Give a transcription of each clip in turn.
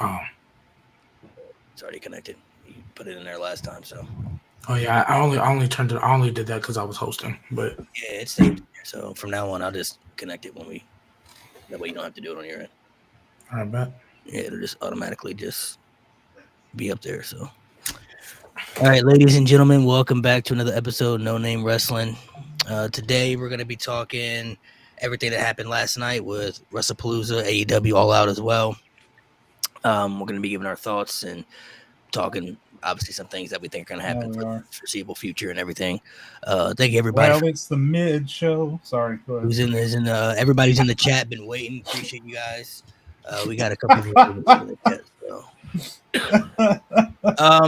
Oh. It's already connected. You put it in there last time, so. Oh yeah, I only turned it. I only did that because I was hosting. But yeah, it's saved. So from now on, I'll just connect it when we. That way you don't have to do it on your end. I bet. Yeah, it'll just automatically just be up there. So. All right, ladies and gentlemen, welcome back to another episode of No Name Wrestling. Today we're going to be talking everything that happened last night with WrestlePalooza, AEW All Out as well. We're going to be giving our thoughts and talking, obviously, some things that we think are going to happen for the foreseeable future and everything. Thank you, everybody. Well, it's the mid show. Sorry. Go ahead. Everybody's in the chat, been waiting. Appreciate you guys. We got a couple people in the chat. So.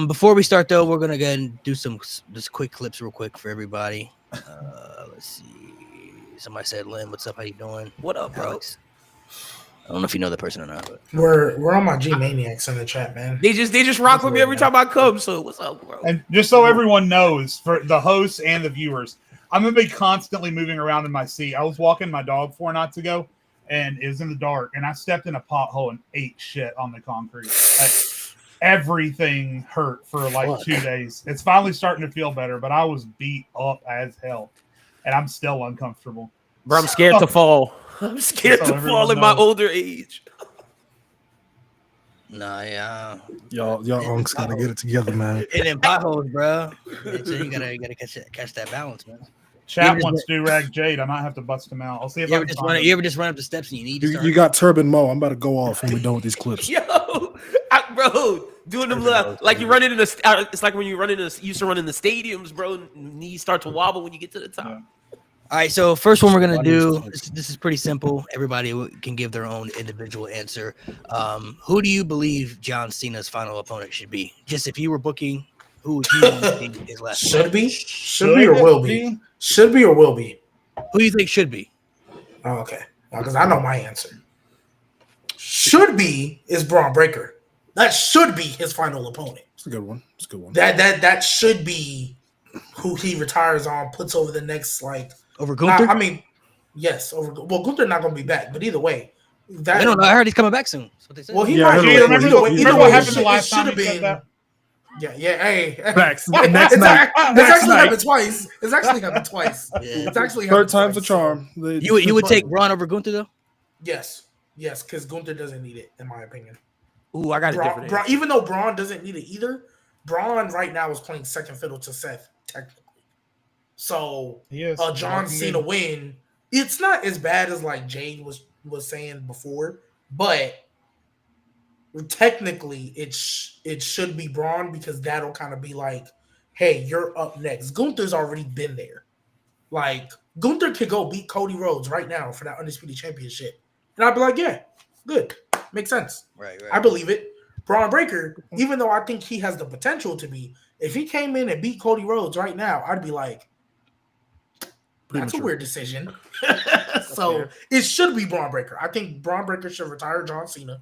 Before we start, though, we're going to go ahead and do some just quick clips real quick for everybody. Let's see. Somebody said, Lynn, what's up? How you doing? What up, bro? Alex? I don't know if you know that person or not, but we're on my G Maniacs in the chat, man. They just rock with me every time I come. So what's up, bro? And just so everyone knows, for the hosts and the viewers, I'm gonna be constantly moving around in my seat. I was walking my dog 4 nights ago, and it was in the dark, and I stepped in a pothole and ate shit on the concrete. Everything hurt for like 2 days. It's finally starting to feel better, but I was beat up as hell, and I'm still uncomfortable. Bro, I'm scared to fall. I'm scared to fall in my older age. Nah, yeah. Y'all unks gotta get it together, man. And in potholes, bro. So you gotta catch that balance, man. Chat wants Do-Rag Jade. I might have to bust him out. I'll see if you ever just run up the steps and you need to start? You got Turban Mo. I'm about to go off when we're done with these clips. Yo, bro, doing them like you run into the. It's like when you used to run in the stadiums, bro. Knees start to wobble when you get to the top. Yeah. All right, so first one we're gonna do. This is pretty simple. Everybody can give their own individual answer. Who do you believe John Cena's final opponent should be? Just if you were booking, who would you want to be his last? Should be or will be? Should be or will be? Who do you think should be? Oh, okay, because I know my answer. Should be is Braun Breaker. That should be his final opponent. It's a good one. It's a good one. That should be who he retires on, puts over the next over Gunther. I mean, yes, over. Well, Gunther not going to be back, but either way, I don't know. I heard he's coming back soon. That's what they said. Well, he might. Remember what happened the last time he said that? Yeah. Hey. Next night. It's actually happened twice. Yeah. It's actually third time's a charm. You would take Braun over Gunther though? Yes, because Gunther doesn't need it, in my opinion. Ooh, I got it different. Even though Braun doesn't need it either, Braun right now is playing second fiddle to Seth, technically. So John Cena win. It's not as bad as like Jade was saying before, but technically it should be Braun because that'll kind of be like, hey, you're up next. Gunther's already been there. Like Gunther could go beat Cody Rhodes right now for that Undisputed Championship, and I'd be like, yeah, good, makes sense. Right. I believe it. Braun Breaker, even though I think he has the potential to be, if he came in and beat Cody Rhodes right now, I'd be like, that's a weird decision. So it should be Braun Breaker. I think Braun Breaker should retire John Cena.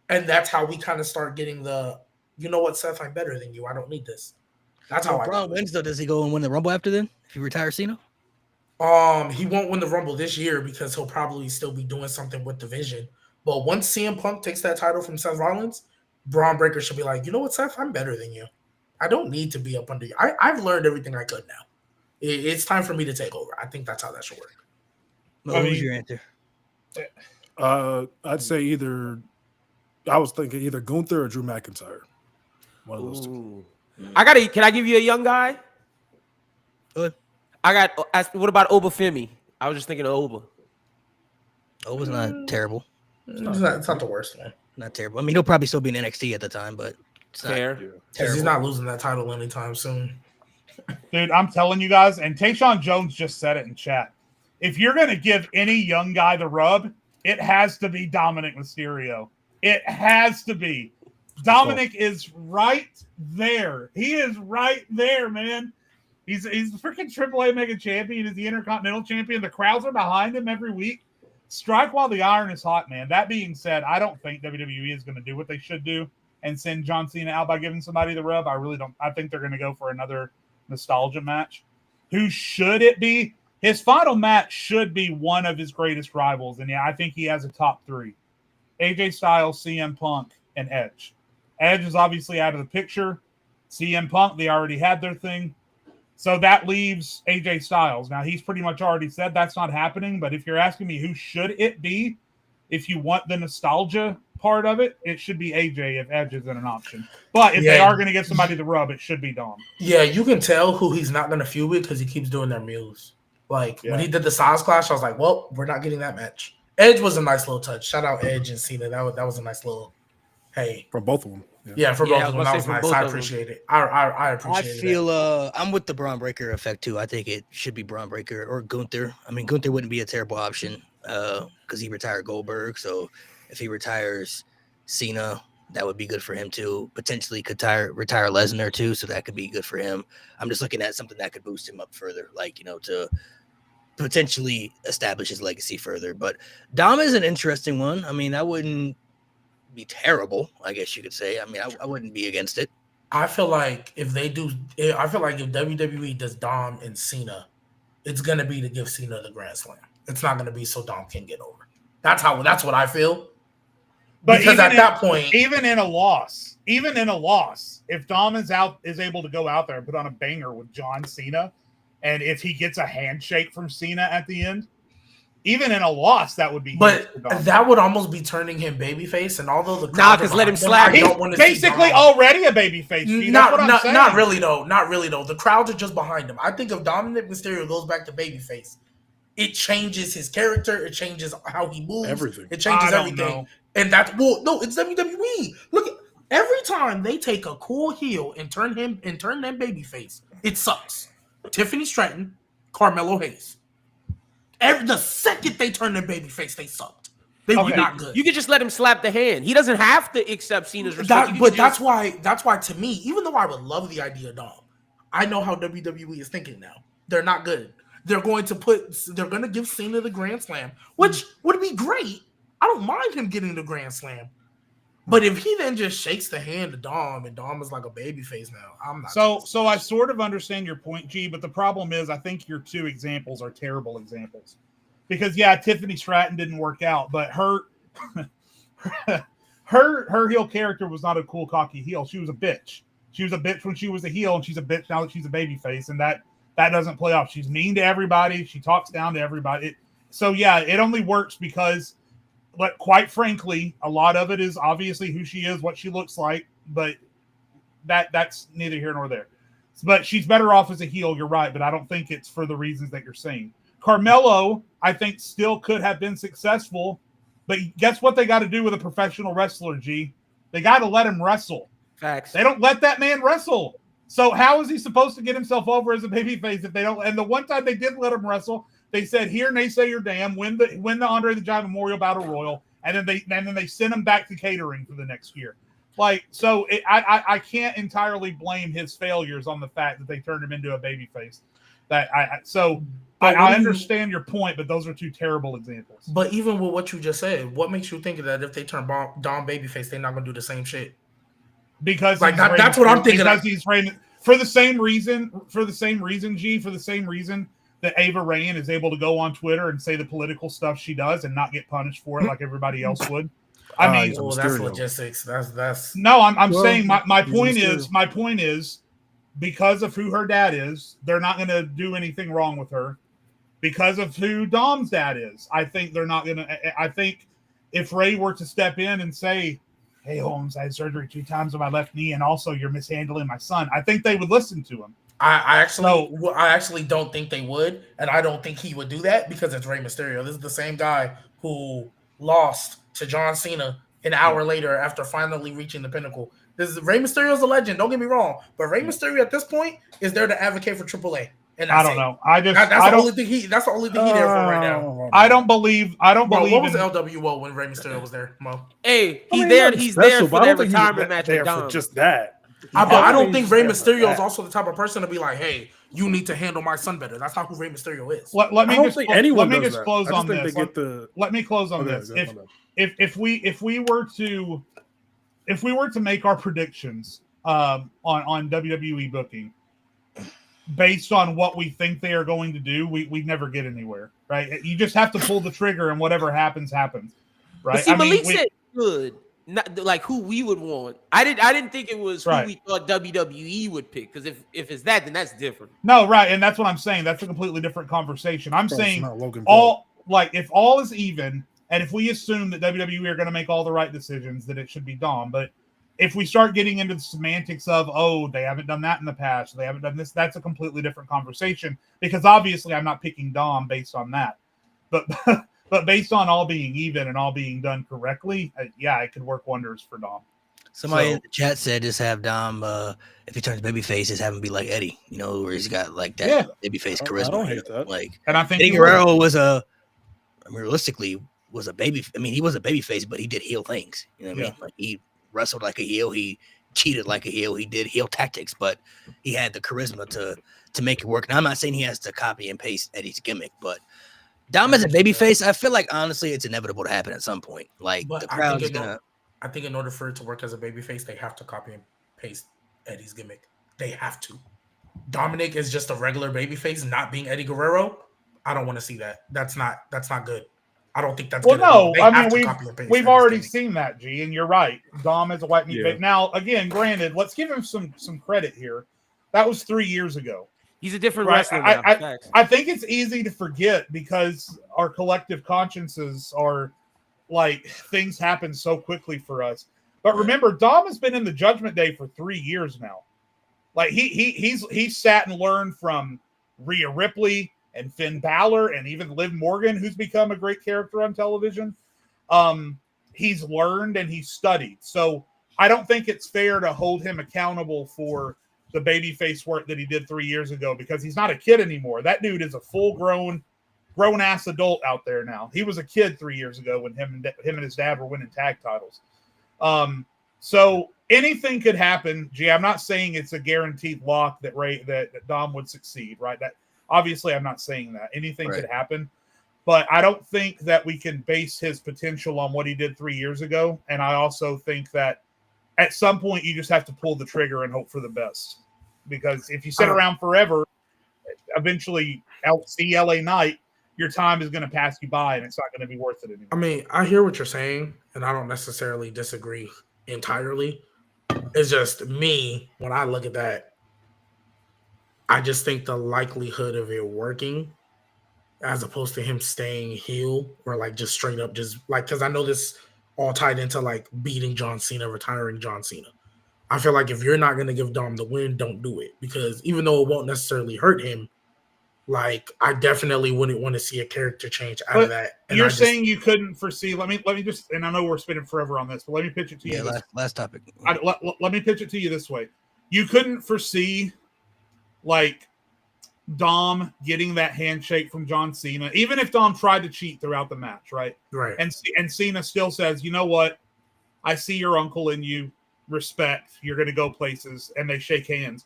And that's how we kind of start getting you know what, Seth, I'm better than you. I don't need this. That's how Braun wins, though. Does he go and win the Rumble after then? If he retires Cena? He won't win the Rumble this year because he'll probably still be doing something with Division. But once CM Punk takes that title from Seth Rollins, Braun Breaker should be like, you know what, Seth, I'm better than you. I don't need to be up under you. I've learned everything I could now. It's time for me to take over. I think that's how that should work. What was your answer? I'd say I was thinking either Gunther or Drew McIntyre. One of those two. Can I give you a young guy? Good. What about Oba Femi? I was just thinking of Oba. Oba's not terrible. It's not the worst, man. Not terrible. I mean, he'll probably still be in NXT at the time, but it's not terrible. He's not losing that title anytime soon. Dude, I'm telling you guys, and Tayshaun Jones just said it in chat. If you're going to give any young guy the rub, it has to be Dominic Mysterio. It has to be. Dominic is right there. He is right there, man. He's the freaking AAA Mega Champion. He's the Intercontinental Champion. The crowds are behind him every week. Strike while the iron is hot, man. That being said, I don't think WWE is going to do what they should do and send John Cena out by giving somebody the rub. I really don't. I think they're going to go for another nostalgia match. Who should it be? His final match should be one of his greatest rivals. And yeah, I think he has a top 3. AJ Styles, CM Punk, and Edge. Edge is obviously out of the picture. CM Punk, they already had their thing. So that leaves AJ Styles. Now, he's pretty much already said that's not happening, but if you're asking me who should it be, if you want the nostalgia part of it, it should be AJ if Edge isn't an option. But if they are going to give somebody the rub, it should be Dom. Yeah, you can tell who he's not going to feud with because he keeps doing their moves. Like, when he did the Styles Clash, I was like, well, we're not getting that match. Edge was a nice little touch. Shout out Edge and Cena. That was a nice little, hey. From both of them. Yeah, for both of them. That was nice. I appreciate it. I appreciate it. I feel I'm with the Braun Breaker effect too. I think it should be Braun Breaker or Gunther. I mean, Gunther wouldn't be a terrible option because he retired Goldberg. So if he retires Cena, that would be good for him too. Potentially could retire Lesnar too, so that could be good for him. I'm just looking at something that could boost him up further, like, you know, to potentially establish his legacy further. But Dom is an interesting one. I mean, I wouldn't be terrible, I guess you could say. I mean, I wouldn't be against it. I feel like if WWE does Dom and Cena, it's gonna be to give Cena the Grand Slam. It's not gonna be so Dom can get over. That's what I feel. But because at that point, even in a loss, if Dom is able to go out there and put on a banger with John Cena, and if he gets a handshake from Cena at the end, even in a loss, that would be. But that would almost be turning him babyface. And although the crowd because let him slap. He's basically already a babyface. Not really though. The crowds are just behind him. I think if Dominic Mysterio goes back to babyface, it changes his character. It changes how he moves. Everything. It changes everything. And it's WWE. Look, every time they take a cool heel and turn them babyface, it sucks. Tiffany Stratton, Carmelo Hayes. The second they turned their babyface, they sucked. They were not good. You could just let him slap the hand. He doesn't have to accept Cena's respect. That's why to me, even though I would love the idea of Dom, I know how WWE is thinking now. They're not good. They're going to give Cena the Grand Slam, which would be great. I don't mind him getting the Grand Slam. But if he then just shakes the hand of Dom and Dom is like a babyface now, I'm not. So I sort of understand your point, G, but the problem is I think your two examples are terrible examples. Because Tiffany Stratton didn't work out, but her heel character was not a cool, cocky heel. She was a bitch. She was a bitch when she was a heel, and she's a bitch now that she's a babyface, and that doesn't play off. She's mean to everybody. She talks down to everybody. It only works because. But quite frankly, a lot of it is obviously who she is, what she looks like, but that's neither here nor there. But she's better off as a heel, you're right, but I don't think it's for the reasons that you're saying. Carmelo, I think, still could have been successful, but guess what they got to do with a professional wrestler, G? They got to let him wrestle. Facts. They don't let that man wrestle. So how is he supposed to get himself over as a babyface if they don't? And the one time they did let him wrestle, they said, "Here, naysay your damn, win the Andre the Giant Memorial Battle Royal," and then they sent him back to catering for the next year. I can't entirely blame his failures on the fact that they turned him into a babyface. I understand your point, but those are two terrible examples. But even with what you just said, what makes you think that if they turn Dom babyface, they're not going to do the same shit? Because that's what I'm thinking. Because he's Raymond for the same reason, G, for the same reason that Ava Rain is able to go on Twitter and say the political stuff she does and not get punished for it like everybody else would. I mean, that's logistics. That's no. I'm saying my point is because of who her dad is, they're not going to do anything wrong with her. Because of who Dom's dad is, I think they're not going to. I think if Ray were to step in and say, "Hey Holmes, I had surgery 2 times on my left knee, and also you're mishandling my son," I think they would listen to him. I actually don't think they would, and I don't think he would do that because it's Rey Mysterio. This is the same guy who lost to John Cena an hour later after finally reaching the pinnacle. This is Rey Mysterio's a legend. Don't get me wrong, but Rey Mysterio at this point is there to advocate for AAA. And I don't know. That's the only thing he there for right now. I don't believe. What was LWO when Rey Mysterio was there, Mo? Hey, he's there for that retirement match with Dom. For just that. I don't think Rey Mysterio is also the type of person to be like, "Hey, you need to handle my son better." That's not who Rey Mysterio is. Let me just close on this. Let me close on this. If we were to make our predictions on WWE booking based on what we think they are going to do, we'd never get anywhere, right? You just have to pull the trigger, and whatever happens, happens, right? But see, Malik said good. not like who we would want. I didn't think it was who Right. we thought WWE would pick. Because if it's that, then that's different. No, right, and that's what I'm saying. That's a completely different conversation. I'm Bro, saying it's not Logan Paul. if all is even, and if we assume that WWE are going to make all the right decisions, that it should be Dom. But if we start getting into the semantics of, they haven't done that in the past, they haven't done this, that's a completely different conversation. Because obviously, I'm not picking Dom based on that, but but based on all being even and all being done correctly, it could work wonders for Dom. Somebody in the chat said just have Dom, if he turns babyface, just have him be like Eddie, where he's got like that babyface charisma. I don't hate that. Like, and I think Eddie Guerrero realistically was a baby. I mean, he was a babyface, but he did heel things. You know what I mean? Like, he wrestled like a heel, he cheated like a heel, he did heel tactics, but he had the charisma to make it work. Now, I'm not saying he has to copy and paste Eddie's gimmick, but Dom as a babyface, I feel like honestly, it's inevitable to happen at some point. Like, But the crowd is gonna. I think in order for it to work as a babyface, they have to copy and paste Eddie's gimmick. They have to. Dominic is just a regular babyface, not being Eddie Guerrero. I don't want to see that. That's not good. I don't think that's good. Well, no, I mean we've already gimmick. seen that, G, and you're right. Dom is a white meat. Yeah. Now, again, granted, let's give him some credit here. That was 3 years ago. He's a different Right. wrestler now. Facts. I think it's easy to forget because our collective consciences are like things happen so quickly for us. But remember, Dom has been in the Judgment Day for 3 years now. Like he's sat and learned from Rhea Ripley and Finn Balor and even Liv Morgan, who's become a great character on television. He's learned and he's studied. So I don't think it's fair to hold him accountable for the babyface work that he did 3 years ago because he's not a kid anymore. That dude is a full-grown ass adult out there now. He was a kid 3 years ago when him and his dad were winning tag titles. So anything could happen. Gee, I'm not saying it's a guaranteed lock that Dom would succeed, right? That obviously I'm not saying that. Anything could happen. But I don't think that we can base his potential on what he did 3 years ago. And I also think that at some point you just have to pull the trigger and hope for the best. Because if you sit around forever, eventually see LA Knight, your time is going to pass you by and it's not going to be worth it anymore. I mean, I hear what you're saying, and I don't necessarily disagree entirely. It's just me, when I look at that, I just think the likelihood of it working as opposed to him staying heel or like just straight up just like, because I know this all tied into like beating John Cena, retiring John Cena. I feel like if you're not going to give Dom the win, don't do it, because even though it won't necessarily hurt him, like I definitely wouldn't want to see a character change out of that. And you're saying you couldn't foresee. Let me just, and I know we're spinning forever on this, but let me pitch it to you. Last topic. Let me pitch it to you this way. You couldn't foresee like Dom getting that handshake from John Cena, even if Dom tried to cheat throughout the match, right? Right. And Cena still says, you know what? I see your uncle in you. Respect. You're going to go places. And they shake hands.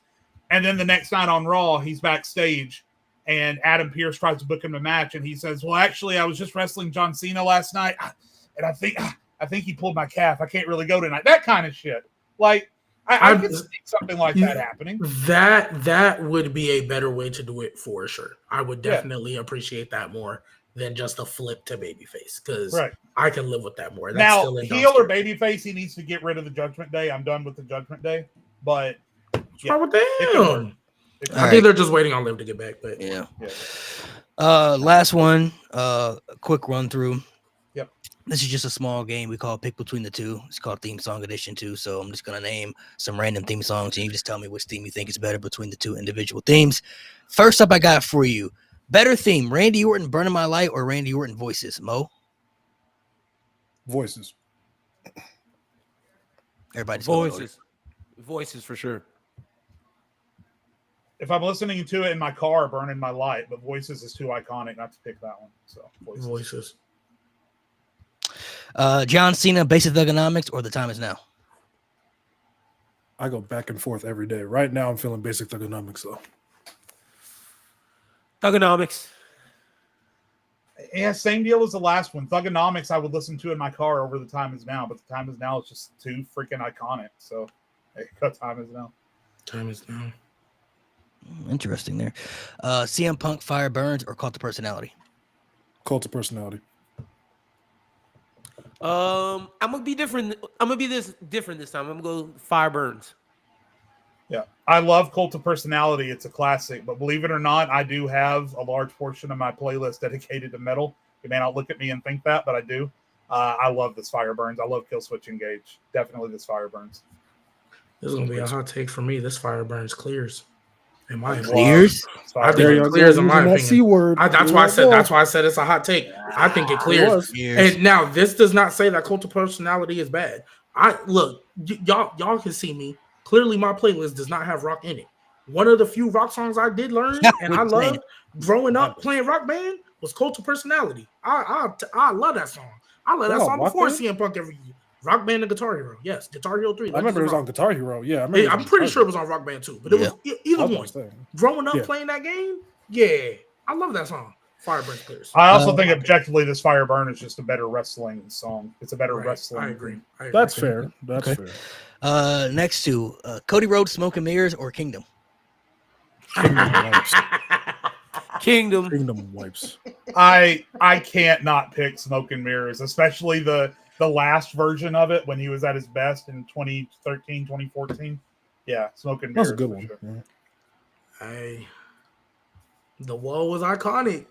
And then the next night on Raw, he's backstage and Adam Pearce tries to book him a match. And he says, well, actually, I was just wrestling John Cena last night. And I think he pulled my calf. I can't really go tonight. That kind of shit. Like, I could see something like that happening. That would be a better way to do it for sure. I would definitely appreciate that more than just a flip to babyface, because I can live with that more. That's now, still heel or babyface, he needs to get rid of the Judgment Day. I'm done with the Judgment Day. But what's wrong with them? I think they're just waiting on Liv to get back. But last one, quick run through. Yep. This is just a small game we call Pick Between the Two. It's called Theme Song Edition 2. So I'm just going to name some random theme songs, and you just tell me which theme you think is better between the two individual themes. First up, I got for you. Better theme, Randy Orton, Burning My Light, or Randy Orton, Voices? Mo? Voices. Everybody's Voices for sure. If I'm listening to it in my car, Burning My Light, but Voices is too iconic not to pick that one. So Voices. John Cena, Basic Thugonomics, or The Time Is Now? I go back and forth every day. Right now, I'm feeling Basic Thugonomics, though. Thugonomics. Yeah, same deal as the last one. Thugonomics I would listen to in my car over The Time Is Now, but The Time Is Now is just too freaking iconic. So, Time Is Now. Time Is Now. Interesting there. CM Punk, Fire Burns, or Cult of Personality? Cult of Personality. I'm gonna be different. I'm gonna be different this time. I'm gonna go Fire Burns. Yeah, I love Cult of Personality. It's a classic, but believe it or not, I do have a large portion of my playlist dedicated to metal. You may not look at me and think that, but I do. I love this Fire Burns. I love Killswitch Engage. Definitely this Fire Burns. This is gonna be a hot take for me. This Fire Burns clears. In my opinion. Clears? I There think you it clears in my opinion. C word. That's why I said. That's why I said it's a hot take. I think it clears. And now this does not say that Cult of Personality is bad. I look, y'all can see me. Clearly, my playlist does not have rock in it. One of the few rock songs I did learn and I loved growing up playing Rock Band was Cult of Personality. I love that song. I love that song before CM Punk every year. Rock Band and Guitar Hero. Yes, Guitar Hero 3. I remember it was on Guitar Hero. Yeah, I'm pretty sure it was on Rock Band too, but it was either one. Growing up playing that game, I love that song. Fireburn clears. I also think objectively, this Fire Burn is just a better wrestling song. It's a better wrestling. I agree. That's fair. That's fair. Next to Cody Rhodes, Smoke and Mirrors, or Kingdom. Kingdom wipes. I can't not pick Smoke and Mirrors, especially the last version of it when he was at his best in 2013, 2014. Yeah, Smoke and Mirrors. That's a good one. Sure. The wall was iconic.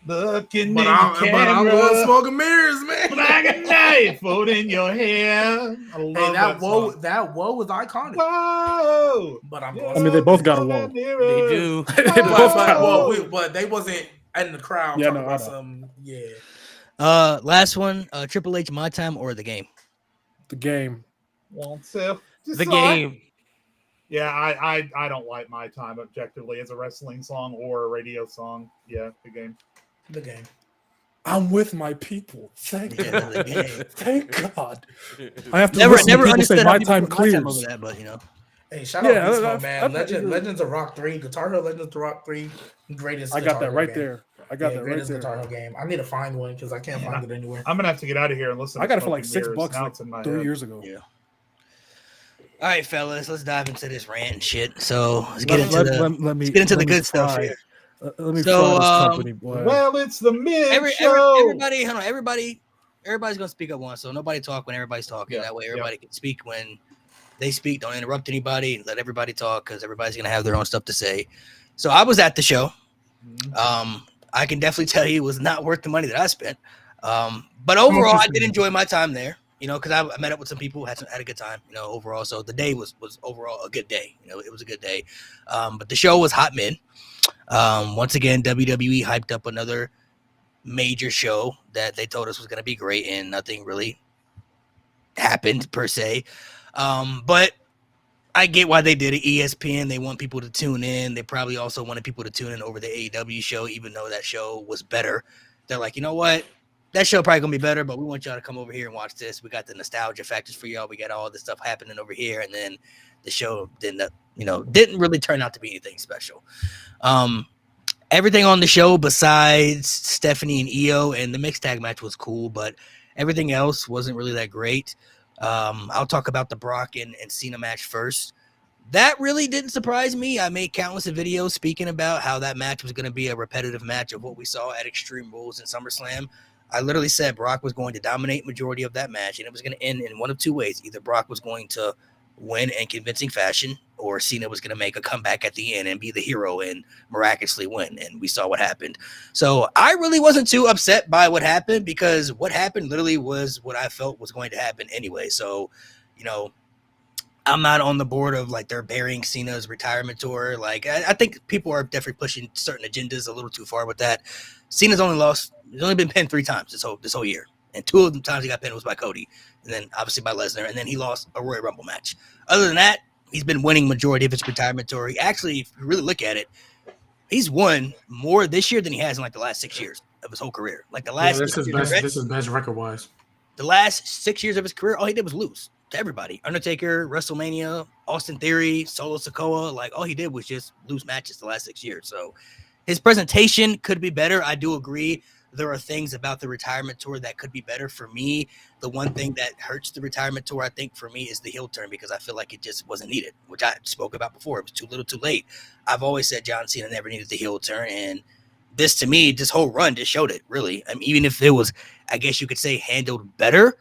Looking but in I'm going Smoke and Mirrors, man. Like a knife holding your hand. I love that whoa was iconic. Whoa! But I'm I mean, they both got a whoa. They do. They both got a whoa. But they wasn't in the crowd. Yeah, talking about some. Yeah. Last one, Triple H, My Time or The Game? The Game. The Game. Yeah, I don't like My Time objectively as a wrestling song or a radio song. Yeah, The Game. The Game. I'm with my people. Thank God. The Game. Thank God. I have to never people understood say how My people Time put clears. over that, but you know. Hey, shout out Beast Mode, man. Legends of Rock 3, Guitar Hero Legends of Rock 3, greatest. I got that right there. I got that right there. Guitar Hero game. I need to find one because I can't find it anywhere. I'm gonna have to get out of here and listen. I got it for like $6 like 3 years ago. Yeah. All right, fellas, let's dive into this rant and shit. So let's get into the good stuff here. Let me try this company, boy. Well, it's the mid show. Everybody, hold on. Everybody's gonna speak up once, so nobody talk when everybody's talking. That way, everybody can speak when they speak. Don't interrupt anybody. And let everybody talk because everybody's gonna have their own stuff to say. So I was at the show. I can definitely tell you it was not worth the money that I spent. But overall, I did enjoy my time there. You know, because I met up with some people, had a good time. You know, overall, so the day was overall a good day. You know, it was a good day. But the show was hot mid. Once again, WWE hyped up another major show that they told us was going to be great, and nothing really happened per se. But I get why they did it. ESPN, they want people to tune in. They probably also wanted people to tune in over the AEW show, even though that show was better. They're like, you know what? That show probably gonna be better, but we want y'all to come over here and watch this. We got the nostalgia factors for y'all. We got all this stuff happening over here, and then the show didn't really turn out to be anything special. Everything on the show besides Stephanie and Io and the mixed tag match was cool, but everything else wasn't really that great. I'll talk about the Brock and Cena match first. That really didn't surprise me. I made countless of videos speaking about how that match was going to be a repetitive match of what we saw at Extreme Rules and SummerSlam. I literally said Brock was going to dominate majority of that match, and it was going to end in one of two ways. Either Brock was going to win in convincing fashion, or Cena was going to make a comeback at the end and be the hero and miraculously win, and we saw what happened. So I really wasn't too upset by what happened because what happened literally was what I felt was going to happen anyway. So, you know, I'm not on the board of like they're burying Cena's retirement tour. Like I think people are definitely pushing certain agendas a little too far with that. Cena's he's only been pinned 3 times this whole year, and 2 of the times he got pinned was by Cody, and then obviously by Lesnar, and then he lost a Royal Rumble match. Other than that, he's been winning majority of his retirement tour. He actually, if you really look at it, he's won more this year than he has in like the last 6 years of his whole career. Like the last, this is best record wise. The last 6 years of his career, all he did was lose to everybody. Undertaker, WrestleMania, Austin Theory, Solo Sikoa. Like all he did was just lose matches the last 6 years. So his presentation could be better. I do agree. There are things about the retirement tour that could be better. For me, the one thing that hurts the retirement tour, I think, for me, is the heel turn because I feel like it just wasn't needed, which I spoke about before. It was too little, too late. I've always said John Cena never needed the heel turn, and this, to me, this whole run just showed it, really. I mean, even if it was, I guess you could say, handled better,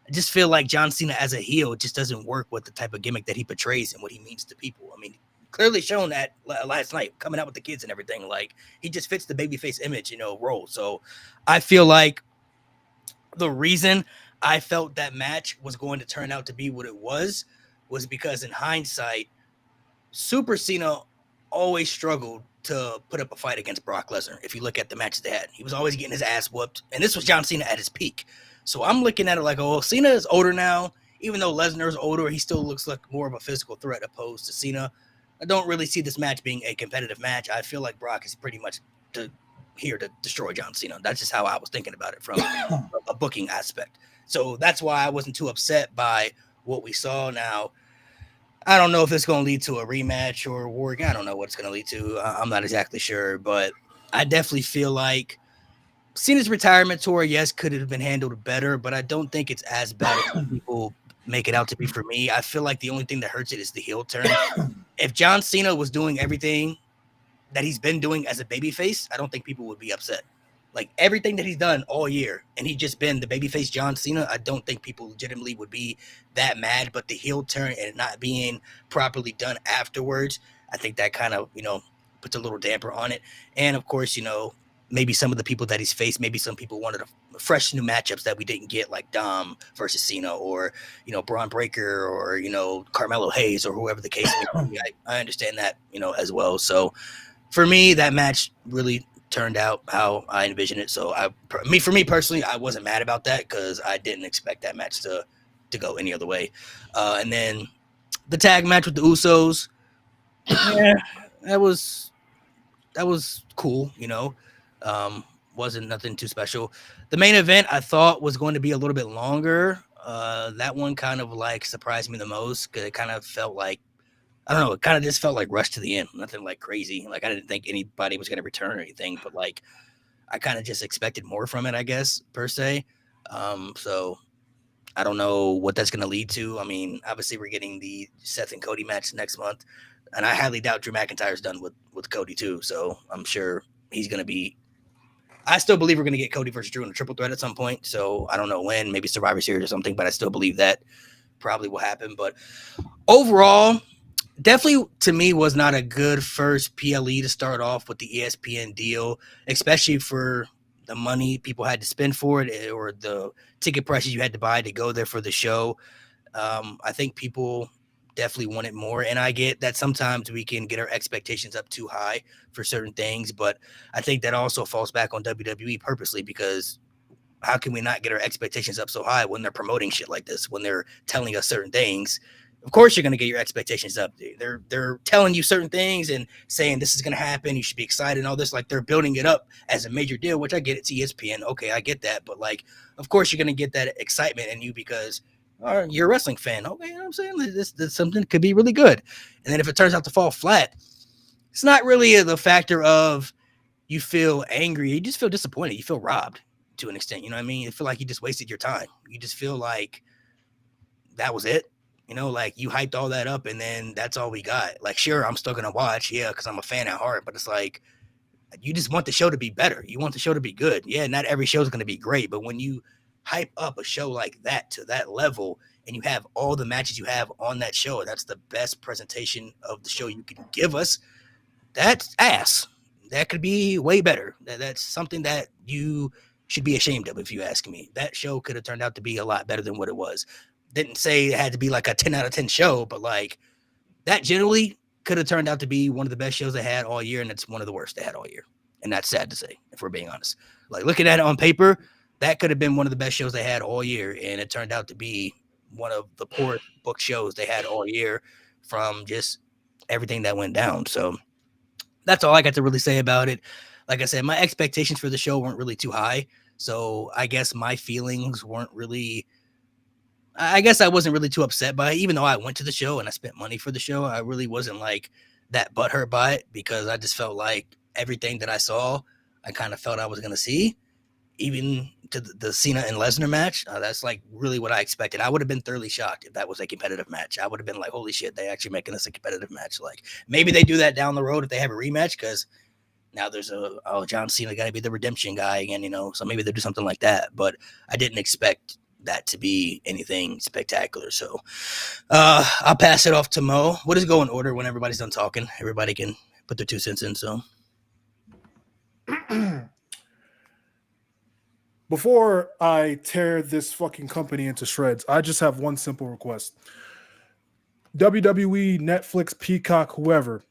I just feel like John Cena as a heel just doesn't work with the type of gimmick that he portrays and what he means to people. I mean, clearly shown that last night, coming out with the kids and everything. Like, he just fits the babyface image, role. So I feel like the reason I felt that match was going to turn out to be what it was because in hindsight, Super Cena always struggled to put up a fight against Brock Lesnar. If you look at the matches they had, he was always getting his ass whooped. And this was John Cena at his peak. So I'm looking at it like, oh, Cena is older now. Even though Lesnar is older, he still looks like more of a physical threat opposed to Cena. I don't really see this match being a competitive match. I feel like Brock is pretty much here to destroy John Cena. That's just how I was thinking about it from a booking aspect. So that's why I wasn't too upset by what we saw. Now, I don't know if it's going to lead to a rematch or a war. I don't know what it's going to lead to. I'm not exactly sure, but I definitely feel like Cena's retirement tour, yes, could have been handled better, but I don't think it's as bad as people make it out to be for me. I feel like the only thing that hurts it is the heel turn. If John Cena was doing everything that he's been doing as a babyface, I don't think people would be upset. Like, everything that he's done all year, and he's just been the babyface John Cena, I don't think people legitimately would be that mad. But the heel turn and it not being properly done afterwards, I think that kind of, puts a little damper on it. And, of course, maybe some of the people that he's faced, maybe some people wanted fresh new matchups that we didn't get, like Dom versus Cena or, Braun Breaker or, Carmelo Hayes or whoever the case may be. I understand that, as well. So for me, that match really turned out how I envisioned it. So for me personally, I wasn't mad about that because I didn't expect that match to go any other way. And then the tag match with the Usos, that was cool. Wasn't nothing too special. The main event I thought was going to be a little bit longer. That one kind of like surprised me the most because it kind of felt like, I don't know, it kind of just felt like rushed to the end. Nothing like crazy. Like, I didn't think anybody was going to return or anything, but like, I kind of just expected more from it, I guess, per se. So I don't know what that's going to lead to. I mean, obviously we're getting the Seth and Cody match next month, and I highly doubt Drew McIntyre's done with Cody too. So I'm sure he's going to be, I still believe we're going to get Cody versus Drew in a triple threat at some point. So I don't know when, maybe Survivor Series or something, but I still believe that probably will happen. But overall, definitely to me was not a good first PLE to start off with the ESPN deal, especially for the money people had to spend for it or the ticket prices you had to buy to go there for the show. I think people definitely wanted more, and I get that sometimes we can get our expectations up too high for certain things, but I think that also falls back on WWE purposely, because how can we not get our expectations up so high when they're promoting shit like this, when they're telling us certain things? Of course you're going to get your expectations up. They're telling you certain things and saying this is going to happen, you should be excited and all this. Like, they're building it up as a major deal, which I get. It's ESPN. Okay, I get that. But like, of course you're going to get that excitement in you because you're a wrestling fan. Okay, you know what I'm saying? This something could be really good. And then if it turns out to fall flat, it's not really the factor of you feel angry. You just feel disappointed. You feel robbed to an extent. You know what I mean? You feel like you just wasted your time. You just feel like that was it. Like, you hyped all that up and then that's all we got. Like, sure, I'm still going to watch. Yeah, because I'm a fan at heart. But it's like, you just want the show to be better. You want the show to be good. Yeah, not every show is going to be great. But when you hype up a show like that to that level and you have all the matches you have on that show, that's the best presentation of the show you can give us. That's ass. That could be way better. That's something that you should be ashamed of, if you ask me. That show could have turned out to be a lot better than what it was. Didn't say it had to be like a 10 out of 10 show, but like, that generally could have turned out to be one of the best shows they had all year, and it's one of the worst they had all year. And that's sad to say, if we're being honest. Like, looking at it on paper, that could have been one of the best shows they had all year, and it turned out to be one of the poorest booked shows they had all year from just everything that went down. So that's all I got to really say about it. Like I said, my expectations for the show weren't really too high, so I guess my feelings weren't really, I guess I wasn't really too upset by it. Even though I went to the show and I spent money for the show, I really wasn't like that butthurt by it, because I just felt like everything that I saw, I kind of felt I was going to see. Even to the Cena and Lesnar match, that's like really what I expected. I would have been thoroughly shocked if that was a competitive match. I would have been like, holy shit, they actually making this a competitive match. Like, maybe they do that down the road if they have a rematch, because now there's John Cena got to be the redemption guy again, so maybe they'll do something like that. But I didn't expect that to be anything spectacular. So I'll pass it off to Mo. What does go in order when everybody's done talking? Everybody can put their 2 cents in. So before I tear this fucking company into shreds, I just have one simple request. WWE, Netflix, Peacock, whoever,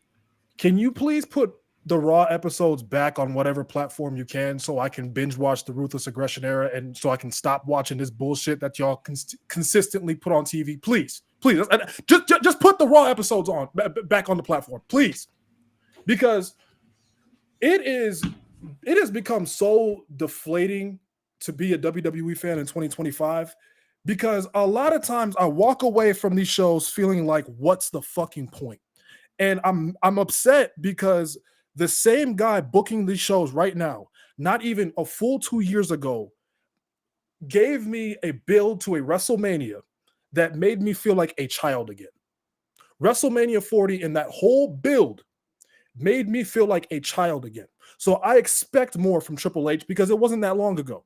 can you please put the Raw episodes back on whatever platform you can so I can binge watch the Ruthless Aggression era and so I can stop watching this bullshit that y'all consistently put on TV? Please, just put the Raw episodes on back on the platform, please, because it has become so deflating to be a WWE fan in 2025, because a lot of times I walk away from these shows feeling like, what's the fucking point? And I'm upset because the same guy booking these shows right now, not even a full 2 years ago, gave me a build to a WrestleMania that made me feel like a child again. WrestleMania 40 and that whole build made me feel like a child again. So I expect more from Triple H because it wasn't that long ago.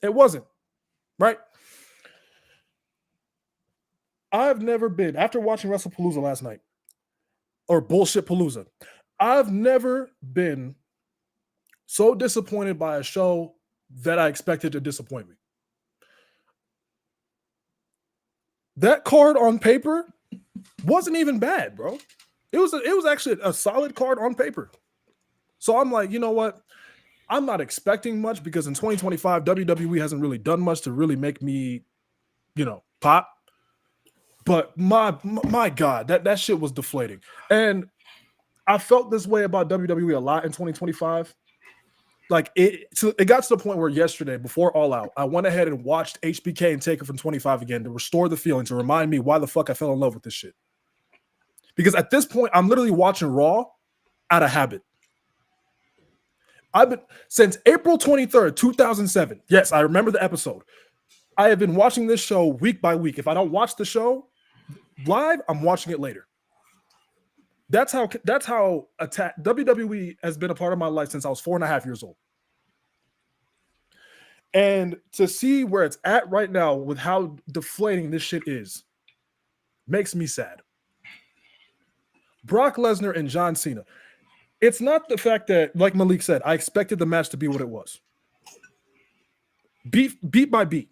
It wasn't, right? I've never been, after watching WrestlePalooza last night, or Bullshit Palooza, I've never been so disappointed by a show that I expected to disappoint me. That card on paper wasn't even bad, bro. It was actually a solid card on paper. So I'm like, you know what? I'm not expecting much because in 2025, WWE hasn't really done much to really make me, pop. But my God, that shit was deflating. And I felt this way about WWE a lot in 2025. Like it got to the point where yesterday, before All Out, I went ahead and watched HBK and Taker from 25 again to restore the feeling, to remind me why the fuck I fell in love with this shit. Because at this point, I'm literally watching Raw out of habit. I've been since April 23rd, 2007. Yes, I remember the episode. I have been watching this show week by week. If I don't watch the show live, I'm watching it later. That's how WWE has been a part of my life since I was 4.5 years old. And to see where it's at right now with how deflating this shit is makes me sad. Brock Lesnar and John Cena. It's not the fact that, like Malik said, I expected the match to be what it was. Beat by beat.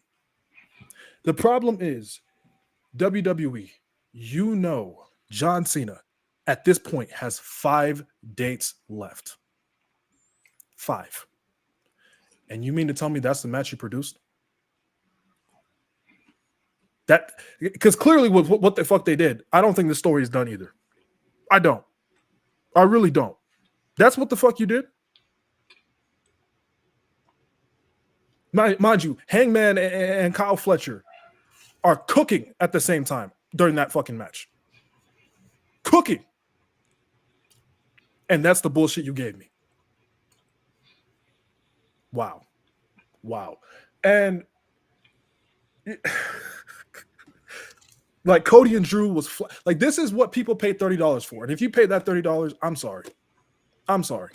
The problem is, WWE, John Cena at this point has 5 dates left. 5. And you mean to tell me that's the match you produced? That, because clearly with what the fuck they did, I don't think the story is done either. I don't. I really don't. That's what the fuck you did? Mind you, Hangman and Kyle Fletcher are cooking at the same time during that fucking match. Cooking. And that's the bullshit you gave me. Wow. And like Cody and Drew was like, this is what people pay $30 for. And if you pay that $30, I'm sorry.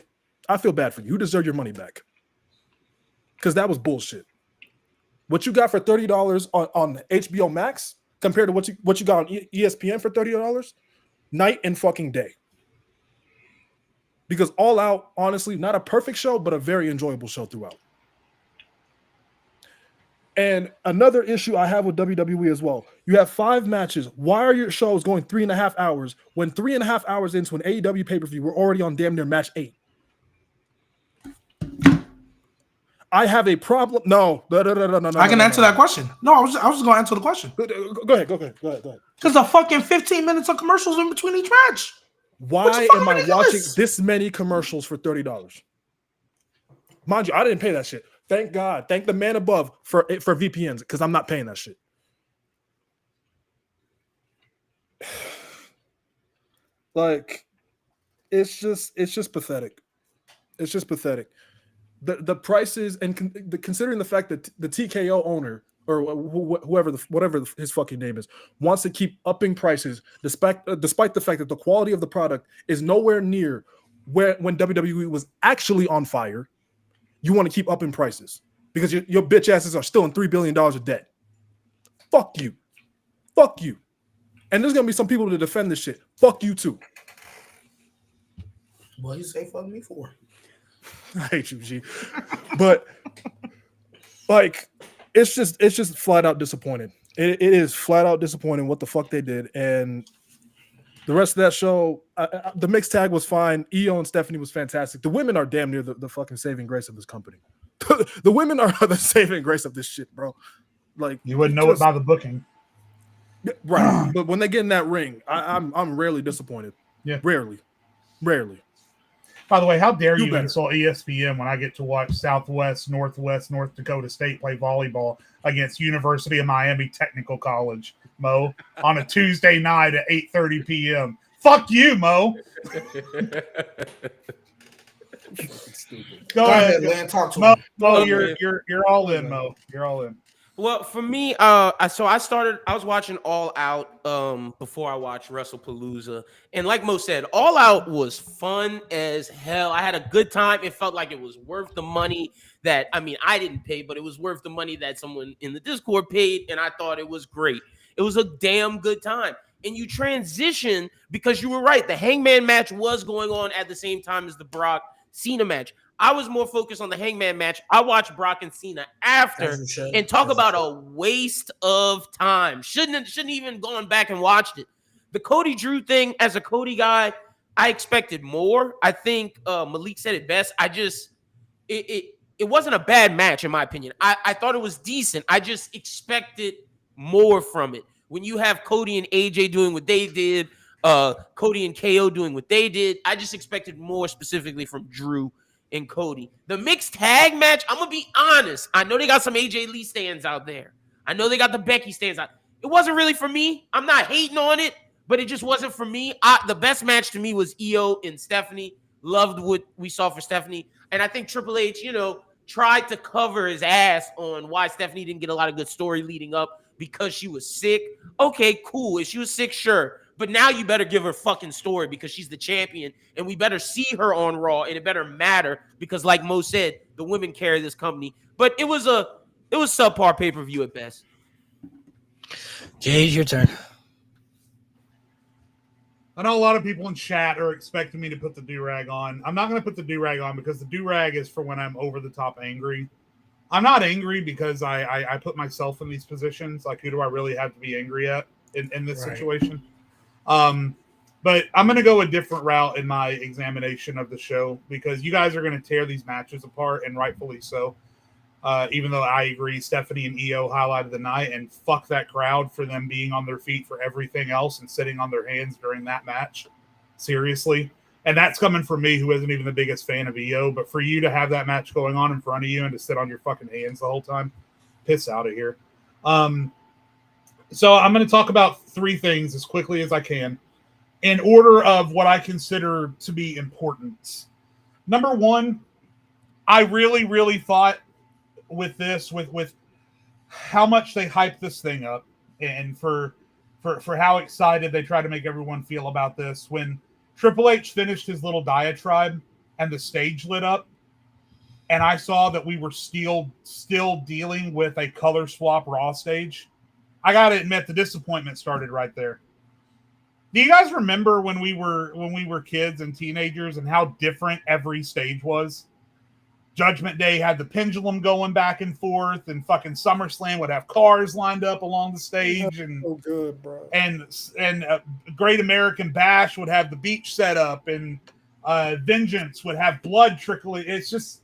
I feel bad for you. You deserve your money back. Because that was bullshit. What you got for $30 on HBO Max compared to what you got on ESPN for $30, night and fucking day. Because All Out, honestly, not a perfect show, but a very enjoyable show throughout. And another issue I have with WWE as well, you have 5 matches. Why are your shows going 3.5 hours when 3.5 hours into an AEW pay-per-view, we're already on damn near match 8? I have a problem. No. I can answer that question. No, I was just going to answer the question. Go ahead. Because the fucking 15 minutes of commercials in between each match. Why am I watching this many commercials for $30? Mind you, I didn't pay that shit. Thank God. Thank the man above for VPNs, because I'm not paying that shit. Like, it's just pathetic. It's just pathetic. The prices, and considering the fact that the TKO owner or whatever his fucking name is wants to keep upping prices despite the fact that the quality of the product is nowhere near when WWE was actually on fire. You want to keep upping prices because your bitch asses are still in $3 billion of debt. Fuck you. Fuck you. And there's gonna be some people to defend this shit. Fuck you too. What you say fuck me for? I hate you, G. But like, it's just flat out disappointing. It is flat out disappointing what the fuck they did. And the rest of that show, the mixed tag was fine. Io and Stephanie was fantastic. The women are damn near the fucking saving grace of this company. The women are the saving grace of this shit, bro. Like, you wouldn't know it by the booking, right? But when they get in that ring, I'm rarely disappointed. Yeah, rarely. By the way, how dare you insult ESPN when I get to watch Southwest, Northwest, North Dakota State play volleyball against University of Miami Technical College, Mo, on a Tuesday night at 8:30 p.m. Fuck you, Mo. Go ahead, man. Talk to Mo. You're all in, Mo. You're all in. Well, for me, I was watching All Out before I watched WrestlePalooza. And like Mo said, All Out was fun as hell. I had a good time. It felt like it was worth the money that, I didn't pay, but it was worth the money that someone in the Discord paid, and I thought it was great. It was a damn good time. And you transition, because you were right, the Hangman match was going on at the same time as the Brock Cena match. I was more focused on the Hangman match. I watched Brock and Cena after and talk about a waste of time. Shouldn't even gone back and watched it. The Cody Drew thing, as a Cody guy, I expected more. I think Malik said it best. It wasn't a bad match, in my opinion. I thought it was decent. I just expected more from it. When you have Cody and AJ doing what they did, Cody and KO doing what they did, I just expected more specifically from Drew and Cody. The mixed tag match, I'm going to be honest. I know they got some AJ Lee stands out there. I know they got the Becky stands out. It wasn't really for me. I'm not hating on it, but it just wasn't for me. The best match to me was Io and Stephanie. Loved what we saw for Stephanie. And I think Triple H, tried to cover his ass on why Stephanie didn't get a lot of good story leading up because she was sick. Okay, cool. If she was sick, sure. But now you better give her fucking story because she's the champion, and we better see her on Raw, and it better matter because, like Mo said, the women carry this company. But it was subpar pay-per-view at best. Jay, it's your turn. I know a lot of people in chat are expecting me to put the do-rag on. I'm not going to put the do-rag on because the do-rag is for when I'm over-the-top angry. I'm not angry because I put myself in these positions. Like, who do I really have to be angry at in this situation? But I'm going to go a different route in my examination of the show because you guys are going to tear these matches apart, and rightfully so. Even though I agree Stephanie and Io highlighted the night, and fuck that crowd for them being on their feet for everything else and sitting on their hands during that match. Seriously. And that's coming from me, who isn't even the biggest fan of Io. But for you to have that match going on in front of you and to sit on your fucking hands the whole time, piss out of here. So I'm going to talk about three things as quickly as I can in order of what I consider to be important. Number one, I really, really thought with this, with how much they hyped this thing up and for how excited they try to make everyone feel about this. When Triple H finished his little diatribe and the stage lit up, and I saw that we were still dealing with a color swap Raw stage, I gotta admit the disappointment started right there. Do you guys remember when we were kids and teenagers and how different every stage was? Judgment Day had the pendulum going back and forth, and fucking SummerSlam would have cars lined up along the stage, and so good, bro. And Great American Bash would have the beach set up, and Vengeance would have blood trickling. It's just,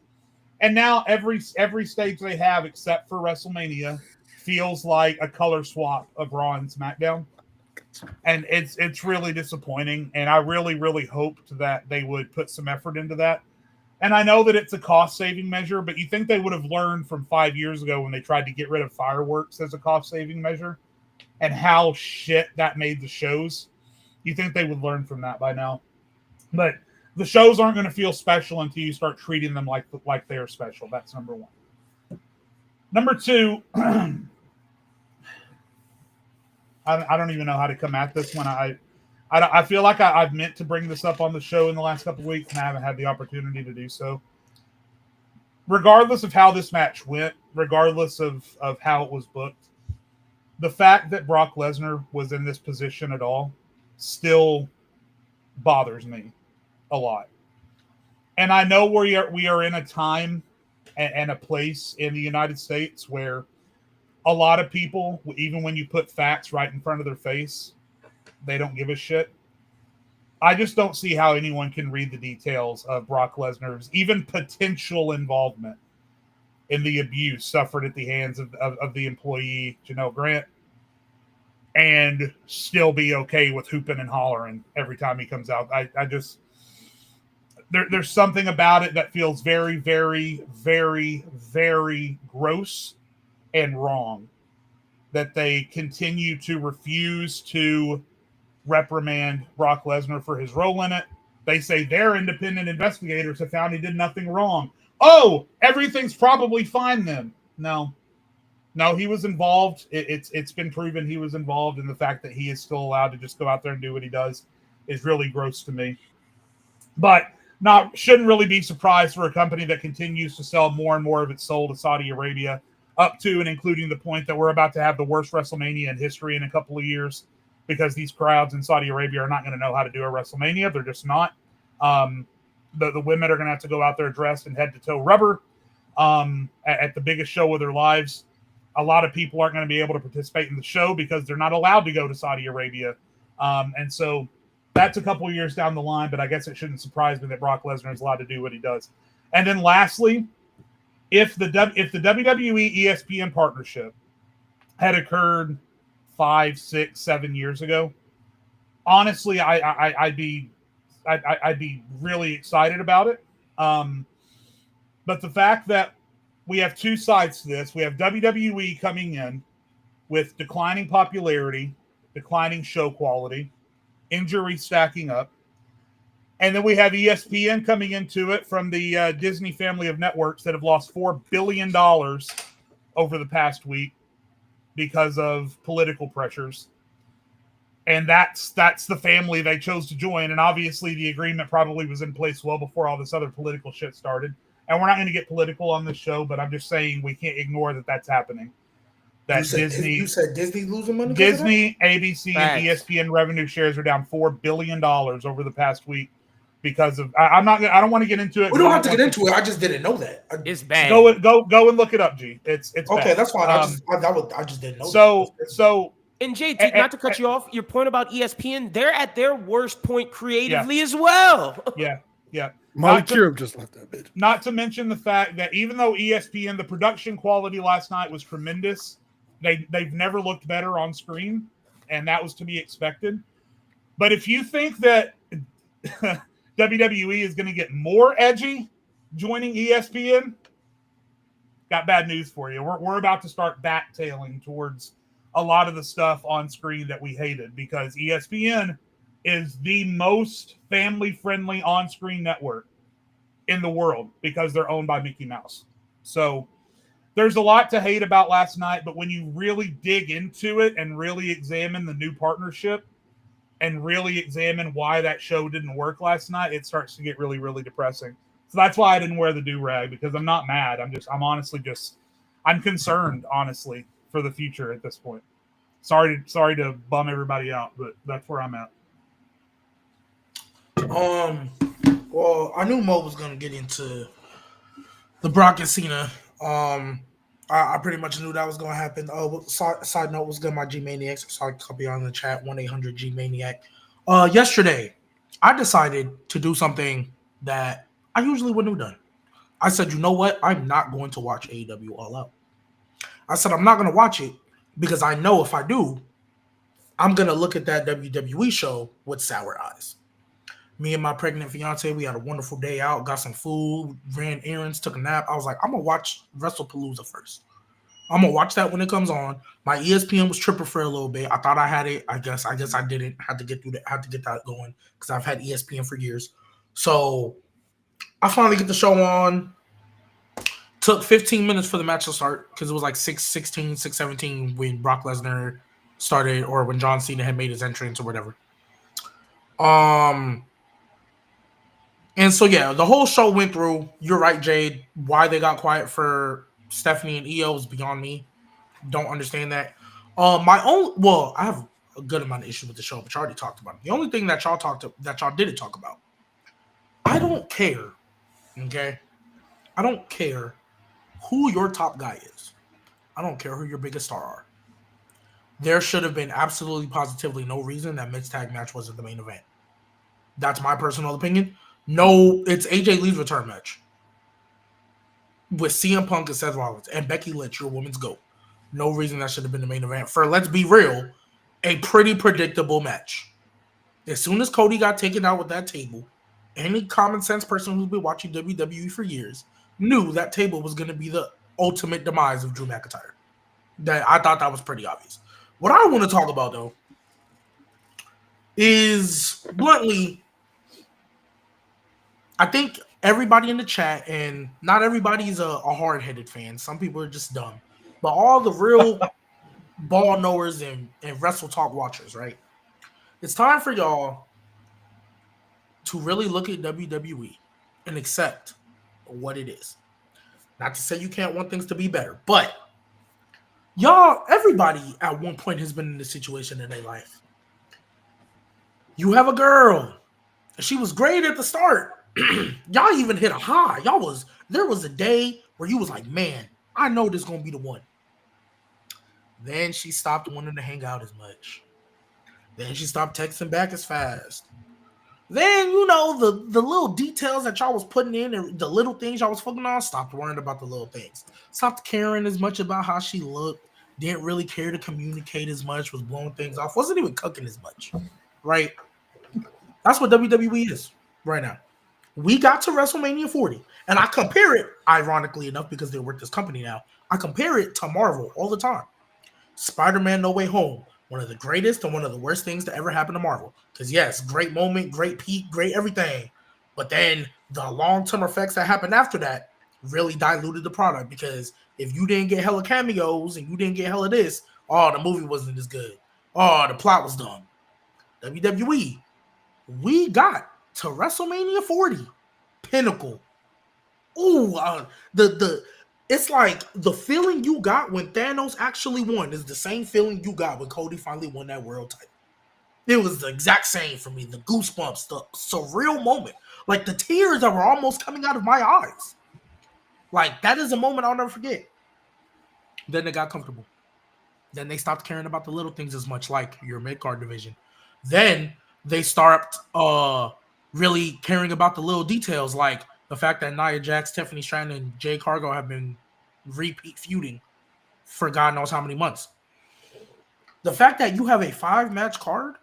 and now every stage they have except for WrestleMania feels like a color swap of Raw and SmackDown, and it's really disappointing. And I really, really hoped that they would put some effort into that. And I know that it's a cost-saving measure, but you think they would have learned from 5 years ago when they tried to get rid of fireworks as a cost-saving measure and how shit that made the shows. You think they would learn from that by now. But the shows aren't going to feel special until you start treating them like they're special. That's number one. Number two, I don't even know how to come at this one. I feel like I've meant to bring this up on the show in the last couple of weeks, and I haven't had the opportunity to do so. Regardless of how this match went, regardless of how it was booked, the fact that Brock Lesnar was in this position at all still bothers me a lot. And I know we are in a time and a place in the United States where a lot of people, even when you put facts right in front of their face, they don't give a shit. I just don't see how anyone can read the details of Brock Lesnar's even potential involvement in the abuse suffered at the hands of the employee, Janelle Grant, and still be okay with hooping and hollering every time he comes out. I just... There's something about it that feels very, very, very, very gross and wrong, that they continue to refuse to reprimand Brock Lesnar for his role in it. They say their independent investigators have found he did nothing wrong. Oh, everything's probably fine then. No, he was involved. It's been proven he was involved, and the fact that he is still allowed to just go out there and do what he does is really gross to me. But shouldn't really be surprised for a company that continues to sell more and more of its soul to Saudi Arabia, up to and including the point that we're about to have the worst WrestleMania in history in a couple of years, because these crowds in Saudi Arabia are not going to know how to do a WrestleMania. They're just not. The women are going to have to go out there dressed in head-to-toe rubber at the biggest show of their lives. A lot of people aren't going to be able to participate in the show because they're not allowed to go to Saudi Arabia. And so that's a couple of years down the line, but I guess it shouldn't surprise me that Brock Lesnar is allowed to do what he does. And then lastly, if the WWE ESPN partnership had occurred 5, 6, 7 years ago, honestly, I'd be really excited about it. But the fact that we have two sides to this, we have WWE coming in with declining popularity, declining show quality, injuries stacking up. And then we have ESPN coming into it from the Disney family of networks that have lost $4 billion over the past week because of political pressures. And that's the family they chose to join. And obviously the agreement probably was in place well before all this other political shit started. And we're not going to get political on this show, but I'm just saying we can't ignore that that's happening. That you said Disney losing money? Disney, ABC, and ESPN revenue shares are down $4 billion over the past week because of. I don't want to get into it. We don't have to get into it. I just didn't know that. It's bad. Go and look it up, G. It's okay. Bad. That's fine. I just didn't know. So. And JT, not to cut you off, your point about ESPN, they're at their worst point creatively as well. Yeah. Molly Kirib just left that bitch. Not to mention the fact that even though ESPN, the production quality last night was tremendous, they've never looked better on screen, and that was to be expected. But if you think that WWE is going to get more edgy joining ESPN, got bad news for you. We're about to start backtailing towards a lot of the stuff on screen that we hated, because ESPN is the most family-friendly on-screen network in the world because they're owned by Mickey Mouse. So there's a lot to hate about last night, but when you really dig into it and really examine the new partnership and really examine why that show didn't work last night, it starts to get really, really depressing. So that's why I didn't wear the do-rag, because I'm not mad. I'm concerned, honestly, for the future at this point. Sorry to bum everybody out, but that's where I'm at. Well, I knew Mo was gonna get into the Brock and Cena. I pretty much knew that was gonna happen. Side note was good. My G Maniacs. I saw a copy on the chat. 1-800 G Maniac. Yesterday, I decided to do something that I usually wouldn't have done. I said, you know what? I'm not going to watch AEW All Out. I said I'm not going to watch it because I know if I do, I'm going to look at that WWE show with sour eyes. Me and my pregnant fiance, we had a wonderful day out, got some food, ran errands, took a nap. I was like, I'm going to watch WrestlePalooza first. I'm going to watch that when it comes on. My ESPN was tripping for a little bit. I thought I had it. I guess I didn't. Had to get that going because I've had ESPN for years. So I finally get the show on. Took 15 minutes for the match to start because it was like 6:16, 6:17 when Brock Lesnar started, or when John Cena had made his entrance or whatever. And so, yeah, the whole show went through. You're right, Jade. Why they got quiet for Stephanie and Io is beyond me. Don't understand that. I have a good amount of issues with the show, but you already talked about it. The only thing that y'all didn't talk about, I don't care. Okay, I don't care who your top guy is. I don't care who your biggest star are. There should have been absolutely positively no reason that mixed tag match wasn't the main event. That's my personal opinion. No, it's AJ Lee's return match with CM Punk and Seth Rollins and Becky Lynch, your woman's GOAT. No reason that should have been the main event. For, let's be real, a pretty predictable match. As soon as Cody got taken out with that table, any common sense person who's been watching WWE for years knew that table was going to be the ultimate demise of Drew McIntyre. I thought that was pretty obvious. What I want to talk about, though, is bluntly, I think everybody in the chat, and not everybody's a hard-headed fan. Some people are just dumb. But all the real ball knowers and Wrestle Talk watchers, right? It's time for y'all to really look at WWE and accept what it is. Not to say you can't want things to be better, but y'all, everybody at one point has been in this situation in their life. You have a girl. She was great at the start. Y'all even hit a high. There was a day where you was like, man, I know this is gonna be the one. Then she stopped wanting to hang out as much. Then she stopped texting back as fast. Then, the little details that y'all was putting in and the little things y'all was focusing on, stopped worrying about the little things. Stopped caring as much about how she looked. Didn't really care to communicate as much. Was blowing things off. Wasn't even cooking as much. Right? That's what WWE is right now. We got to WrestleMania 40. And I compare it, ironically enough, because they work this company now, I compare it to Marvel all the time. Spider-Man No Way Home, one of the greatest and one of the worst things to ever happen to Marvel. Because yes, great moment, great peak, great everything. But then the long-term effects that happened after that really diluted the product. Because if you didn't get hella cameos and you didn't get hella this, the movie wasn't as good. The plot was dumb. WWE, we got to WrestleMania 40. Pinnacle. It's like the feeling you got when Thanos actually won is the same feeling you got when Cody finally won that world title. It was the exact same for me. The goosebumps, the surreal moment. Like the tears that were almost coming out of my eyes. Like that is a moment I'll never forget. Then they got comfortable. Then they stopped caring about the little things as much, like your mid-card division. Then they start really caring about the little details, like the fact that Nia Jax, Tiffany Stratton, and Jade Cargill have been repeat feuding for God knows how many months. The fact that you have a 5-match card,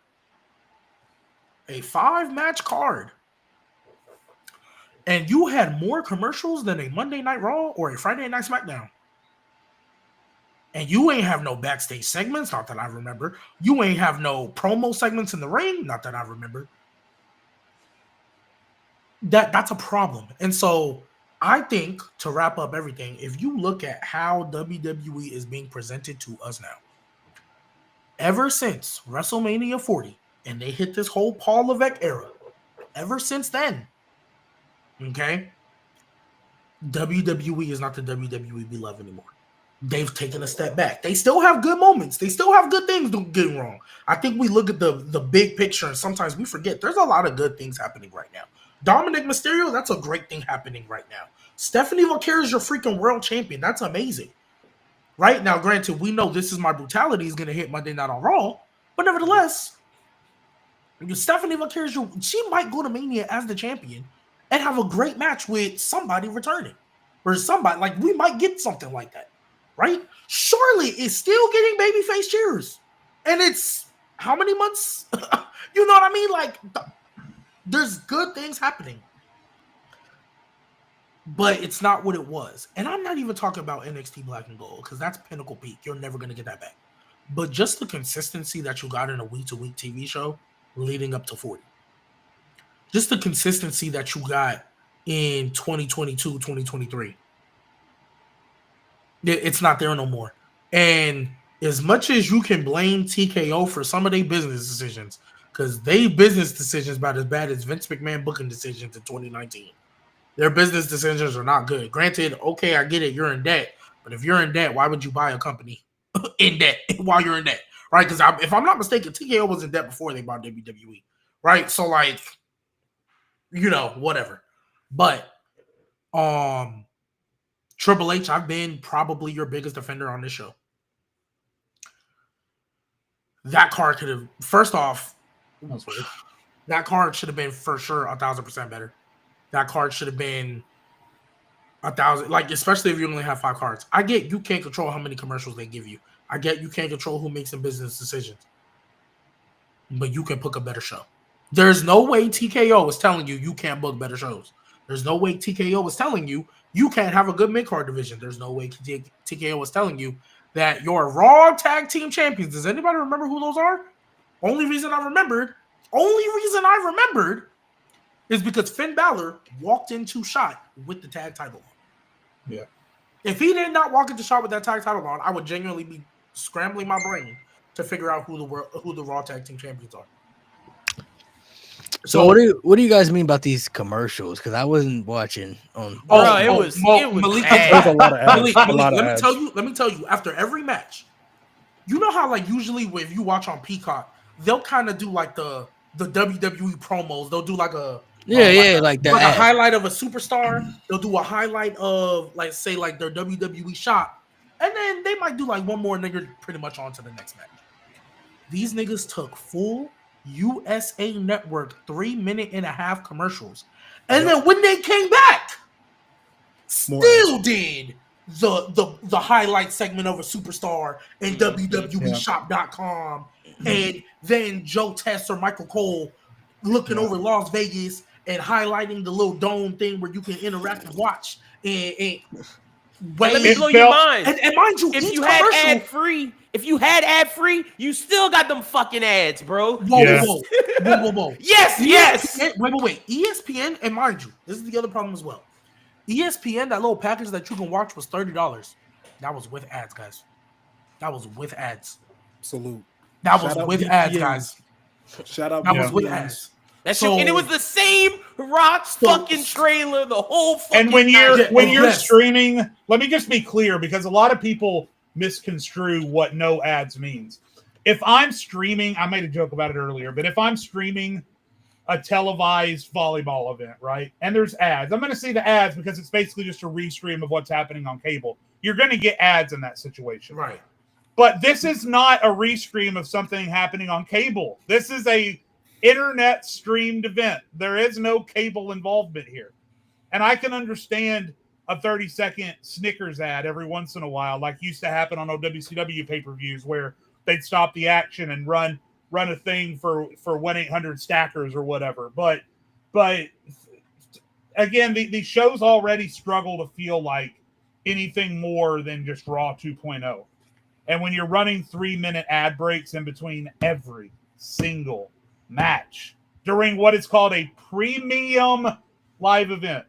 and you had more commercials than a Monday Night Raw or a Friday Night SmackDown. And you ain't have no backstage segments, not that I remember. You ain't have no promo segments in the ring, not that I remember. That's a problem. And so I think, to wrap up everything, if you look at how WWE is being presented to us now, ever since WrestleMania 40, and they hit this whole Paul Levesque era, ever since then, okay, WWE is not the WWE we love anymore. They've taken a step back. They still have good moments. They still have good things, don't get me wrong. I think we look at the big picture and sometimes we forget there's a lot of good things happening right now. Dominic Mysterio, that's a great thing happening right now. Stephanie Vaquer is your freaking world champion. That's amazing. Right now, granted, we know This Is My Brutality is going to hit Monday Night on Raw, but nevertheless, Stephanie Vaquer, she might go to Mania as the champion and have a great match with somebody returning. Or somebody, like, we might get something like that, right? Charlotte is still getting babyface cheers. And it's how many months? You know what I mean? Like, there's good things happening. But it's not what it was. And I'm not even talking about NXT Black and Gold because that's pinnacle peak. You're never going to get that back. But just the consistency that you got in a week-to-week TV show leading up to 40. Just the consistency that you got in 2022, 2023. It's not there no more. And as much as you can blame TKO for some of their business decisions, because they business decisions about as bad as Vince McMahon booking decisions in 2019. Their business decisions are not good. Granted, okay, I get it, you're in debt. But if you're in debt, why would you buy a company? in debt while you're in debt, right? Because if I'm not mistaken, TKO was in debt before they bought WWE, right? So like, whatever. But Triple H, I've been probably your biggest defender on this show. That card could have, first off, that card should have been for sure 1,000% better. That card should have been 1,000, like, especially if you only have 5 cards. I get you can't control how many commercials they give you. I get you can't control who makes some business decisions. But you can book a better show. There's no way TKO is telling you can't book better shows. There's no way TKO is telling you can't have a good mid-card division. There's no way TKO is telling you that your Raw Tag Team Champions, does anybody remember who those are? Only reason I remembered is because Finn Balor walked into shot with the tag title on. Yeah. If he did not walk into shot with that tag title on, I would genuinely be scrambling my brain to figure out who the Raw Tag Team Champions are. So what do you guys mean about these commercials? Because I wasn't watching on. It was Malik, There's a lot of ads. Let me tell you. After every match, you know how like usually if you watch on Peacock, they'll kind of do like the WWE promos. They'll do like a like that. Like a highlight of a superstar. They'll do a highlight of like say like their WWE shot, and then they might do like one more nigga pretty much on to the next match. These niggas took full USA Network 3.5-minute commercials, and then when they came back, still did the highlight segment of a superstar and WWEshop.com, and then Joe Test or Michael Cole looking over Las Vegas and highlighting the little dome thing where you can interact and watch. And let me blow your mind. And mind you, if you had ad free, you still got them fucking ads, bro. Whoa. Yes. Wait. ESPN, and mind you, this is the other problem as well. ESPN, that little package that you can watch was $30. That was with ads, guys. That was with ads. Salute. That was with ads, guys. Shout out. That was with ads. And it was the same Rock's fucking trailer, the whole fucking. And when you're streaming, let me just be clear because a lot of people misconstrue what no ads means. If I'm streaming, I made a joke about it earlier, but if I'm streaming a televised volleyball event, right, and there's ads, I'm going to see the ads because it's basically just a restream of what's happening on cable. You're going to get ads in that situation, right? But this is not a restream of something happening on cable. This is a internet streamed event. There is no cable involvement here. And I can understand a 30-second Snickers ad every once in a while, like used to happen on WCW pay-per-views where they'd stop the action and run a thing for 1-800 stackers or whatever. But again, the shows already struggle to feel like anything more than just Raw 2.0. And when you're running 3-minute ad breaks in between every single match during what is called a premium live event.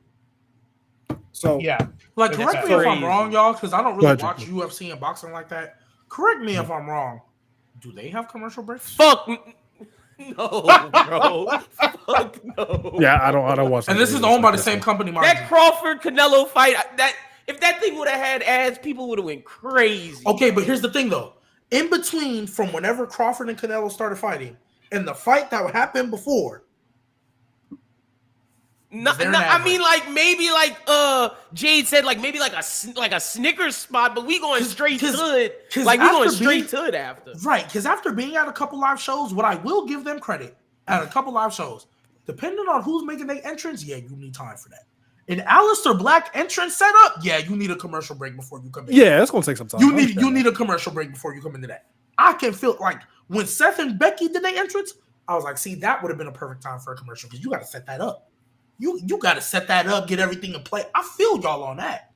So yeah, like correct me if I'm wrong, y'all, because I don't really watch UFC and boxing like that. Correct me if I'm wrong. Do they have commercial breaks? Fuck no, bro. Fuck no. Yeah, I don't watch. And this is owned by the same company. That Crawford Canelo fight, if that thing would have had ads, people would have went crazy. Okay, but here's the thing though. In between, from whenever Crawford and Canelo started fighting, and the fight that happened before. I mean, like maybe like Jade said, like maybe like a Snickers spot, but we going straight to it. Like we going straight to it after. Right, because after being at a couple live shows, what I will give them credit at a couple live shows, depending on who's making their entrance, yeah, you need time for that. An Aleister Black entrance setup, yeah, you need a commercial break before you come in. Yeah, that's gonna take some time. You need a commercial break before you come into that. I can feel like when Seth and Becky did their entrance, I was like, see, that would have been a perfect time for a commercial because you got to set that up. You got to set that up, get everything in play. I feel y'all on that.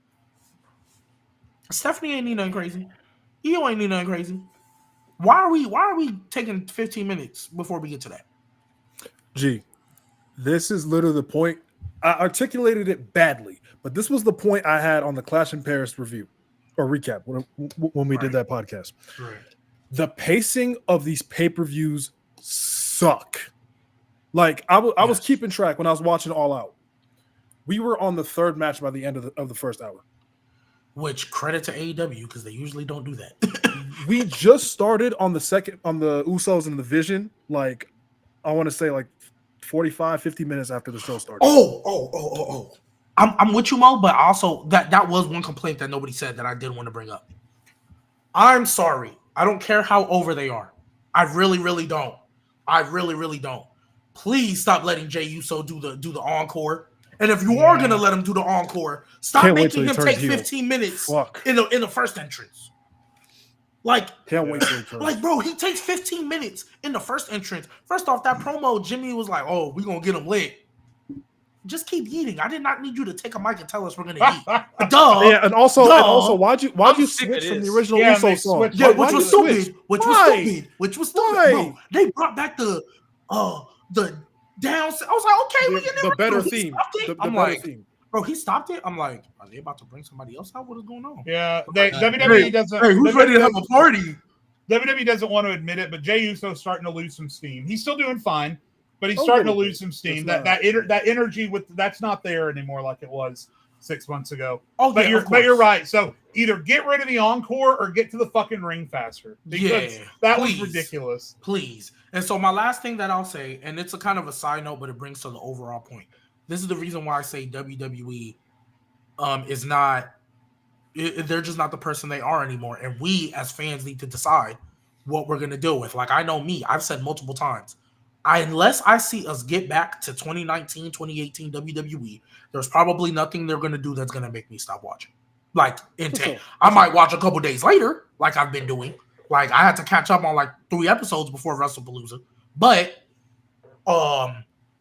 Stephanie ain't need nothing crazy. Io ain't need nothing crazy. Why are we taking 15 minutes before we get to that? G, this is literally the point. I articulated it badly, but this was the point I had on the Clash in Paris review or recap when we did that podcast. Right. The pacing of these pay-per-views suck. Like I was keeping track when I was watching All Out. We were on the third match by the end of the first hour. Which credit to AEW because they usually don't do that. we just started on the Usos and the Vision. Like, I want to say like 45, 50 minutes after the show started. Oh. I'm with you, Mo, but also that was one complaint that nobody said that I did want to bring up. I'm sorry. I don't care how over they are. I really, really don't. I really, really don't. Please stop letting Jey Uso do the encore. And if you are gonna let him do the encore, stop making him take 15 minutes in the first entrance. Like, can't wait till he turns. Like, bro, he takes 15 minutes in the first entrance. First off, that promo, Jimmy was like, "Oh, we gonna get him lit." Just keep eating. I did not need you to take a mic and tell us we're gonna eat. Duh. Yeah, and also, why'd you switch from the original Uso song? Yeah, which was stupid. Which was stupid. Bro, they brought back the down. I was like, okay, we get the better theme. I'm like, theme. Bro, he stopped it. I'm like, are they about to bring somebody else out? What is going on? Yeah, WWE doesn't. Hey, who's ready to have a party? WWE doesn't want to admit it, but Jey Uso's starting to lose some steam. He's still doing fine, but he's starting to lose some steam. That energy that's not there anymore like it was 6 months ago. Oh, but you're right. So either get rid of the encore or get to the fucking ring faster. Because that was ridiculous. Please. And so my last thing that I'll say, and it's a kind of a side note, but it brings to the overall point. This is the reason why I say WWE is not. They're just not the person they are anymore, and we as fans need to decide what we're gonna do with. Like, I know me, I've said multiple times, unless I see us get back to 2019, 2018 WWE, there's probably nothing they're gonna do that's gonna make me stop watching. Like, I might watch a couple days later, like I've been doing. Like, I had to catch up on like 3 episodes before WrestlePalooza, but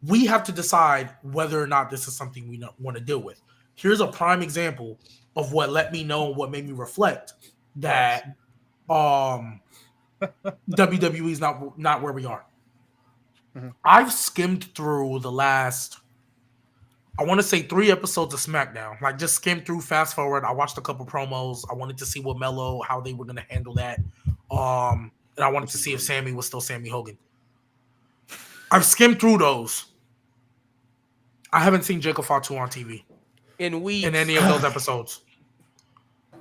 we have to decide whether or not this is something we want to deal with. Here's a prime example of what let me know, what made me reflect that WWE is not where we are. Mm-hmm. I've skimmed through the last, I want to say 3 episodes of SmackDown. Like, just skimmed through, fast forward. I watched a couple promos. I wanted to see what Melo, how they were going to handle that. And I wanted to see if Sammy was still Sammy Hogan. I've skimmed through those. I haven't seen Jacob Fatu on TV in any of those episodes.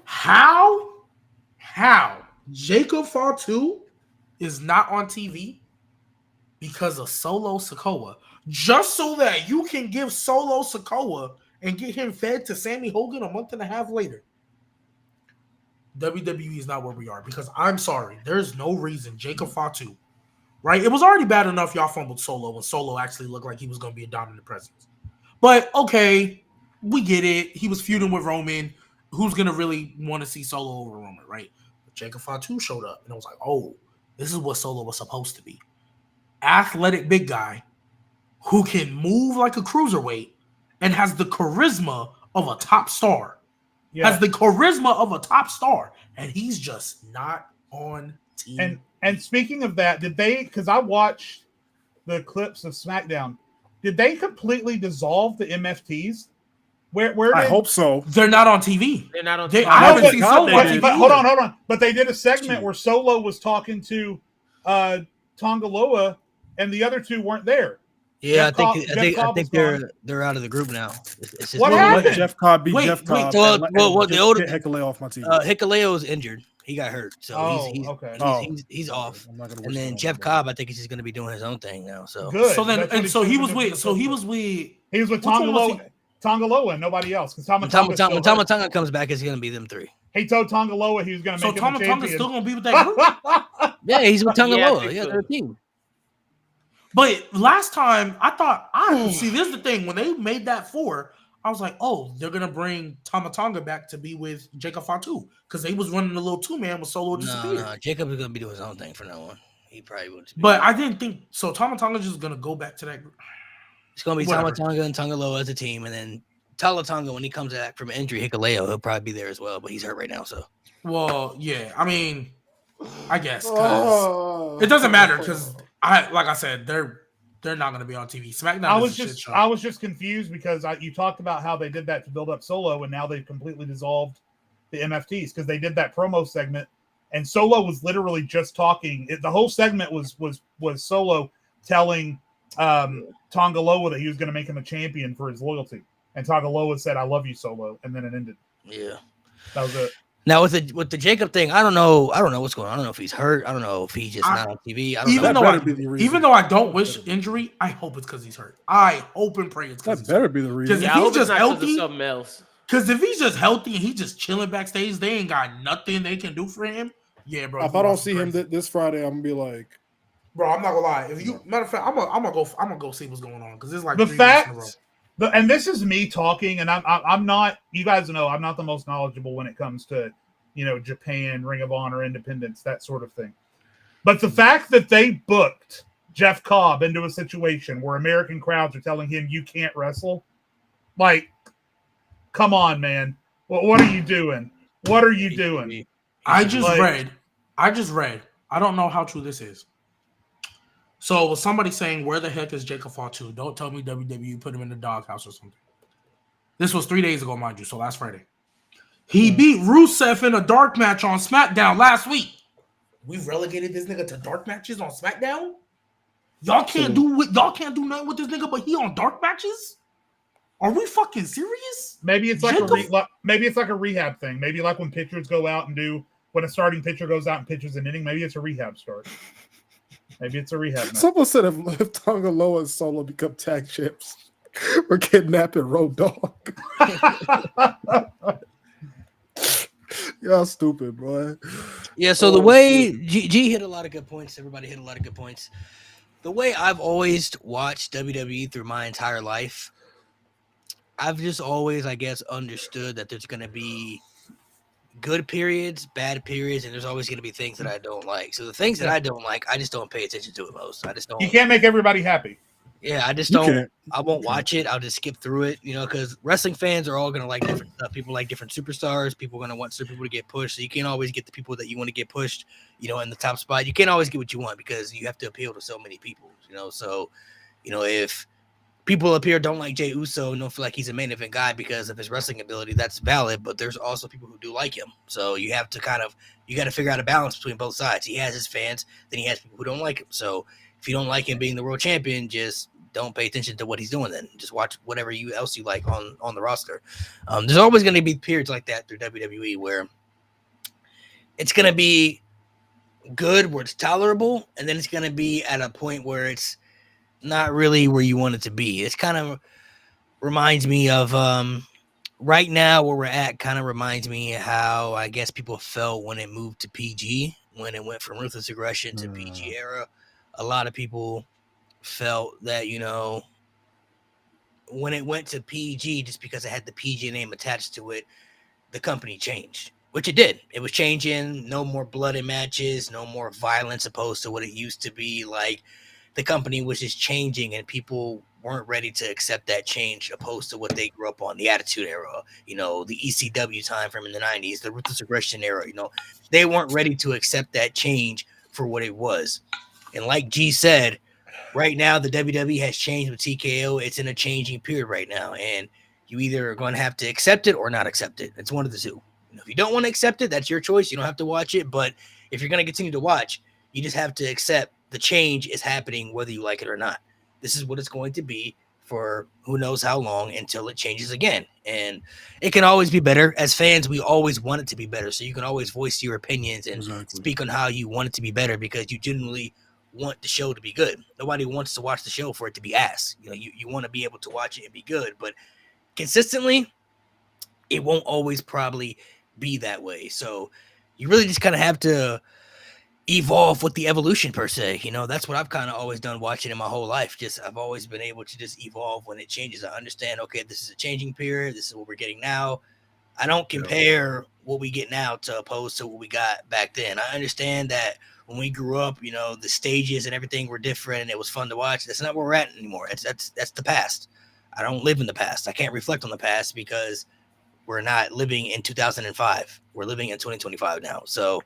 How Jacob Fatu is not on TV because of Solo Sikoa, just so that you can give Solo Sikoa and get him fed to Sammy Hogan a month and a half later. WWE is not where we are, because I'm sorry, there's no reason Jacob Fatu, right? It was already bad enough y'all fumbled Solo when Solo actually looked like he was going to be a dominant presence. But okay, we get it. He was feuding with Roman. Who's going to really want to see Solo over Roman, right? But Jacob Fatu showed up, and I was like, oh, this is what Solo was supposed to be. Athletic big guy who can move like a cruiserweight and has the charisma of a top star. Yeah. Has the charisma of a top star, and he's just not on TV. And speaking of that, did they, because I watched the clips of SmackDown, did they completely dissolve the MFTs? Where I hope so. They're not on TV. They're not on TV. I haven't seen Solo on TV. But hold on. But they did a segment where Solo was talking to Tongaloa, and the other two weren't there. Yeah, I think they're out of the group now. It's what happened? Jeff Cobb beat Jeff Cobb. Well, the older Hikuleo off my team. Hikuleo is injured. He got hurt, so he's off. And then Jeff Cobb, I think he's just going to be doing his own thing now. So good. So he was with Tongaloa and nobody else. Because when Tama Tonga comes back, it's going to be them 3. He told Tongaloa he was going to make him a champion. So Tama still going to be with that group? Yeah, he's with Tongaloa. Yeah, they're a team. But last time, I thought, see, this is the thing. When they made that 4, I was like, oh, they're going to bring Tama Tonga back to be with Jacob Fatu, because they was running a little 2-man with Solo disappeared. No, Jacob is going to be doing his own thing from now on. He probably would. But I didn't think, so Tama Tonga just going to go back to that group. It's going to be Tama Tonga and Tongaloa as a team, and then Tala Tonga, when he comes back from injury, Hikuleo, he'll probably be there as well, but he's hurt right now, so. Well, yeah, I mean, I guess, because it doesn't matter, because like I said, they're not going to be on TV. SmackDown. I was just confused because you talked about how they did that to build up Solo, and now they've completely dissolved the MFTs because they did that promo segment, and Solo was literally just talking. The whole segment was Solo telling Tongaloa that he was going to make him a champion for his loyalty, and Tongaloa said, "I love you, Solo," and then it ended. Yeah, that was it. Now with the Jacob thing, I don't know what's going on. I don't know if he's hurt. I don't know if he's just not on TV. I don't even know. Though I don't wish injury, I hope it's because he's hurt. I hope and pray it's because he's hurt. That better be the reason. Yeah, I hope it's not because of something else. Because if he's just healthy and he's just chilling backstage, they ain't got nothing they can do for him. Yeah, bro. If I don't see him this Friday, I'm gonna be like, bro, I'm not gonna lie. If you matter of fact, I'm gonna go see what's going on because it's like the 3 fact. weeks in a row. And this is me talking, and I'm not. You guys know I'm not the most knowledgeable when it comes to, Japan, Ring of Honor, Independence, that sort of thing. But the fact that they booked Jeff Cobb into a situation where American crowds are telling him you can't wrestle, like, come on, man. What are you doing? What are you doing? I just read. I don't know how true this is. So somebody saying, where the heck is Jacob Fatu? Don't tell me WWE put him in the doghouse or something. This was 3 days ago, mind you, so last Friday. He beat Rusev in a dark match on SmackDown last week. We relegated this nigga to dark matches on SmackDown? Y'all can't do nothing with this nigga, but he on dark matches? Are we fucking serious? Maybe it's like a rehab thing. Maybe like when pitchers go out and do when a starting pitcher goes out and pitches an inning, maybe it's a rehab start. Maybe it's a rehab match. Someone said if Tonga Loa and Solo become tag champs, we're kidnapping Road Dogg. Y'all stupid, boy. Yeah, so the way G hit a lot of good points, everybody hit a lot of good points. The way I've always watched WWE through my entire life, I've just always, I guess, understood that there's going to be good periods, bad periods, and there's always going to be things that I don't like. So the things that I don't like, I just don't pay attention to it most. I just don't. You can't make everybody happy. Yeah, I just don't. I won't watch it. I'll just skip through it, because wrestling fans are all going to like different stuff. People like different superstars. People are going to want certain people to get pushed. So you can't always get the people that you want to get pushed, in the top spot. You can't always get what you want because you have to appeal to so many people, So, if people up here don't like Jey Uso and don't feel like he's a main event guy because of his wrestling ability, that's valid. But there's also people who do like him. So you have to you got to figure out a balance between both sides. He has his fans, then he has people who don't like him. So if you don't like him being the world champion, just don't pay attention to what he's doing then. Just watch whatever else you like on the roster. There's always going to be periods like that through WWE where it's going to be good, where it's tolerable, and then it's going to be at a point where it's not really where you want it to be. It's kind of reminds me of right now where we're at, kind of reminds me how I guess people felt when it moved to PG, when it went from Ruthless Aggression to PG era. A lot of people felt that, when it went to PG, just because it had the PG name attached to it, the company changed, which it did. It was changing. No more blood in matches, no more violence opposed to what it used to be. Like, the company was just changing and people weren't ready to accept that change opposed to what they grew up on, the Attitude Era, the ECW time from in the 90s, the Ruthless Aggression era, they weren't ready to accept that change for what it was. And like G said, right now the WWE has changed with TKO. It's in a changing period right now, and you either are going to have to accept it or not accept it. It's one of the two. If you don't want to accept it, that's your choice. You don't have to watch it, but if you're going to continue to watch, you just have to accept the change is happening whether you like it or not. This is what it's going to be for who knows how long until it changes again. And it can always be better. As fans, we always want it to be better. So you can always voice your opinions and speak on how you want it to be better because you genuinely want the show to be good. Nobody wants to watch the show for it to be ass. You want to be able to watch it and be good, but consistently, it won't always probably be that way. So you really just kind of have to evolve with the evolution per se. That's what I've kind of always done watching in my whole life. I've always been able to just evolve when it changes. I understand, okay, this is a changing period. This is what we're getting now. I don't compare what we get now to opposed to what we got back then. I understand that when we grew up, the stages and everything were different and it was fun to watch. That's not where we're at anymore. That's the past. I don't live in the past. I can't reflect on the past because we're not living in 2005. We're living in 2025 now. So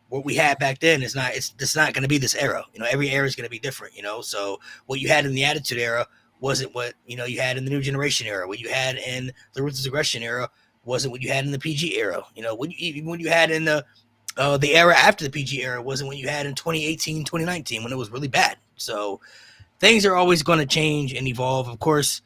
what we had back then it's not going to be this era. Every era is going to be different, so what you had in the Attitude Era wasn't what, you had in the New Generation era. What you had in the Ruthless Aggression era wasn't what you had in the PG era. When you had in the era after the PG era wasn't what you had in 2018, 2019 when it was really bad. So things are always going to change and evolve. Of course,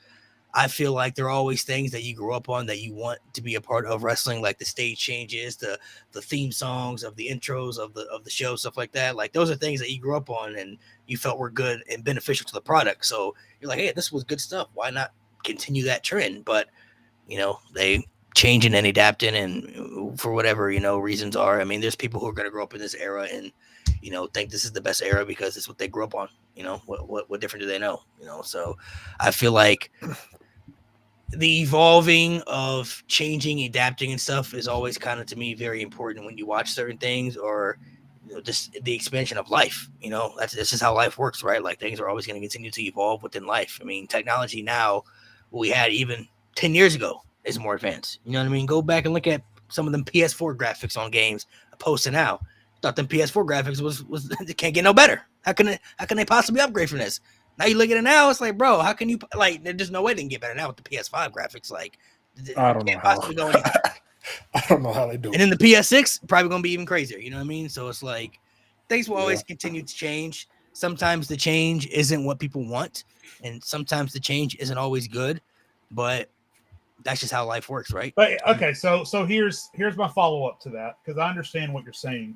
I feel like there are always things that you grew up on that you want to be a part of wrestling, like the stage changes, the theme songs of the intros of the show, stuff like that. Like those are things that you grew up on and you felt were good and beneficial to the product. So you're like, hey, this was good stuff. Why not continue that trend? But they changing and adapting, and for whatever reasons are. I mean, there's people who are going to grow up in this era and think this is the best era because it's what they grew up on. What different do they know? So I feel like the evolving of changing, adapting and stuff is always kind of, to me, very important when you watch certain things, or just the expansion of life. That's just how life works, right? Like things are always going to continue to evolve within life. I mean, technology now, what we had even 10 years ago is more advanced. You know what I mean? Go back and look at some of them PS4 graphics on games opposed to now. Thought them PS4 graphics was it can't get no better. How can they possibly upgrade from this? Now you look at it now, it's like, bro, how can you there's no way they can get better now with the PS5 graphics. Like, I don't know how. I don't know how they do it. And then the PS6 probably gonna be even crazier. You know what I mean? So it's like things will always continue to change. Sometimes the change isn't what people want, and sometimes the change isn't always good, but that's just how life works, right? But okay, so here's my follow-up to that, because I understand what you're saying.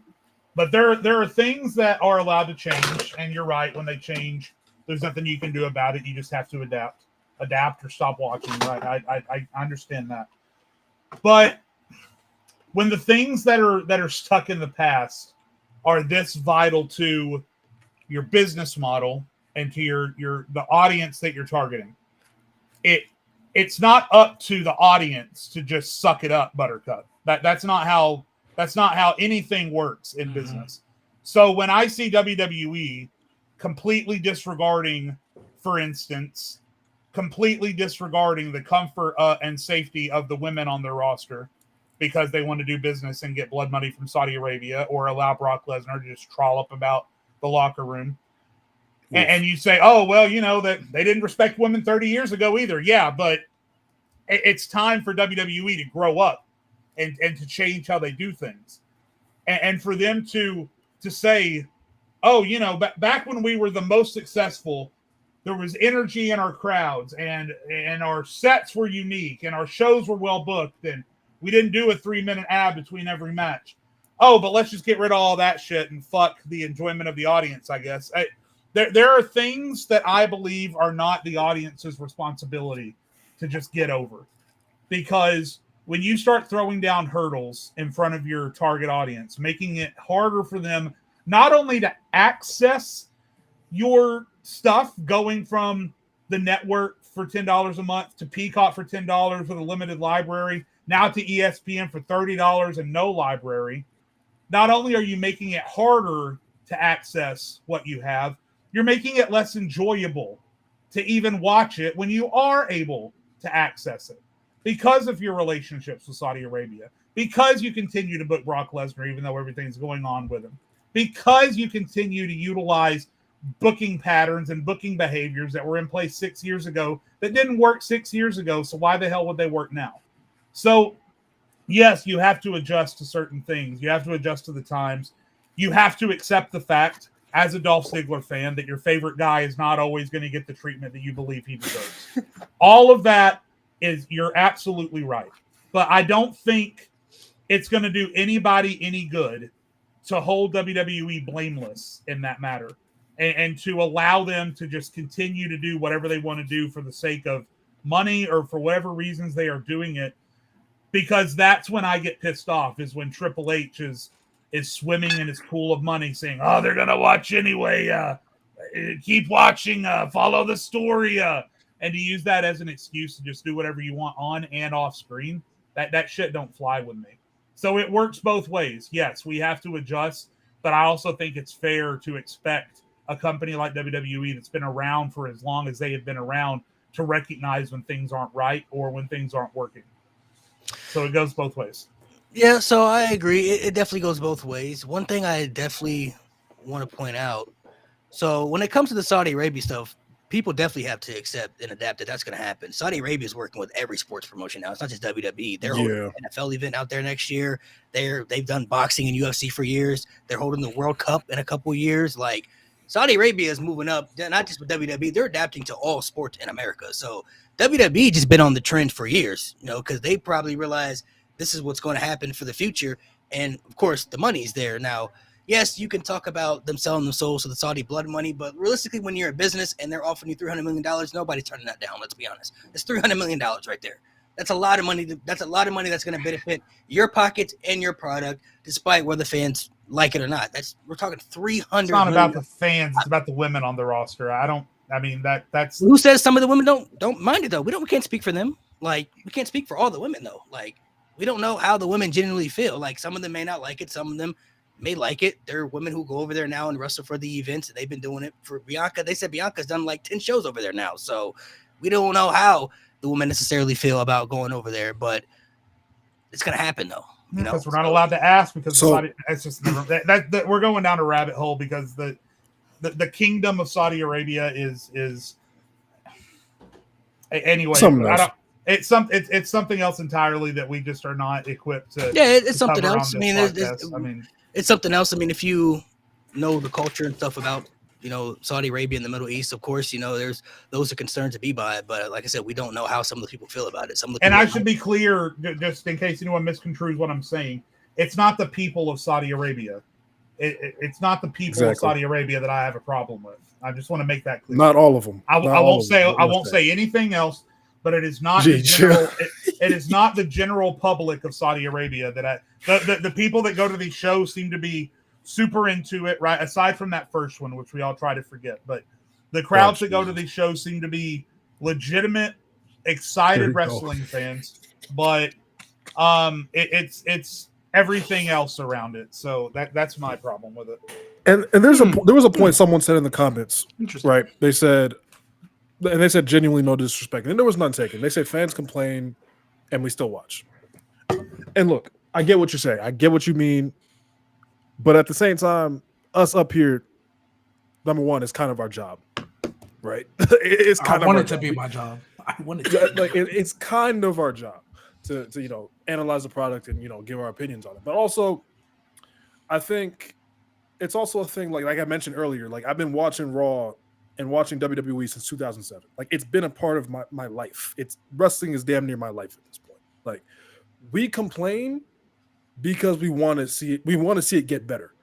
But there are things that are allowed to change, and you're right, when they change, there's nothing you can do about it. You just have to adapt or stop watching, right? I understand that. But when the things that are stuck in the past are this vital to your business model and to the audience that you're targeting, it's not up to the audience to just suck it up, Buttercup. That's not how anything works in business. So when I see WWE completely disregarding, for instance, the comfort and safety of the women on their roster because they want to do business and get blood money from Saudi Arabia, or allow Brock Lesnar to just trollop about the locker room. And you say, oh, well, that they didn't respect women 30 years ago either. Yeah, but it's time for WWE to grow up and to change how they do things. And for them to say, oh, back when we were the most successful, there was energy in our crowds, and our sets were unique, and our shows were well booked, and we didn't do a 3-minute ad between every match. Oh, but let's just get rid of all that shit and fuck the enjoyment of the audience, I guess. There are things that I believe are not the audience's responsibility to just get over. Because when you start throwing down hurdles in front of your target audience, making it harder for them not only to access your stuff, going from the network for $10 a month to Peacock for $10 with a limited library, now to ESPN for $30 and no library, not only are you making it harder to access what you have, you're making it less enjoyable to even watch it when you are able to access it because of your relationships with Saudi Arabia, because you continue to book Brock Lesnar even though everything's going on with him, because you continue to utilize booking patterns and booking behaviors that were in place 6 years ago that didn't work 6 years ago. So why the hell would they work now? So yes, you have to adjust to certain things. You have to adjust to the times. You have to accept the fact, as a Dolph Ziggler fan, that your favorite guy is not always going to get the treatment that you believe he deserves. All of that you're absolutely right. But I don't think it's going to do anybody any good to hold WWE blameless in that matter, and to allow them to just continue to do whatever they want to do for the sake of money or for whatever reasons they are doing it. Because that's when I get pissed off, is when Triple H is swimming in his pool of money saying, oh, they're going to watch anyway. Keep watching. Follow the story. And to use that as an excuse to just do whatever you want on and off screen, that shit don't fly with me. So it works both ways. Yes, we have to adjust, but I also think it's fair to expect a company like WWE that's been around for as long as they have been around to recognize when things aren't right or when things aren't working. So it goes both ways. Yeah, so I agree. It definitely goes both ways. One thing I definitely want to point out, so when it comes to the Saudi Arabia stuff, people definitely have to accept and adapt that that's going to happen. Saudi Arabia is working with every sports promotion now. It's not just WWE. They're holding an NFL event out there next year. They've done boxing and UFC for years. They're holding the World Cup in a couple of years. Like, Saudi Arabia is moving up, not just with WWE, they're adapting to all sports in America. So WWE just been on the trend for years, because they probably realize this is what's going to happen for the future. And of course, the money's there. Now, yes, you can talk about them selling their souls to the Saudi blood money, but realistically, when you're a business and they're offering you $300 million, nobody's turning that down. Let's be honest. It's $300 million right there. That's a lot of money. That's a lot of money that's going to benefit your pockets and your product, despite whether fans like it or not. We're talking $300 It's not about the fans. It's about the women on the roster. That's who says some of the women don't mind it though. We can't speak for them. Like, we can't speak for all the women though. Like, we don't know how the women genuinely feel. Like, some of them may not like it. Some of them may like it. There are women who go over there now and wrestle for the events. And they've been doing it for Bianca. They said Bianca's done like 10 shows over there now. So we don't know how the women necessarily feel about going over there, but it's gonna happen though. Because we're not allowed to ask because it's just that we're going down a rabbit hole because the kingdom of Saudi Arabia is anyway. It's something else entirely that we just are not equipped to. Yeah, it's something else. It's something else. I mean, if you know the culture and stuff about Saudi Arabia and the Middle East, of course, there's those are concerns to be by. But like I said, we don't know how some of the people feel about it. And I should be clear, just in case anyone misconstrues what I'm saying, it's not the people of Saudi Arabia. It's not the people of Saudi Arabia that I have a problem with. I just want to make that clear. Not all of them. I won't say anything else. But it is not it is not the general public of Saudi Arabia that the people that go to these shows seem to be super into it, right? Aside from that first one, which we all try to forget. But the crowds that go to these shows seem to be legitimate, excited wrestling fans. But it's everything else around it. So that's my problem with it. And there was a point someone said in the comments, right? They said genuinely no disrespect. And there was none taken. They said fans complain and we still watch. And look, I get what you're saying. I get what you mean. But at the same time, us up here, number one, is kind of our job. Right? It's kind I want it to be my job. I want it to be it's kind of our job to analyze the product and give our opinions on it. But also, I think it's also a thing like I mentioned earlier, like I've been watching Raw and watching WWE since 2007. Like, it's been a part of my life. Wrestling is damn near my life at this point. Like, we complain because we want to see it. We want to see it get better.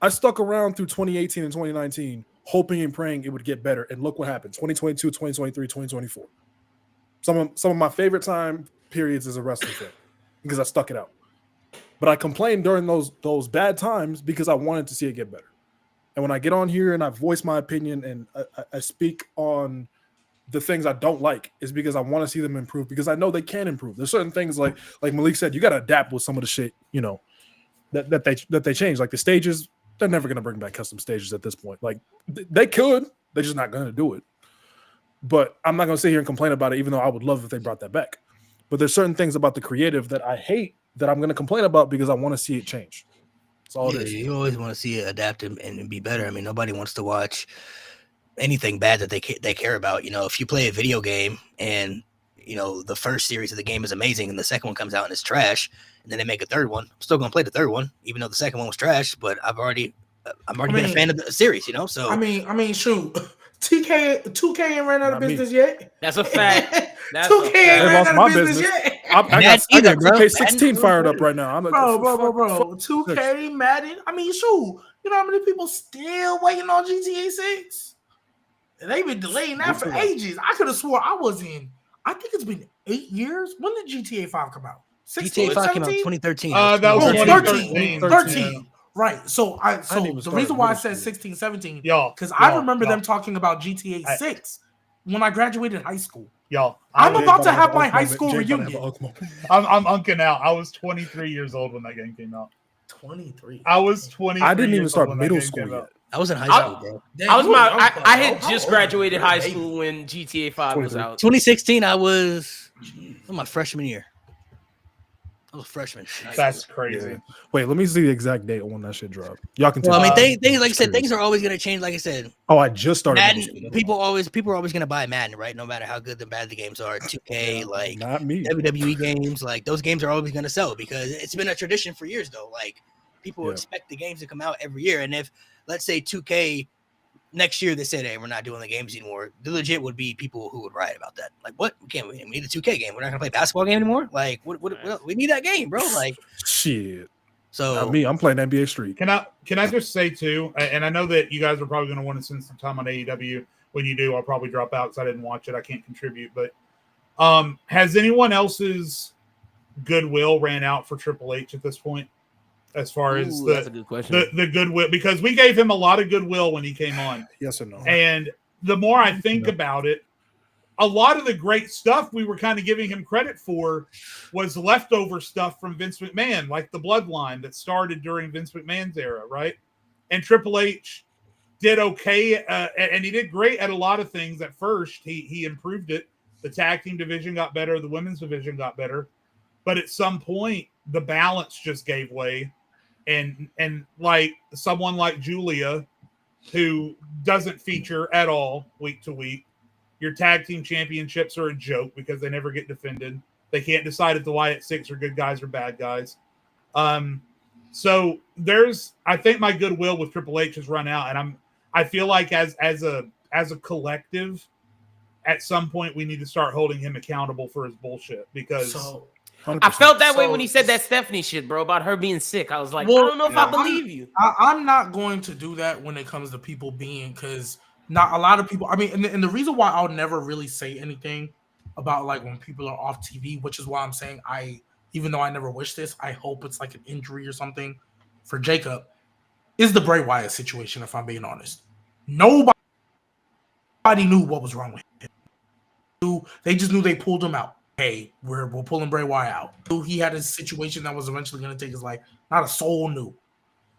I stuck around through 2018 and 2019, hoping and praying it would get better. And look what happened. 2022, 2023, 2024. Some of my favorite time periods as a wrestling fan because I stuck it out. But I complained during those bad times because I wanted to see it get better. And when I get on here and I voice my opinion and I speak on the things I don't like, is because I want to see them improve because I know they can improve. There's certain things like Malik said, you got to adapt with some of the shit, that they change. Like the stages, they're never going to bring back custom stages at this point. Like they could, they're just not going to do it. But I'm not going to sit here and complain about it, even though I would love if they brought that back. But there's certain things about the creative that I hate that I'm going to complain about because I want to see it change. That's all it is. You always want to see it adapt and be better. I mean, nobody wants to watch anything bad that they care about. If you play a video game and the first series of the game is amazing and the second one comes out and it's trash, and then they make a third one, I'm still gonna play the third one, even though the second one was trash. But I've already been a fan of the series, So I mean, shoot, 2K ain't ran out of business yet. That's a fact. 2K ain't ran out of business yet. I got 2K16 fired up right now. Bro. 2K, Madden. I mean, shoot, you know how many people still waiting on GTA 6? And they've been delaying that for ages. I could have swore I think it's been 8 years. When did GTA 5 come out? 16, GTA 5 came out 17? 2013. That was 2013. 13. Right. So the reason why I said 16, 17, because I remember them talking about GTA 6 when I graduated high school. I'm about to have my high school reunion. I'm unking out. I was 23 years old when that game came out. 23. I was 20. I didn't even start middle school yet. I was in high school, bro. I had just graduated high school when GTA 5 was out. 2016, I was my freshman year. I was a freshman. That's crazy. Yeah. Wait, let me see the exact date when that shit dropped. Y'all can tell. Well, I mean, things like I said, things are always going to change. Like I said, I just started. Madden, people are always going to buy Madden, right? No matter how good and bad the games are. 2K, like not me. WWE games, like those games are always going to sell because it's been a tradition for years, though. Like people expect the games to come out every year, and if let's say 2K next year they said, hey, we're not doing the games anymore, there legit would be people who would riot about that. Like, what? We need a 2K game. We're not gonna play basketball game anymore. Like, what we need that game, bro. Like, shit. so Not me, I'm playing NBA Street. Can I just say too, and I know that you guys are probably going to want to spend some time on AEW. When you do, I'll probably drop out because I didn't watch it. I can't contribute. But has anyone else's goodwill ran out for Triple H at this point? As far as that's a good question. The goodwill, because we gave him a lot of goodwill when he came on. Yes or no? And the more I think about it, a lot of the great stuff we were kind of giving him credit for was leftover stuff from Vince McMahon, like the bloodline that started during Vince McMahon's era, right? And Triple H did okay, and he did great at a lot of things at first. He improved it. The tag team division got better. The women's division got better. But at some point, the balance just gave way. And like someone like Julia, who doesn't feature at all week to week, your tag team championships are a joke because they never get defended. They can't decide if the Wyatt Six are good guys or bad guys. So I think my goodwill with Triple H has run out, and I feel like as a collective, at some point we need to start holding him accountable for his bullshit because. 100%. I felt that way when he said that Stephanie shit, bro, about her being sick. I was like, I don't know if I believe you. I'm not going to do that when it comes to people being, because not a lot of people. I mean, and the reason why I'll never really say anything about like when people are off TV, which is why I'm saying even though I never wish this, I hope it's like an injury or something for Jacob, is the Bray Wyatt situation. If I'm being honest, nobody knew what was wrong with him. They just knew they pulled him out. Hey, we're pulling Bray Wyatt out. He had a situation that was eventually going to take his life. Not a soul knew.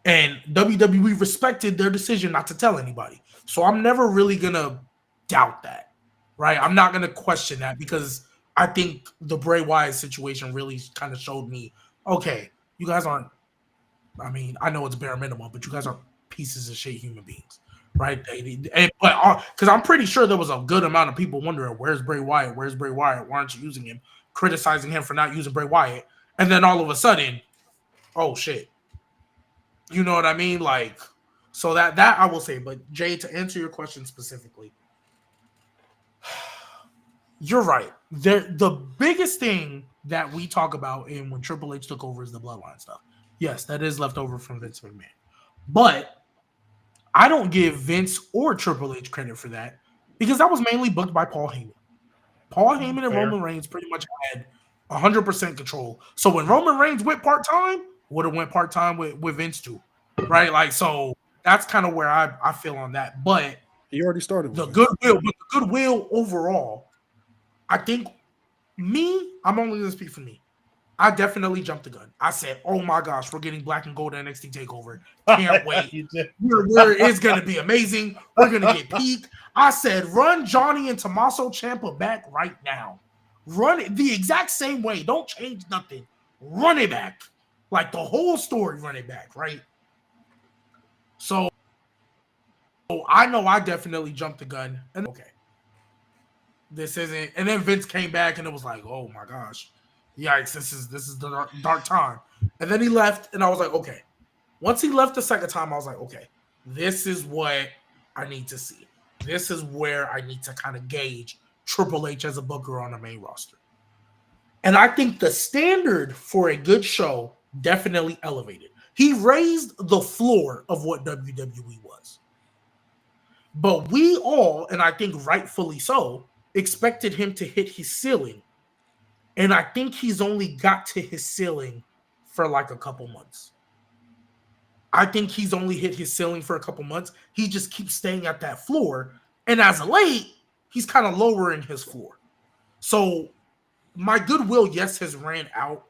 And WWE respected their decision not to tell anybody. So I'm never really going to doubt that, right? I'm not going to question that because I think the Bray Wyatt situation really kind of showed me, okay, you guys aren't, I mean, I know it's bare minimum, but you guys are pieces of shit human beings. Right, but because I'm pretty sure there was a good amount of people wondering, where's Bray Wyatt? Where's Bray Wyatt? Why aren't you using him? Criticizing him for not using Bray Wyatt, and then all of a sudden, oh shit, you know what I mean? Like, so that I will say. But Jay, to answer your question specifically, you're right. The biggest thing that we talk about in when Triple H took over is the bloodline stuff. Yes, that is left over from Vince McMahon, but I don't give Vince or Triple H credit for that because that was mainly booked by Paul Heyman. Paul Heyman and Roman Reigns pretty much had 100% control. So when Roman Reigns went part-time, would have went part-time with Vince too, right? Like, so that's kind of where I feel on that. But he already started the goodwill overall, I think I'm only going to speak for me. I definitely jumped the gun. I said, oh my gosh, we're getting black and gold NXT TakeOver. Can't wait. It's going to be amazing. We're going to get Peak. I said, run Johnny and Tommaso Ciampa back right now. Run it the exact same way. Don't change nothing. Run it back. Like the whole story, run it back, right? So I know I definitely jumped the gun. And okay. This isn't. And then Vince came back and it was like, oh my gosh. Yikes, this is the dark time. And then he left, and I was like, okay. Once he left the second time, I was like, okay, this is what I need to see. This is where I need to kind of gauge Triple H as a booker on the main roster. And I think the standard for a good show definitely elevated. He raised the floor of what WWE was. But we all, and I think rightfully so, expected him to hit his ceiling. And I think he's only got to his ceiling for like a couple months. I think he's only hit his ceiling for a couple months. He just keeps staying at that floor. And as of late, he's kind of lowering his floor. So my goodwill, yes, has ran out.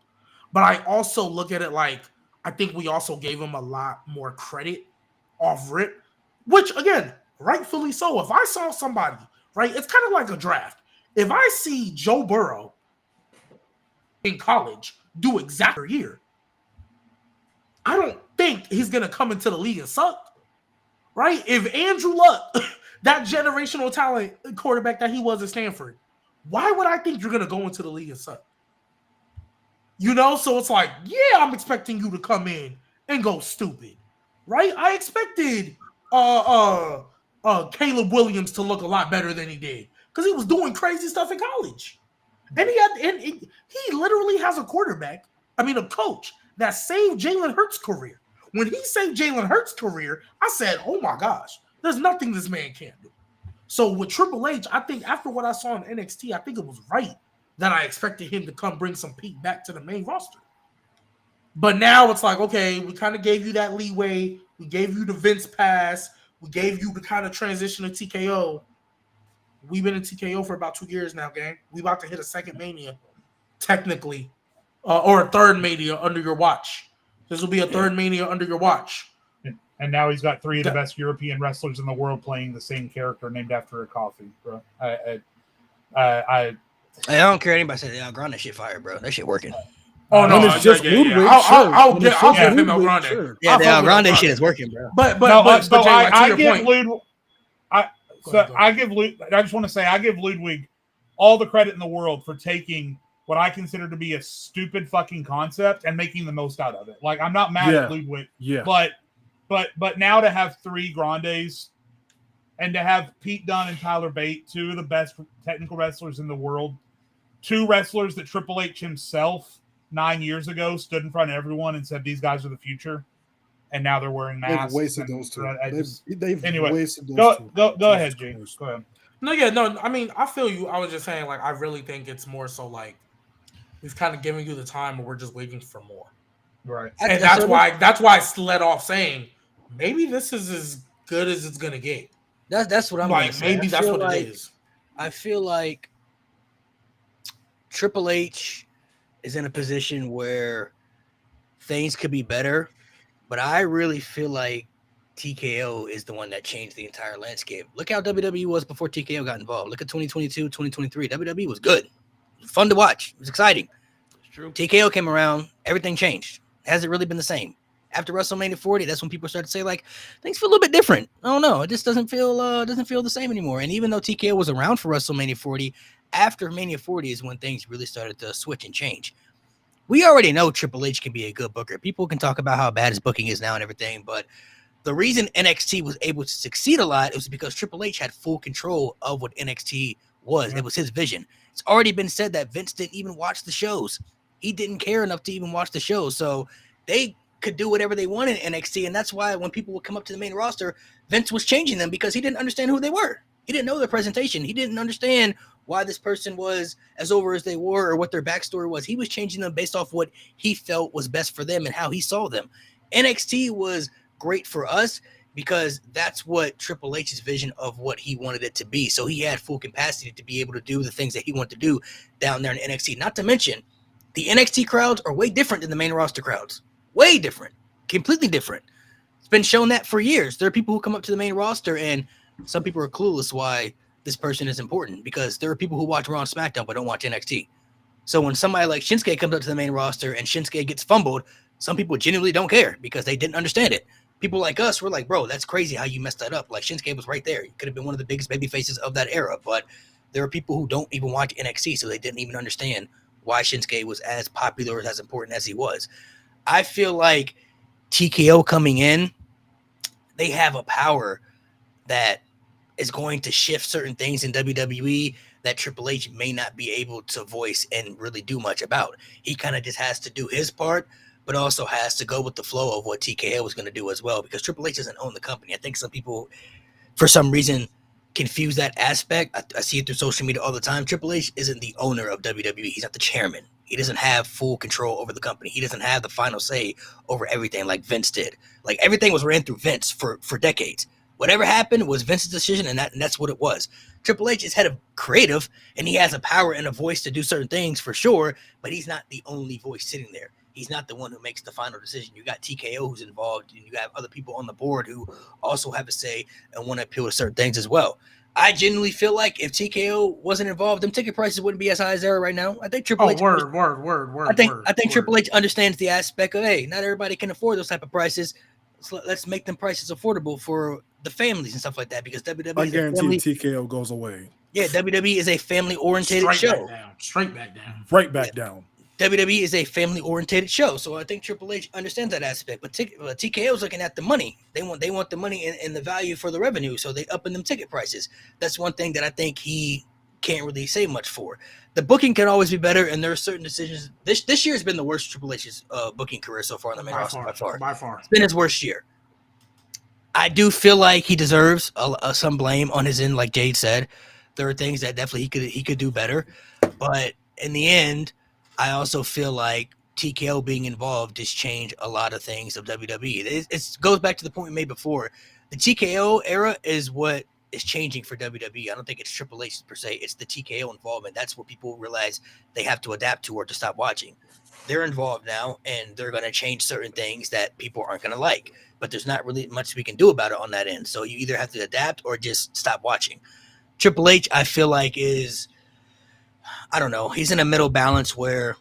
But I also look at it like, I think we also gave him a lot more credit off rip. Which, again, rightfully so. If I saw somebody, right, it's kind of like a draft. If I see Joe Burrow in college do exactly a year, I don't think he's going to come into the league and suck, right? If Andrew Luck, that generational talent quarterback that he was at Stanford, why would I think you're going to go into the league and suck? You know, so it's like, yeah, I'm expecting you to come in and go stupid, right? I expected Caleb Williams to look a lot better than he did because he was doing crazy stuff in college, and he literally has a coach that saved Jalen Hurts' career. When he saved Jalen Hurts' career, I said, "Oh my gosh, there's nothing this man can't do." So with Triple H, I think after what I saw in NXT, I think it was right that I expected him to come bring some peak back to the main roster. But now it's like, okay, we kind of gave you that leeway. We gave you the Vince pass. We gave you the kind of transition to TKO. We've been in TKO for about 2 years now, gang. We about to hit a second Mania, technically, or a third Mania under your watch. This will be a third Mania under your watch. And now he's got 3 of the best European wrestlers in the world playing the same character named after a coffee, bro. I don't care anybody say that. Grande shit fire, bro. That shit working. Oh no, it's just Ludwig. I'll give him El Grande. Sure. Yeah, the El Grande shit is working, bro. I just want to say I give Ludwig all the credit in the world for taking what I consider to be a stupid fucking concept and making the most out of it. Like, I'm not mad at Ludwig, but now to have 3 Grandes and to have Pete Dunne and Tyler Bate, 2 of the best technical wrestlers in the world, 2 wrestlers that Triple H himself 9 years ago stood in front of everyone and said these guys are the future, and now they're wearing masks. They've wasted those 2. Anyway, wasted those 2. Go ahead, James. Go ahead. No. I mean, I feel you. I was just saying, like, I really think it's more so like we've kind of given you the time, and we're just waiting for more. Right. And that's why I led off saying maybe this is as good as it's gonna get. That's what I'm like. Maybe that's what it is. I feel like Triple H is in a position where things could be better, but I really feel like TKO is the one that changed the entire landscape. Look how WWE was before TKO got involved. Look at 2022, 2023. WWE was good. It was fun to watch. It was exciting. It's true. TKO came around. Everything changed. It hasn't really been the same. After WrestleMania 40, that's when people started to say, like, things feel a little bit different. I don't know. It just doesn't feel the same anymore. And even though TKO was around for WrestleMania 40, after Mania 40 is when things really started to switch and change. We already know Triple H can be a good booker. People can talk about how bad his booking is now and everything, but the reason NXT was able to succeed a lot was because Triple H had full control of what NXT was. It was his vision. It's already been said that Vince didn't even watch the shows. He didn't care enough to even watch the shows. So they could do whatever they wanted in NXT, and that's why when people would come up to the main roster, Vince was changing them because he didn't understand who they were. He didn't know their presentation. He didn't understand why this person was as over as they were or what their backstory was. He was changing them based off what he felt was best for them and how he saw them. NXT was great for us because that's what Triple H's vision of what he wanted it to be. So he had full capacity to be able to do the things that he wanted to do down there in NXT. Not to mention, the NXT crowds are way different than the main roster crowds. Way different. Completely different. It's been shown that for years. There are people who come up to the main roster and some people are clueless why this person is important because there are people who watch Raw and SmackDown but don't watch NXT. So when somebody like Shinsuke comes up to the main roster and Shinsuke gets fumbled, some people genuinely don't care because they didn't understand it. People like us were like, bro, that's crazy how you messed that up. Like, Shinsuke was right there. He could have been one of the biggest baby faces of that era. But there are people who don't even watch NXT, so they didn't even understand why Shinsuke was as popular or as important as he was. I feel like TKO coming in, they have a power that is going to shift certain things in WWE that Triple H may not be able to voice and really do much about. He kind of just has to do his part, but also has to go with the flow of what TKO was going to do as well, because Triple H doesn't own the company. I think some people, for some reason, confuse that aspect. I see it through social media all the time. Triple H isn't the owner of WWE. He's not the chairman. He doesn't have full control over the company. He doesn't have the final say over everything like Vince did. Like, everything was ran through Vince for decades. Whatever happened was Vince's decision, and that's what it was. Triple H is head of creative, and he has a power and a voice to do certain things for sure, but he's not the only voice sitting there. He's not the one who makes the final decision. You got TKO who's involved, and you have other people on the board who also have a say and want to appeal to certain things as well. I genuinely feel like if TKO wasn't involved, them ticket prices wouldn't be as high as they are right now. I think Triple H. I think Triple H understands the aspect of, hey, not everybody can afford those type of prices. So let's make them prices affordable for the families and stuff like that, because WWE. I guarantee TKO goes away. Yeah, WWE is a family-oriented show. Straight back down. Right back down. WWE is a family-oriented show, so I think Triple H understands that aspect. But TKO is looking at the money. They want the money and the value for the revenue, so they upping them ticket prices. That's one thing that I think he can't really say much for. The booking can always be better, and there are certain decisions. This year has been the worst Triple H's booking career so far on the main roster by far. By far, it's been his worst year. I do feel like he deserves some blame on his end, like Jade said. There are things that definitely he could do better, but in the end, I also feel like TKO being involved has changed a lot of things of WWE. It goes back to the point we made before. The TKO era is what is changing for WWE. I don't think it's Triple H per se. It's the TKO involvement. That's what people realize they have to adapt to or to stop watching. They're involved now, and they're going to change certain things that people aren't going to like. But there's not really much we can do about it on that end. So you either have to adapt or just stop watching. Triple H, I feel like, I don't know. He's in a middle balance where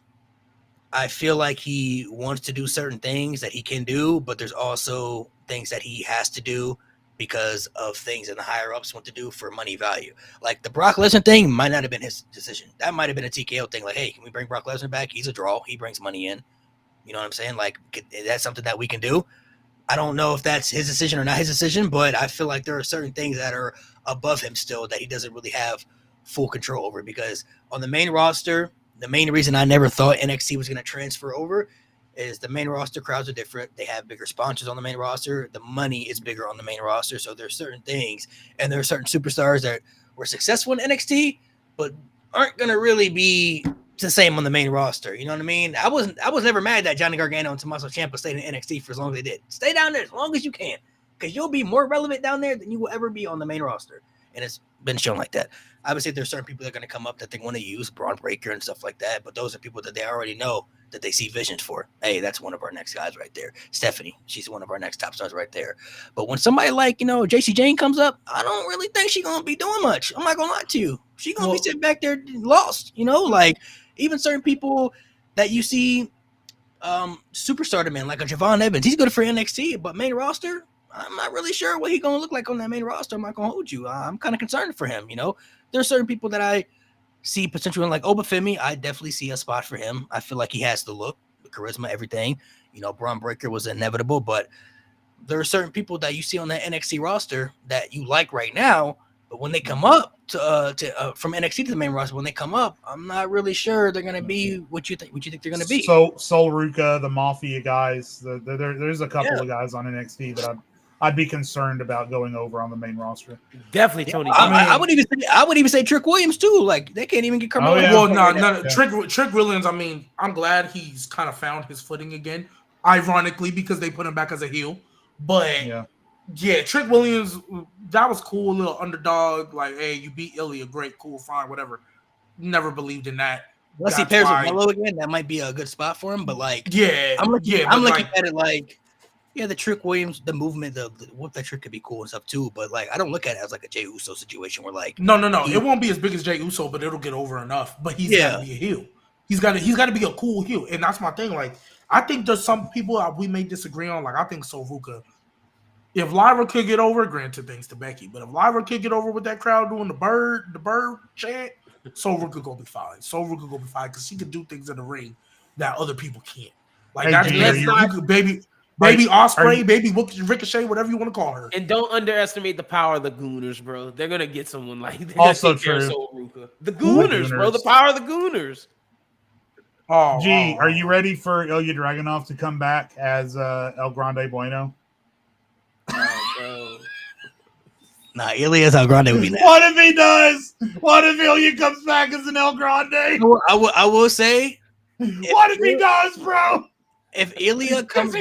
I feel like he wants to do certain things that he can do, but there's also things that he has to do because of things that the higher ups want to do for money value. Like the Brock Lesnar thing might not have been his decision. That might have been a TKO thing. Like, hey, can we bring Brock Lesnar back? He's a draw. He brings money in. You know what I'm saying? Like, that's something that we can do. I don't know if that's his decision or not his decision, but I feel like there are certain things that are above him still that he doesn't really have full control over, because on the main roster, the main reason I never thought NXT was going to transfer over is the main roster crowds are different. They have bigger sponsors on the main roster. The money is bigger on the main roster. So there's certain things, and there are certain superstars that were successful in NXT, but aren't going to really be the same on the main roster. You know what I mean? I was never mad that Johnny Gargano and Tommaso Ciampa stayed in NXT for as long as they did. Stay down there as long as you can, because you'll be more relevant down there than you will ever be on the main roster. And it's been shown like that. Obviously, there's certain people that are going to come up that they want to use, Braun Breaker and stuff like that. But those are people that they already know that they see visions for. Hey, that's one of our next guys right there. Stephanie, she's one of our next top stars right there. But when somebody like, JC Jane comes up, I don't really think she's going to be doing much. I'm not going to lie to you. She's going to be sitting back there lost, like even certain people that you see superstar them in, like a Javon Evans. He's good for NXT, but main roster, I'm not really sure what he's going to look like on that main roster. I'm not going to hold you. I'm kind of concerned for him, There are certain people that I see potential in, like Obafemi. I definitely see a spot for him. I feel like he has the look, the charisma, everything. Braun Breaker was inevitable, but there are certain people that you see on that NXT roster that you like right now, but when they come up from NXT to the main roster, when they come up, I'm not really sure they're going to be what you think they're going to be. So Sol Ruka, the Mafia guys, there's a couple of guys on NXT that I'd be concerned about going over on the main roster. Definitely Tony. I would even say Trick Williams too. Like they can't even get Carmelo. Well, no. Trick Williams. I mean, I'm glad he's kind of found his footing again. Ironically, because they put him back as a heel. But yeah, Trick Williams, that was cool. A little underdog. Like, hey, you beat Ilya, great, cool, fine, whatever. Never believed in that. Unless he pairs with Melo again, that might be a good spot for him. But like, I'm looking at it like. Yeah, the Trick Williams, the movement, the whoop that trick could be cool and stuff too. But like, I don't look at it as like a Jey Uso situation where like, no, it won't be as big as Jey Uso, but it'll get over enough. But he's got to be a heel. He's got to be a cool heel, and that's my thing. Like, I think there's some people we may disagree on. Like, I think Sol Ruka, if Lyra could get over, granted thanks to Becky, but if Lyra could get over with that crowd doing the bird chant, Sol Ruka gonna be fine. Sol Ruka gonna be fine because she can do things in the ring that other people can't. Like Baby Osprey, baby Ricochet, whatever you want to call her. And don't underestimate the power of the Gooners, bro. They're gonna get someone like that. Also true. The Gooners, bro. The power of the Gooners. Are you ready for Ilya Dragunov to come back as El Grande Bueno? Bro. Nah, Ilya's El Grande would be nice. What if he does? What if Ilya comes back as an El Grande? I will say. What if he does, bro? If Ilya comes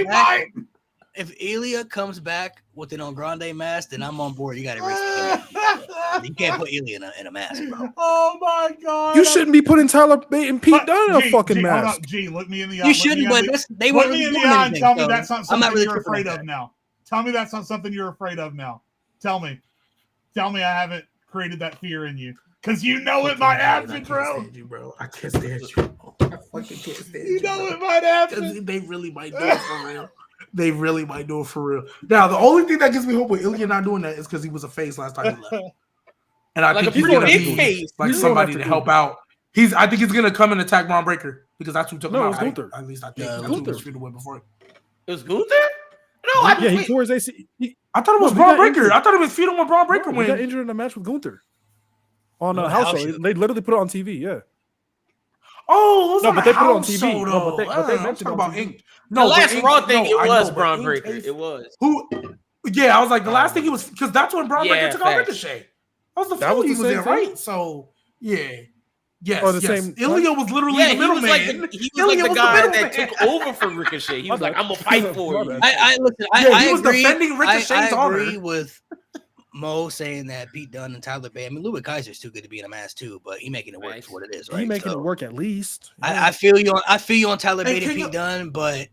back with an El Grande mask, then I'm on board. You got to erase You can't put Ilya in a mask, bro. Oh my god! You shouldn't be putting Tyler Bate and Pete Dunne in a fucking mask. Gee, look me in the eye. You shouldn't, but they weren't really doing anything. Tell me that's not something you're afraid of now. Tell me that's not something you're afraid of now. Tell me I haven't created that fear in you. Because you know it might happen, bro. I can't stand you. I fucking can't stand you. You know it might happen. They really might do it for real. They really might do it for real. Now, the only thing that gives me hope with Ilya not doing that is because he was a face last time he left. And I think he's going to be like somebody to help out. I think he's going to come and attack Braun Breaker. because that's who took No, him it was out. Gunther. At least I think Yeah, that's who Gunther. was feuding with before. It was Gunther? No, Yeah, he tore his AC. I thought it was he Braun got Breaker. injured. I thought it was feuding with Braun Breaker No, he got when. injured in a match with Gunther on On a a house house show. show. They literally put it on TV. Yeah. Oh, it was No, on but a they put it on house TV. show, No, but they though. I'm mentioned talking on about TV. Ink. The last Ink- Raw thing, it I was know, Braun Ink Breaker. Ace- It was. Who? Yeah, I was like the last thing he was because that's when Braun Breaker Yeah, took out facts. Ricochet. That was the That was feud he the was same in, thing? right? So yeah, yes, Oh, the yes. same Ilya was literally Yeah, the he middleman. was like the Ilya was the guy that middleman. took over for Ricochet. He was My like, bad. I'm gonna fight for My you. bad. I listen. Yeah, I he was agree. defending Ricochet's I honor. agree with Mo saying that Pete Dunne and Tyler Bate. I mean, Louis Kaiser's too good to be in a mask too, but he making it work for what it is, right? He making So, it work at least. I feel you on. I feel you on Tyler Hey, Bate and can you- Pete Dunne, but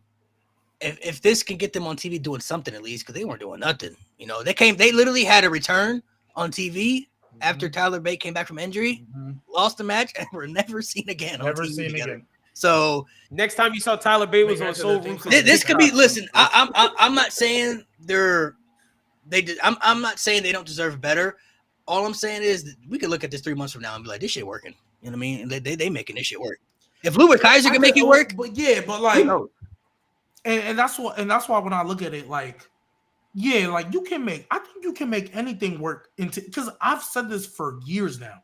if this can get them on TV doing something at least, because they weren't doing nothing. You know, they literally had a return on TV after Tyler Bate came back from injury, lost the match, and were never seen again. Never on TV seen together. again. So Next time you saw Tyler Bate was Make on that Soul the Ruthless. thing. this could be. TikTok. Listen, I'm not saying I'm not saying they don't deserve better. All I'm saying is that we could look at this 3 months from now and be like, this shit working. You know what I mean? And they making this shit work. If Louis Kaiser can make it work, but yeah, but like, and that's why when I look at it, like, yeah, like I think you can make anything work into, because I've said this for years now.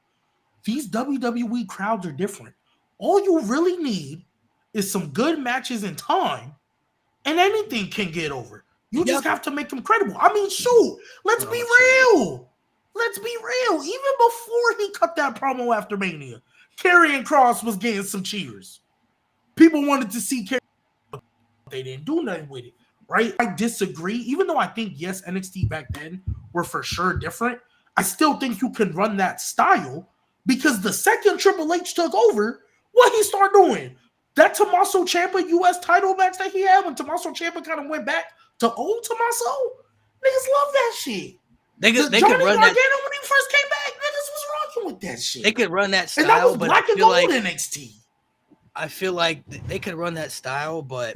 These WWE crowds are different. All you really need is some good matches in time, and anything can get over. You just have to make them credible. I mean, shoot, let's be real. Let's be real. Even before he cut that promo after Mania, Karrion Kross was getting some cheers. People wanted to see Karrion. They didn't do nothing with it, right? I disagree. Even though I think, yes, NXT back then were for sure different, I still think you can run that style, because the second Triple H took over, what he started doing? That Tommaso Ciampa US title match that he had when Tommaso Ciampa kind of went back to old Tommaso, niggas love that shit. they could Johnny run Gargano, that. when he first came back, niggas was rocking with that shit. They could run that and that style, was but black I and feel gold like NXT. I feel like they could run that style, but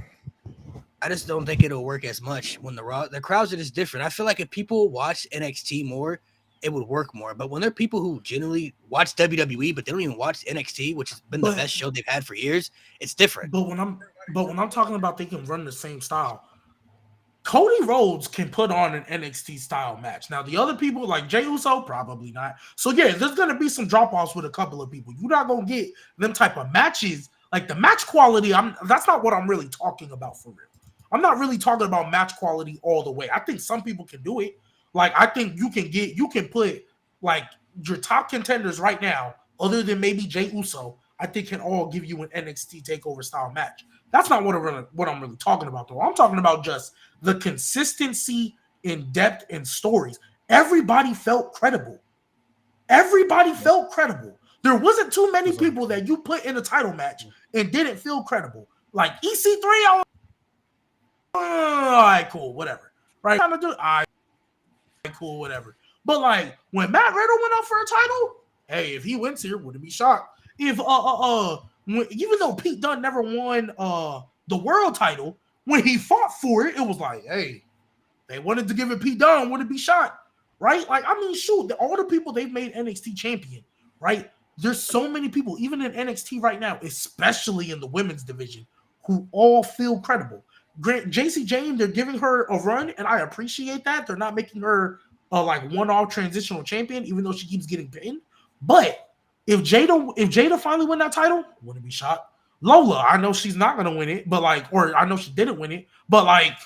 I just don't think it'll work as much when the crowds are just different. I feel like if people watch NXT more, it would work more. But when there are people who genuinely watch WWE, but they don't even watch NXT, which has been the best show they've had for years, it's different. But when I'm talking about they can run the same style, Cody Rhodes can put on an NXT style match. Now the other people like Jey Uso, probably not. So yeah, there's gonna be some drop offs with a couple of people. You're not gonna get them type of matches. Like the match quality, that's not what I'm really talking about for real. I'm not really talking about match quality all the way. I think some people can do it. Like I think you can put like your top contenders right now, other than maybe Jey Uso, I think can all give you an NXT takeover style match. That's not what I'm really talking about though. I'm talking about just the consistency in depth and stories. Everybody felt credible. There wasn't too many people that you put in a title match and didn't feel credible. Like EC3, all right, cool, whatever. Right? All right, cool, whatever. But like when Matt Riddle went up for a title, hey, if he wins here, wouldn't be shocked. If even though Pete Dunne never won the world title, when he fought for it, it was like, hey, they wanted to give it Pete Dunne, wouldn't be shocked, right? Like, I mean, shoot, all the people they've made NXT champion, right? There's so many people, even in NXT right now, especially in the women's division, who all feel credible. JC Jane, they're giving her a run, and I appreciate that. They're not making her like one-off transitional champion, even though she keeps getting pinned. But if Jada finally win that title, wouldn't be shocked. Lola, I know she's not gonna win it, but like, or I know she didn't win it, but like,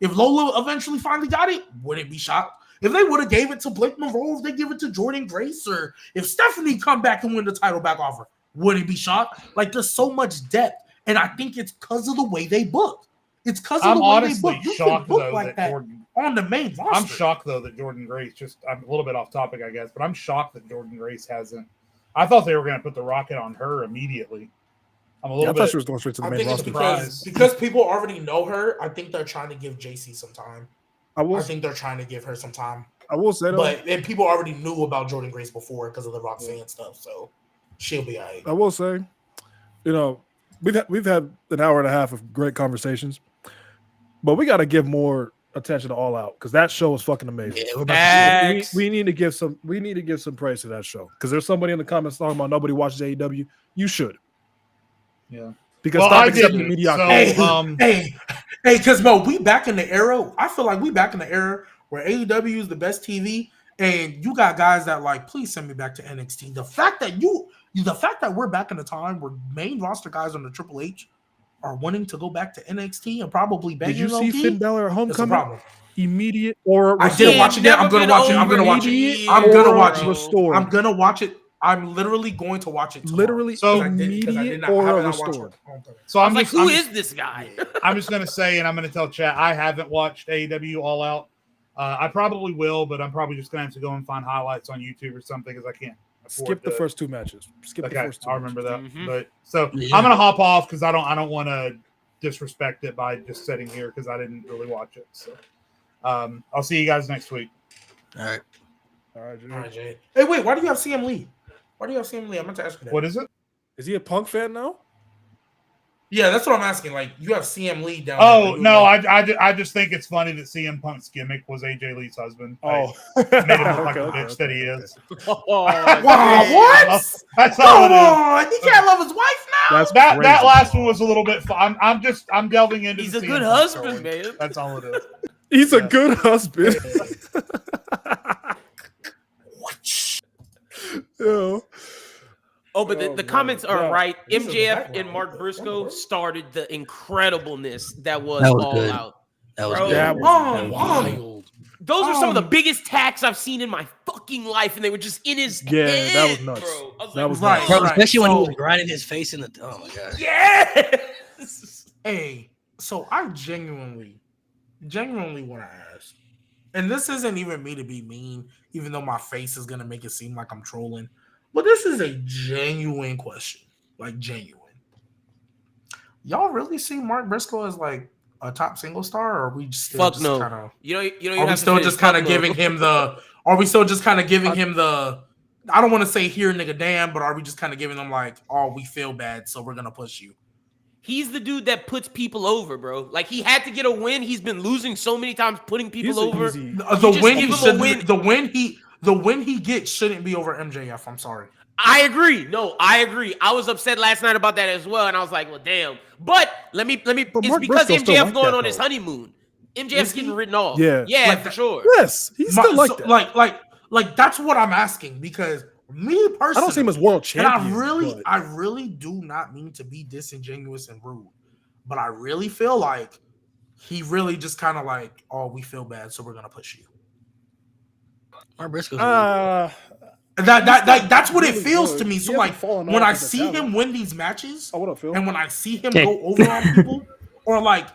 if Lola eventually finally got it, wouldn't be shocked. If they would have gave it to Blake Monroe, if they give it to Jordan Grace, or if Stephanie come back and win the title back off her, wouldn't be shocked. Like, there's so much depth, and I think it's because of the way they book. It's because of the way they book. You can book like that on the main roster. I'm shocked though that Jordan Grace, I'm a little bit off topic, I guess, but I'm shocked that Jordan Grace hasn't. I thought they were going to put the rocket on her immediately. I'm a little bit. I thought she was going straight to the main roster. Because people already know her. I think they're trying to give JC some time. I think they're trying to give her some time. I will say though, and people already knew about Jordan Grace before because of the Roxanne stuff, so she'll be all right. I will say, we've had an hour and a half of great conversations, but we got to give more attention to All Out because that show was fucking amazing. Yeah, we need to give some praise to that show because there's somebody in the comments talking about nobody watches AEW. You should. Yeah. Because Well, stop I accepting didn't. mediocrity. So, Hey, because Mo, we back in the era. I feel like we back in the era where AEW is the best TV, and you got guys that like, please send me back to NXT. The fact that we're back in the time where main roster guys on the Triple H are wanting to go back to NXT and probably begging. Did you see OP, Finn Balor at it's a Homecoming? problem. Immediate aura I restore. didn't watch it yet. I'm gonna watch it. I'm gonna watch it. Immediate I'm gonna aura watch it. restored. I'm gonna watch it. I'm literally going to watch it tomorrow. Literally So- immediate aura restored. so I I'm was like, just, who I'm, is this guy? I'm just gonna say, and I'm gonna tell chat, I haven't watched AEW All Out. I probably will, but I'm probably just gonna have to go and find highlights on YouTube or something because I can't afford Skip the to- first 2 matches. Skip the Okay, first 2. I remember that. Mhm. But so Yeah. I'm gonna hop off because I don't want to disrespect it by just sitting here because I didn't really watch it. So I'll see you guys next week. All right. All right, Jay. All right, Jay. Hey, wait. Why do you have CM Lee? Why do you have CM Lee? I meant to ask you that. What is it? Is he a Punk fan now? Yeah, that's what I'm asking. Like, you have CM Lee down. Oh there. no, Like, I just think it's funny that CM Punk's gimmick was AJ Lee's husband. Oh, Made him look like the bitch that he is. Oh, wow, man. what? That's all Come it is. on, he can't love his wife now. That's That crazy. last one was a little bit fun. I'm delving into. He's the a CM good Punk husband, story. man. That's all it is. He's a Yeah. good husband. Yo. Oh, but the Oh, comments man. are Yeah. right. This is the MJF background. and Mark Briscoe started the incredibleness that was, That was all good. out. That was Bro. good. That was Oh, wild. Those are some of the Um, biggest tacks I've seen in my fucking life, and they were just in his Yeah, head, that was nuts. bro. I was That like, was Right. nuts. Bro, Right. especially when he So- was grinding his face in the. Oh my god. Yes. Hey, so I genuinely want to ask, and this isn't even me to be mean, even though my face is gonna make it seem like I'm trolling, but this is a genuine question, like genuine. Y'all really see Mark Briscoe as like a top single star, or are we still Fuck just no. kind of? You Are we have to still finish. just kind Fuck of no. giving him the? Are we still just kind of giving him the? I don't want to say here nigga damn, but are we just kind of giving them like, oh, we feel bad, so we're gonna push you? He's the dude that puts people over, bro. Like he had to get a win. He's been losing so many times, putting people over. easy- The just win give he him a shouldn't. win. The win he gets shouldn't be over MJF. I'm sorry. I agree. No, I agree. I was upset last night about that as well, and I was like, well, damn. But let me. But It's Mark because Briscoe's still MJF like going that, on his though. honeymoon. Is MJF's he? getting written off. Yeah. Yeah, Like for that- sure. Yes, he's still like that. Like that's what I'm asking, because me personally, I don't see him as world and I champion. really do not mean to be disingenuous and rude, but I really feel like he really just kind of like, oh, we feel bad, so we're gonna push you. Mark Briscoe's. And that's what it really feels good. to me. He So hasn't like fallen when off I as a see talent. him win these matches, Oh, what up, Phil? and when I see him Hey. go over on people, or like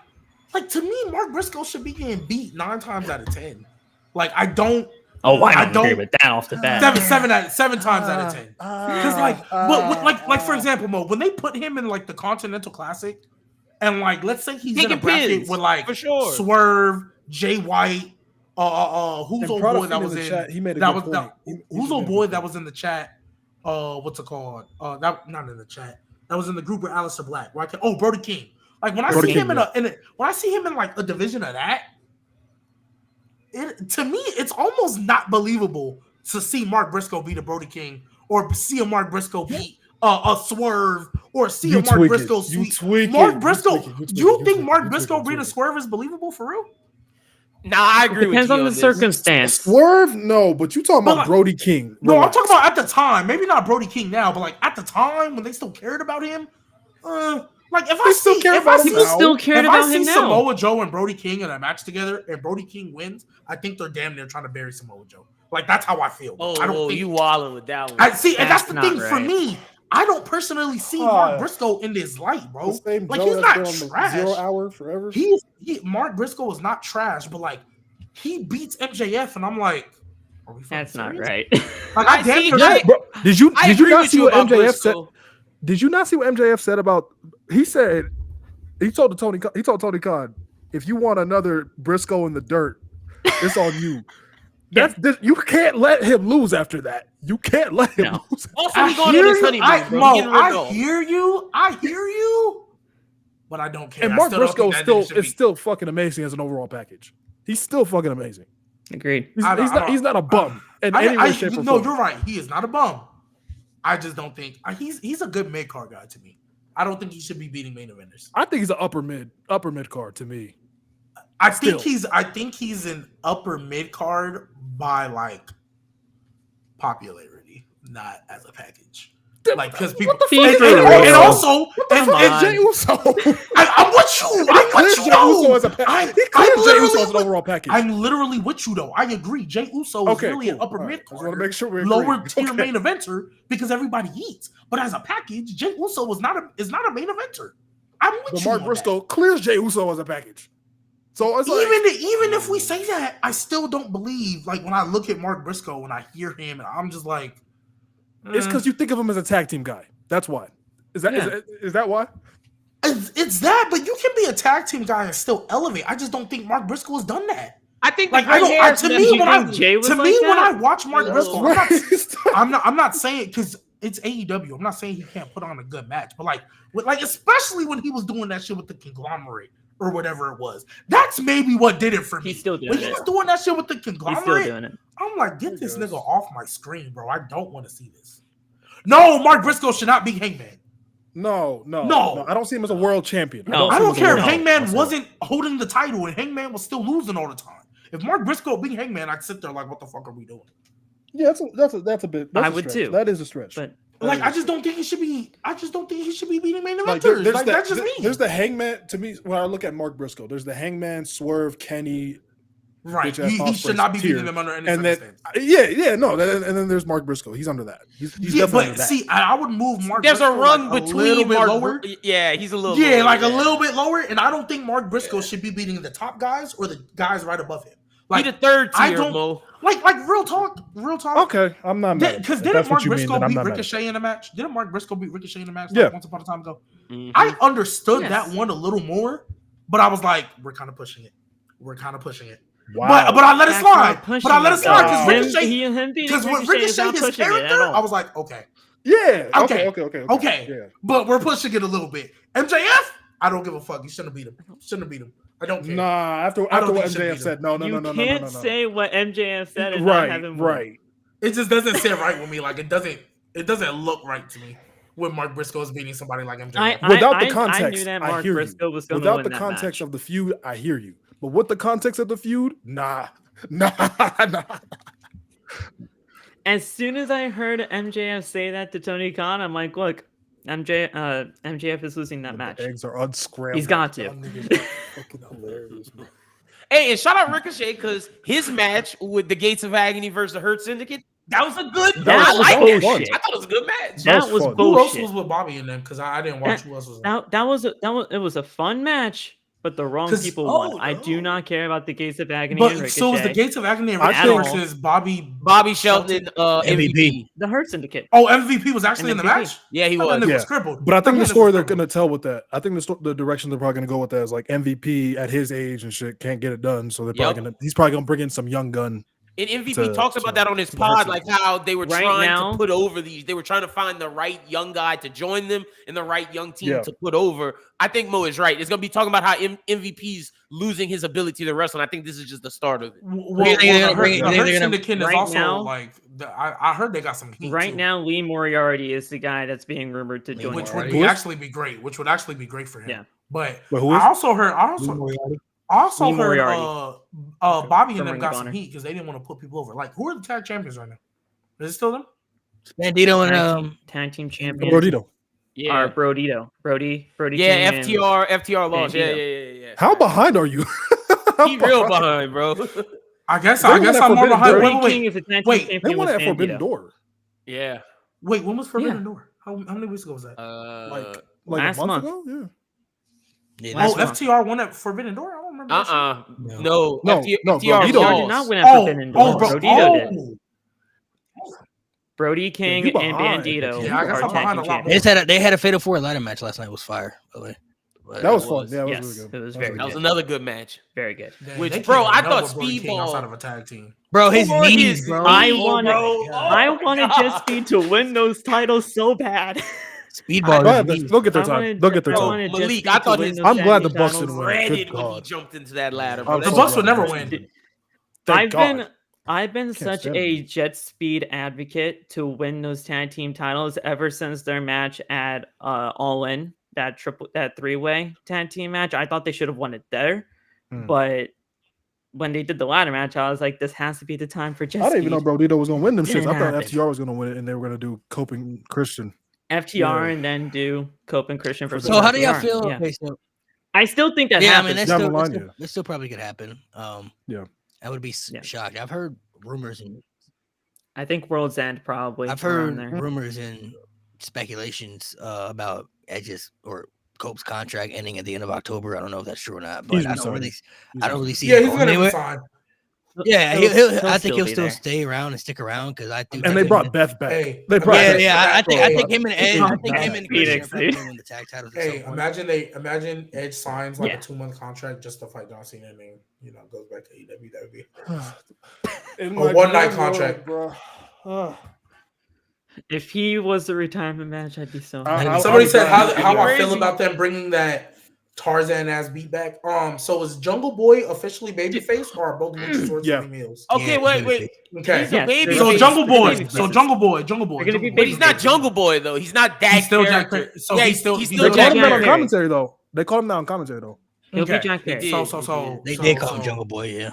to me, Mark Briscoe should be getting beat 9 times out of 10. Like I don't. Oh, I I don't agree don't- with that off the bat. Seven times out of 10. Because like for example, Mo, when they put him in like the Continental Classic, and like let's say he's in a Taking bracket pins, with like for sure. Swerve, Jay White, who's And old Prada boy that Fiend was in the in chat, he made a that good was point. who's old boy that was in the chat? What's it called? That not in the chat. That was in the group with Aleister Black. Where Brody King. Like when I Brody see King, him yeah. when I see him in like a division of that, to me it's almost not believable to see Mark Briscoe beat a Brody King, or see a Mark Briscoe beat a Swerve, or see a Mark Briscoe sweep. Mark Briscoe. You think Mark Briscoe beat a Swerve is believable for real? Nah, I agree with Depends you on the this. circumstance. Swerve? No, but you talking But about like- Brody King. No, I'm Relax. talking about at the time. Maybe not Brody King now, but like at the time when they still cared about him. Like if I still see, care if about I him see, now. Still cared if I about see him now. Samoa Joe and Brody King in a match together, and Brody King wins, I think they're damn near trying to bury Samoa Joe. Like that's how I feel. I don't think You walding with that one. I see, and that's the That's thing not for right. me. I don't personally see Mark Briscoe in this light, bro. The same Like Joe he's that's not been on the trash. 0 hour forever. Mark Briscoe is not trash, but like he beats MJF, and I'm like, are we fucking That's not serious? right. Like I I damn see- near I- Bro, did you I agree not with see you what about MJF said? Briscoe. Did you not see what MJF said about? He said he told Tony Khan, if you want another Briscoe in the dirt, it's on you. You can't let him lose after that. You can't let him No. lose. Also, he going on his honeymoon, bro. He getting ripped off. hear you, but I don't care. And I Mark still don't Briscoe think that nigga should is be- still fucking amazing as an overall package. He's still fucking amazing. Agreed. He's not a bum in any way, shape, or No, form. you're right. He is not a bum. I just don't think he's a good mid card guy to me. I don't think he should be beating main eventers. I think he's an upper mid card to me. I think he's an upper mid card by like popularity, not as a package. Like because people and also Jey Uso. I'm with you. I'm with you. Jey Uso as a package. He cleared Jey Uso as an overall package. I'm literally with you though. I agree. Jey Uso is really an upper mid card. I want to make sure we're lower tier main eventer because everybody eats. But as a package, Jey Uso is not a main eventer. I'm with you. Mark Briscoe clears Jey Uso as a package. So it's even if we say that, I still don't believe. Like when I look at Mark Briscoe and I hear him, and I'm just like, it's because you think of him as a tag team guy. That's why. Is that why? It's that, but you can be a tag team guy and still elevate. I just don't think Mark Briscoe has done that. I think like when I watch Mark Briscoe, I'm not saying because it's AEW. I'm not saying he can't put on a good match, but like especially when he was doing that shit with the conglomerate or whatever it was. That's maybe what did it for me. He's still doing when he was doing that shit with the conglomerate. He's still doing it. I'm like, get this nigga off my screen, bro. I don't want to see this. No, Mark Briscoe should not be Hangman. No. I don't see him as a world champion. No, I don't care if Hangman wasn't holding the title and Hangman was still losing all the time. If Mark Briscoe beat Hangman, I'd sit there like, what the fuck are we doing? Yeah, that's a bit. I would too. That is a stretch. But like, I just don't think he should be. I just don't think he should be beating main eventers. Like, that's just me. There's the Hangman. To me, when I look at Mark Briscoe, there's the Hangman, Swerve, Kenny. Right, he should not be beating them under any circumstance. And then there's Mark Briscoe. He's under that. He's definitely under that. See, I would move Mark. There's Briscoe a run between Mark. Lower. Yeah, he's a little. Yeah, lower, like a little bit lower, and I don't think Mark Briscoe should be beating the top guys or the guys right above him. Like the third tier, I don't Mo. like real talk. Okay, I'm not mad. Because didn't Mark Briscoe beat Ricochet in a match? Didn't Mark Briscoe beat Ricochet in a match? Yeah. Once upon a time ago. Mm-hmm. I understood that one a little more, but I was like, we're kind of pushing it. Wow. But I let it slide. Because with Ricochet, his character, I was like, okay. Yeah. Okay. Yeah. But we're pushing it a little bit. MJF, I don't give a fuck. You shouldn't have beat him. I don't care. Nah, after what MJF said, no. You can't say what MJF said and right, not have him right. It just doesn't sit right with me. Like it doesn't look right to me when Mark Briscoe is beating somebody like MJF. Without the context, I knew that Mark Briscoe was going to win that match. Without the context of the feud, I hear you. But with the context of the feud, nah. As soon as I heard MJF say that to Tony Khan, I'm like, look, MJF is losing that match. The eggs are unscrambled. He's got to. Fucking hilarious, bro. Hey, and shout out Ricochet because his match with the Gates of Agony versus the Hurt Syndicate, that was a good. I thought it was a good match. That was bullshit. Who else was with Bobby in them? Because I didn't watch who else was. It was a fun match. But the wrong people won. No. I do not care about the Gates of Agony and Ricochet. So was the Gates of Agony and Ricochet versus Bobby Shelton, MVP. The Hurt Syndicate. Oh, MVP was actually in the match? Yeah, he was. Was crippled. But I think the story they're going to tell with that, I think the direction they're probably going to go with that is like MVP at his age and shit can't get it done. So he's probably going to bring in some young gun. And MVP talks about that on his pod, like how they were trying to put over these. They were trying to find the right young guy to join them and the right young team to put over. I think Mo is right. It's going to be talking about how MVP's losing his ability to wrestle. And I think this is just the start of it. The Hurt Syndicate is also like, I heard they got some heat. Right now, Lee Moriarty is the guy that's being rumored to join. Which would actually be great. Which would actually be great for him. Yeah. But I also heard Bobby and them got some heat because they didn't want to put people over. Like, who are the tag champions right now? Is it still them? Bandito and tag team champions. Brodito. Yeah, Brodito. Brody. Yeah, FTR lost. Yeah. How behind are you? He real behind, bro. I guess I'm more behind. Wait, they won that Forbidden Door. Yeah. Wait, when was Forbidden Door? How many weeks ago was that? Like last a month ago? Yeah. FTR won at Forbidden Door? I don't remember. No. FTR did not win at Forbidden Door. Brodito did. Brody King and Bandito. Yeah, I guess I'm behind a lot more. They had a Fatal 4 ladder match last night. It was fire, by the way. That was fun. Yeah, it was really good. It was very good. That was another good match. Very good. Which, bro, I thought Speedball outside of a tag team. Bro, his knees, bro. I wanted Jet Speed to win those titles so bad. Speedball. They'll get their time. Malik, I thought I'm glad the Bucks didn't win. Ready when he jumped into that ladder. Bro. The Bucks would never win. I've been such a Jet Speed advocate to win those tag team titles ever since their match at All In that three-way tag team match. I thought they should have won it there, but when they did the ladder match, I was like, this has to be the time for Jet I didn't even know Brodito was gonna win them shits. Didn't I thought happen. FTR was gonna win it, and they were gonna do Cope and Christian. FTR and then do Cope and Christian for. So how do y'all FTR. feel? Yeah. Okay, so I still think that yeah, I mean happens. that still probably could happen. Yeah, I would be shocked. I've heard rumors and I think World's End probably. I've heard rumors and speculations about Edge's or Cope's contract ending at the end of October. I don't know if that's true or not, but I don't really see. Yeah, he's gonna be fine. Yeah, I think he'll still stay around and stick around because I think. And they brought Beth back. Hey, they brought I think him and Edge. I think him and Christian win the tag titles. Hey, imagine Edge signs like a 2-month contract just to fight John Cena and then goes back to AEW. A one-night contract, bro. If he was the retirement match, I'd be so. Somebody said how I feel about them bringing that Tarzan ass beat back. So is Jungle Boy officially babyface or are both Luchasaurus females? Okay, wait. Okay, He's a baby. So Jungle Boy. He's not Jungle Boy though. He's not that. He's still Jack character. Perry. So yeah, he's still Jack They called him out on Perry. commentary though. They called him out on commentary though. He'll be Jack Perry. They did call him Jungle Boy. Yeah.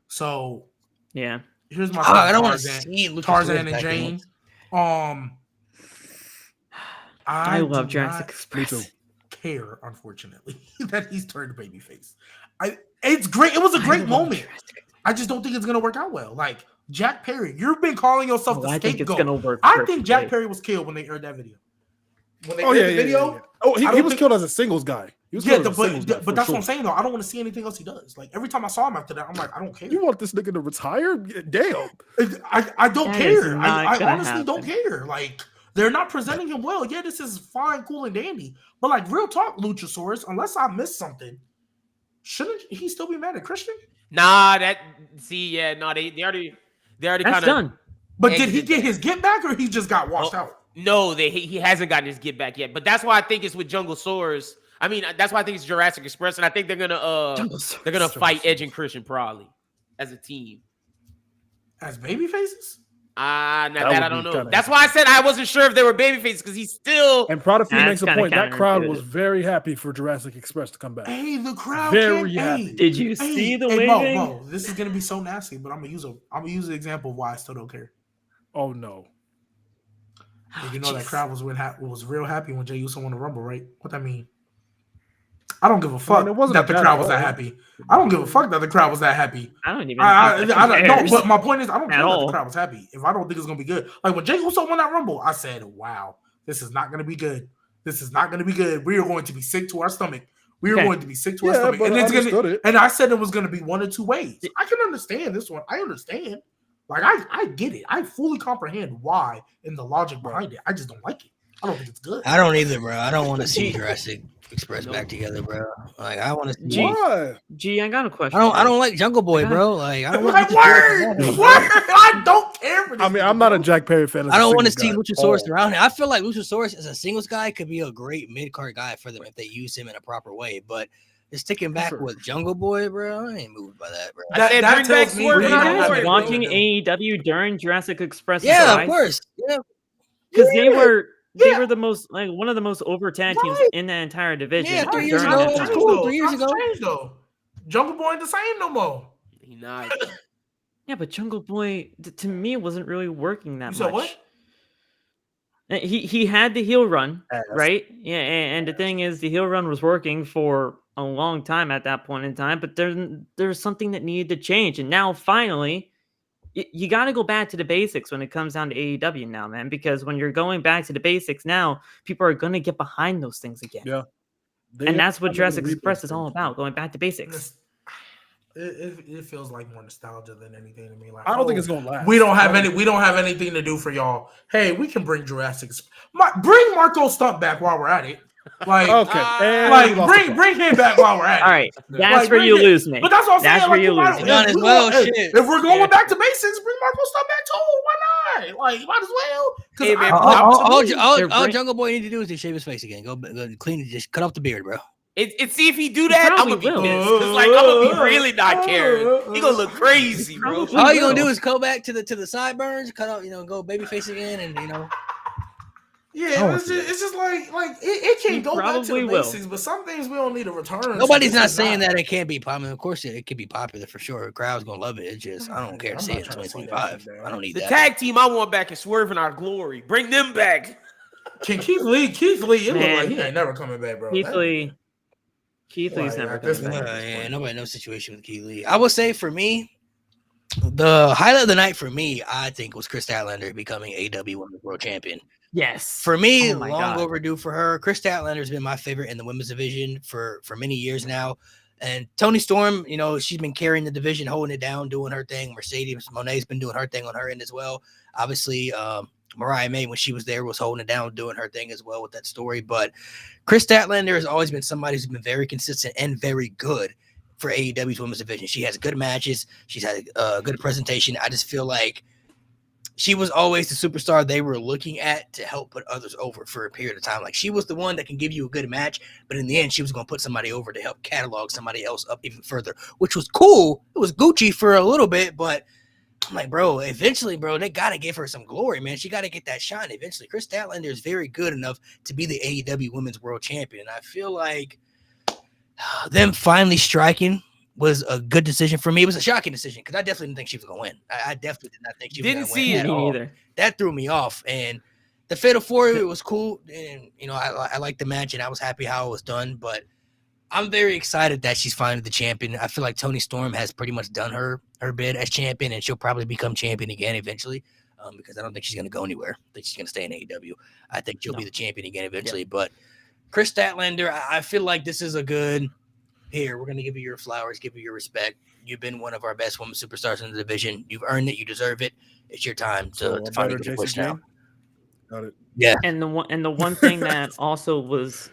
So yeah. Here's my I don't want to see Tarzan and Jane. I love Jurassic Express. Care, unfortunately, that he's turned babyface. It's great. It was a great moment. I just don't think it's gonna work out well. Like Jack Perry, you've been calling yourself the scapegoat. I think it's gonna work. I think Jack Perry was killed when they aired that video. When they aired the video, yeah. Oh, he was killed as a singles guy. He was but that's what I'm saying though. I don't want to see anything else he does. Like every time I saw him after that, I'm like, I don't care. You want this nigga to retire? Damn. I don't care. I honestly don't care. Like they're not presenting him well. Yeah, this is fine, cool, and dandy. But like real talk, Luchasaurus, unless I missed something, shouldn't he still be mad at Christian? Nah, they already That's kind of done. But did he get his get back or he just got washed out? No, he hasn't gotten his get back yet. But that's why I think it's with Jungle Source. I mean, that's why I think it's Jurassic Express, and I think they're gonna fight Edge and Christian probably as a team. As baby faces? Now that I don't know. That's why I said I wasn't sure if they were baby faces because he's still. And Prodigy makes a point. That crowd was very happy for Jurassic Express to come back. Hey, the crowd very happy. Did you see the waving? Mo, this is gonna be so nasty, but I'm gonna use an example of why I still don't care. Oh no. You know that crowd was real happy when Jey Uso won the Rumble, right? What that mean? I don't give a fuck that the crowd was that happy. I don't give a fuck that the crowd was that happy. I don't even. I don't know, but my point is, I don't care that the crowd was happy. If I don't think it's gonna be good, like when Jey Uso won that Rumble, I said, "Wow, this is not gonna be good. This is not gonna be good. We are going to be sick to our stomach. We are going to be sick to our stomach." And it's gonna. And I said it was gonna be one or two ways. I can understand this one. I understand. Like I get it. I fully comprehend why and the logic behind it. I just don't like it. I don't think it's good. I don't either, bro. I don't want to see Jurassic Express back together, bro. Like I want to see. Why? Gee, I got a question. I don't like Jungle Boy, bro. Like I don't want I don't care for this. I mean, I'm not a Jack Perry fan. I don't want to see Luchasaurus around here. I feel like Luchasaurus as a singles guy could be a great mid-card guy for them if they use him in a proper way. But just sticking back with Jungle Boy, bro, I ain't moved by that, bro. That tells me were you guys watching AEW during Jurassic Express? Yeah, of course. Yeah, because they were the most one of the most over tag teams in the entire division. Yeah, 3 years ago. That's cool. 3 years ago. Jungle Boy ain't the same no more. He not. Yeah, but Jungle Boy to me wasn't really working that much. So what? He had the heel run, right? Yeah, and the thing is, the heel run was working for a long time at that point in time. But there's something that needed to change, and now finally, you got to go back to the basics when it comes down to AEW now, man. Because when you're going back to the basics now, people are going to get behind those things again. Yeah, and that's what Jurassic Express is all about: going back to basics. It feels like more nostalgia than anything to me. Like I don't think it's gonna last. We don't have anything to do for y'all. Hey, we can bring Jurassic. Bring Marco Stunt back while we're at it. Like okay, bring him back while we're at it. All right, that's where you lose me. But that's what I'm saying. That's where you lose me. If we're going back to basics, bring Marco Stunt back too. Why not? Like, you might as well. All Jungle Boy need to do is just shave his face again. Go clean, just cut off the beard, bro. It's see if he do that, I'm gonna be pissed. Cause I'm gonna be really not caring. He gonna look crazy, bro. All you gonna do is go back to the sideburns, cut off, go baby face again, and Yeah, it's just like it can go back to the probably will. basics, but some things we don't need to return. Nobody's not saying that it can't be popular. Of course, it could be popular for sure. The crowd's gonna love it. It's just I don't care to see it in 2025. I don't need the that. tag team I want back is Swerve and Our Glory. Bring them back. Can Keith Lee, it look like he ain't never coming back, bro. Keith Lee's never coming back. Yeah, nobody knows the situation with Keith Lee. I would say for me, the highlight of the night for me, I think, was Chris Statlander becoming AEW Women's World Champion. Yes. For me, long overdue for her. Chris Statlander has been my favorite in the women's division for many years now. And Toni Storm, you know, she's been carrying the division, holding it down, doing her thing. Mercedes Moné's been doing her thing on her end as well. Obviously, Mariah May, when she was there, was holding it down, doing her thing as well with that story. But Chris Statlander has always been somebody who's been very consistent and very good for AEW's women's division. She has good matches. She's had a good presentation. I just feel like she was always the superstar they were looking at to help put others over for a period of time. Like, she was the one that can give you a good match, but in the end, she was going to put somebody over to help catalog somebody else up even further, which was cool. It was Gucci for a little bit, but I'm like, bro, eventually, bro, they got to give her some glory, man. She got to get that shine eventually. Chris Statlander is very good enough to be the AEW Women's World Champion. I feel like them finally striking was a good decision for me. It was a shocking decision because I definitely didn't think she was going to win. I definitely did not think she was going to win at all. Either. That threw me off. And the Fatal 4, it was cool. And, you know, I liked the match and I was happy how it was done. But I'm very excited that she's finally the champion. I feel like Toni Storm has pretty much done her bid as champion, and she'll probably become champion again eventually because I don't think she's going to go anywhere. I think she's going to stay in AEW. I think she'll be the champion again eventually. Yeah. But Chris Statlander, I feel like this is a good – here, we're going to give you your flowers, give you your respect. You've been one of our best women superstars in the division. You've earned it. You deserve it. It's your time to finally get a push now. Got it. Yeah. And the one thing that also was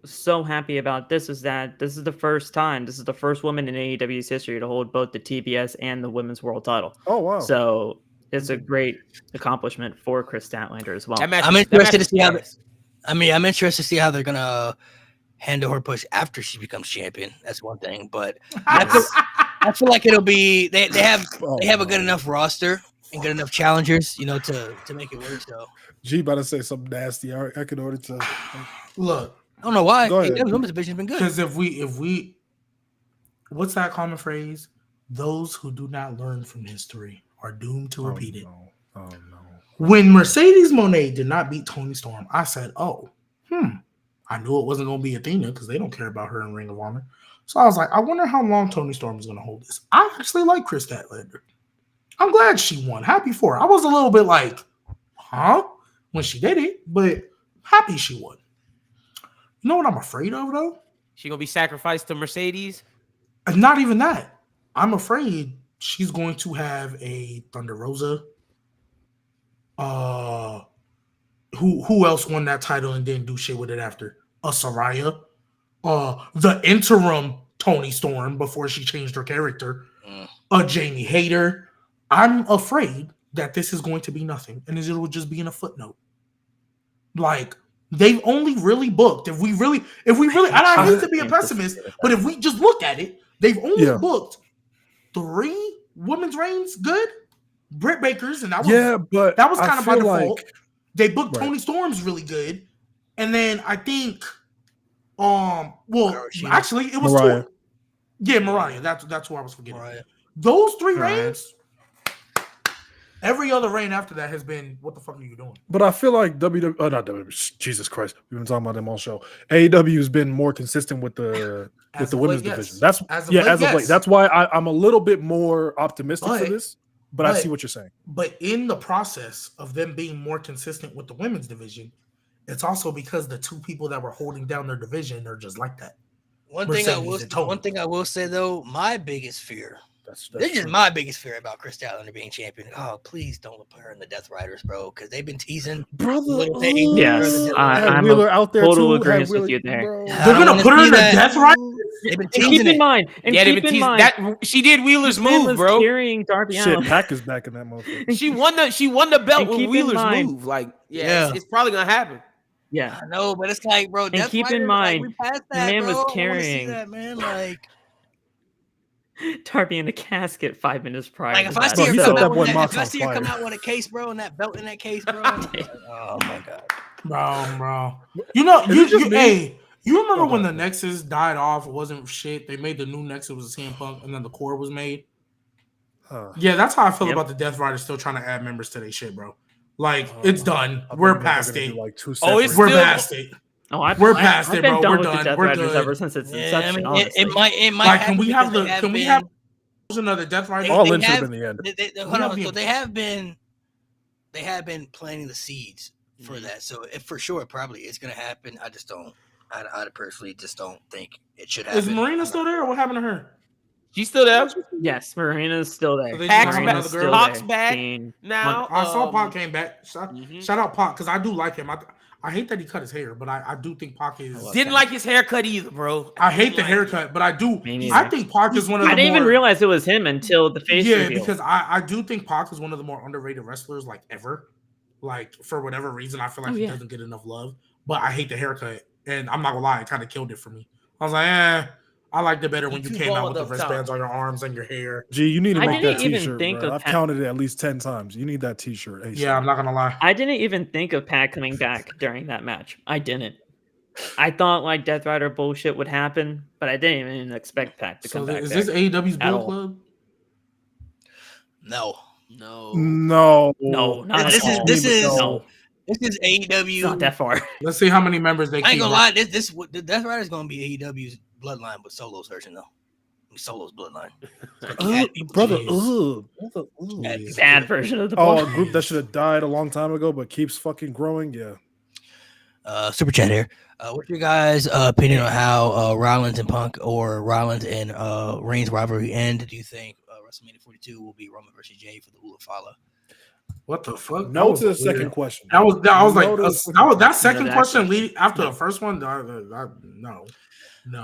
so happy about this is that this is the first woman in AEW's history to hold both the TBS and the Women's World Title. Oh, wow. So it's a great accomplishment for Chris Statlander as well. I'm interested to see how I'm interested to see how they're going to handle her push after she becomes champion. That's one thing, but I feel like it'll be they have a good enough roster and good enough challengers, you know, to make it work. So G about to say something nasty. I can order to look. I don't know why. The women's division's been good. Because if we what's that common phrase? Those who do not learn from history are doomed to repeat it. Oh no. When Mercedes Moné did not beat Toni Storm, I said, I knew it wasn't going to be Athena because they don't care about her in Ring of Honor. So I was like, I wonder how long Toni Storm is going to hold this. I actually like Chris Statlander. I'm glad she won. Happy for her. I was a little bit like, when she did it, but happy she won. You know what I'm afraid of, though? She going to be sacrificed to Mercedes? Not even that. I'm afraid she's going to have a Thunder Rosa. Who else won that title and didn't do shit with it after? A Saraya. The interim Toni Storm before she changed her character. A Jamie Hayter. I'm afraid that this is going to be nothing and it will just be in a footnote. Like, they've only really booked, if we really, and I hate to be a pessimist, but if we just look at it, they've only booked 3 women's reigns good. Britt Baker's, and that was kind of by default. They booked Toni Storm's really good, and then I think, actually it was Mariah. Mariah. That's what I was forgetting. Mariah. Those 3 reigns. Every other reign after that has been, what the fuck are you doing? But I feel like not WWE. Jesus Christ, we've been talking about them all show. AEW has been more consistent with the women's division. That's as of late. That's why I'm a little bit more optimistic for this. But I see what you're saying. But in the process of them being more consistent with the women's division, it's also because the 2 people that were holding down their division are just like that. One thing I will say though, my biggest fear. This is my biggest fear about Chris Statlander being champion. Oh, please don't put her in the Death Riders, bro, because they've been teasing. Brother, yes, I'm Wheeler out there total too. agreement with you there. Bro. They're gonna put her in the Death Riders. They've been teasing keep in mind, that she did Wheeler's move, bro. Carrying Darby Allin. Pac is back in that motherfucker. She won the belt with Wheeler's move. Like, it's probably gonna happen. Yeah, I know, but it's like, bro. And keep in mind, we passed that, the man bro. was carrying that, man. Like, Darby in a casket 5 minutes prior. Like to if I that. see her he come set that out boy with that, Mox if I on see her come fire. out with a case, bro, and that belt in that case, bro. I'm like, oh my god. Bro. You know, Is it just me? hey, you remember Oh, when go the ahead. Nexus died off? It wasn't shit. They made the new Nexus was a CM Punk, and then the core was made. Huh. Yeah, that's how I feel Yep. about the Death Riders still trying to add members to their shit, bro. Like, it's done. I thought We're you meant they're past gonna it. do, like, two Oh, it's separate- We're still- past it. Oh, I've We're past I've it, been bro. done We're with the done. Death We're Riders good. ever since its Yeah, I inception. mean, honestly. it might Like, can happen we have because the? they Can we been- have another Death Rider? All they in should have have- been the end. Hold on, the- so they have been planting the seeds for Mm-hmm. that. So if for sure, probably it's gonna happen. I just don't. I personally just don't think it should happen. Is Marina still there? Or what happened to her? She's still there. Yes, Marina's still there. So they just have Marina's another still girl? Pac's there, back being now. I saw Pac came back. Mhm. Shout out Pac because I do like him. I hate that he cut his hair, but I do think Pac is. Didn't like his haircut either, bro. I hate the Didn't like haircut, but I do. Me neither. I think Pac is one of the I didn't even more- realize it was him until the face Yeah, reveal. because I do think Pac is one of the more underrated wrestlers like ever. Like for whatever reason, I feel like Oh, he yeah. doesn't get enough love. But I hate the haircut, and I'm not gonna lie, it kind of killed it for me. I was like, I liked it better when you too came out bald with the up wristbands top. on your arms and your hair. Gee, you need to I make didn't that even t-shirt, think bro. of I've Pat- counted it at least 10 times. You need that t-shirt. ASAP. Yeah, I'm not gonna lie. I didn't even think of Pat coming back during that match. I didn't. I thought like Death Rider bullshit would happen, but I didn't even expect Pat to So come back. is there. this AEW's at Bull all. Club? No, No. No. No, not This at is- all. this is- no. this is It's AEW. not that far. Let's see how many members they I ain't keep. gonna lie. The Death Rider is gonna be AEW's bloodline, but Solo's version though. Solo's bloodline. Brother, Jeez. ugh. Bad version of the Oh, ball. a group that should have died a long time ago, but keeps fucking growing. Yeah. Super chat here. What's your guys' opinion on how Rollins and Punk or Rollins and Reigns rivalry end? Do you think WrestleMania 42 will be Roman versus Jay for the Ula Fala? What the fuck? No That to the was second weird. question. I was like, No to the second that second that question question. lead after the first one. No.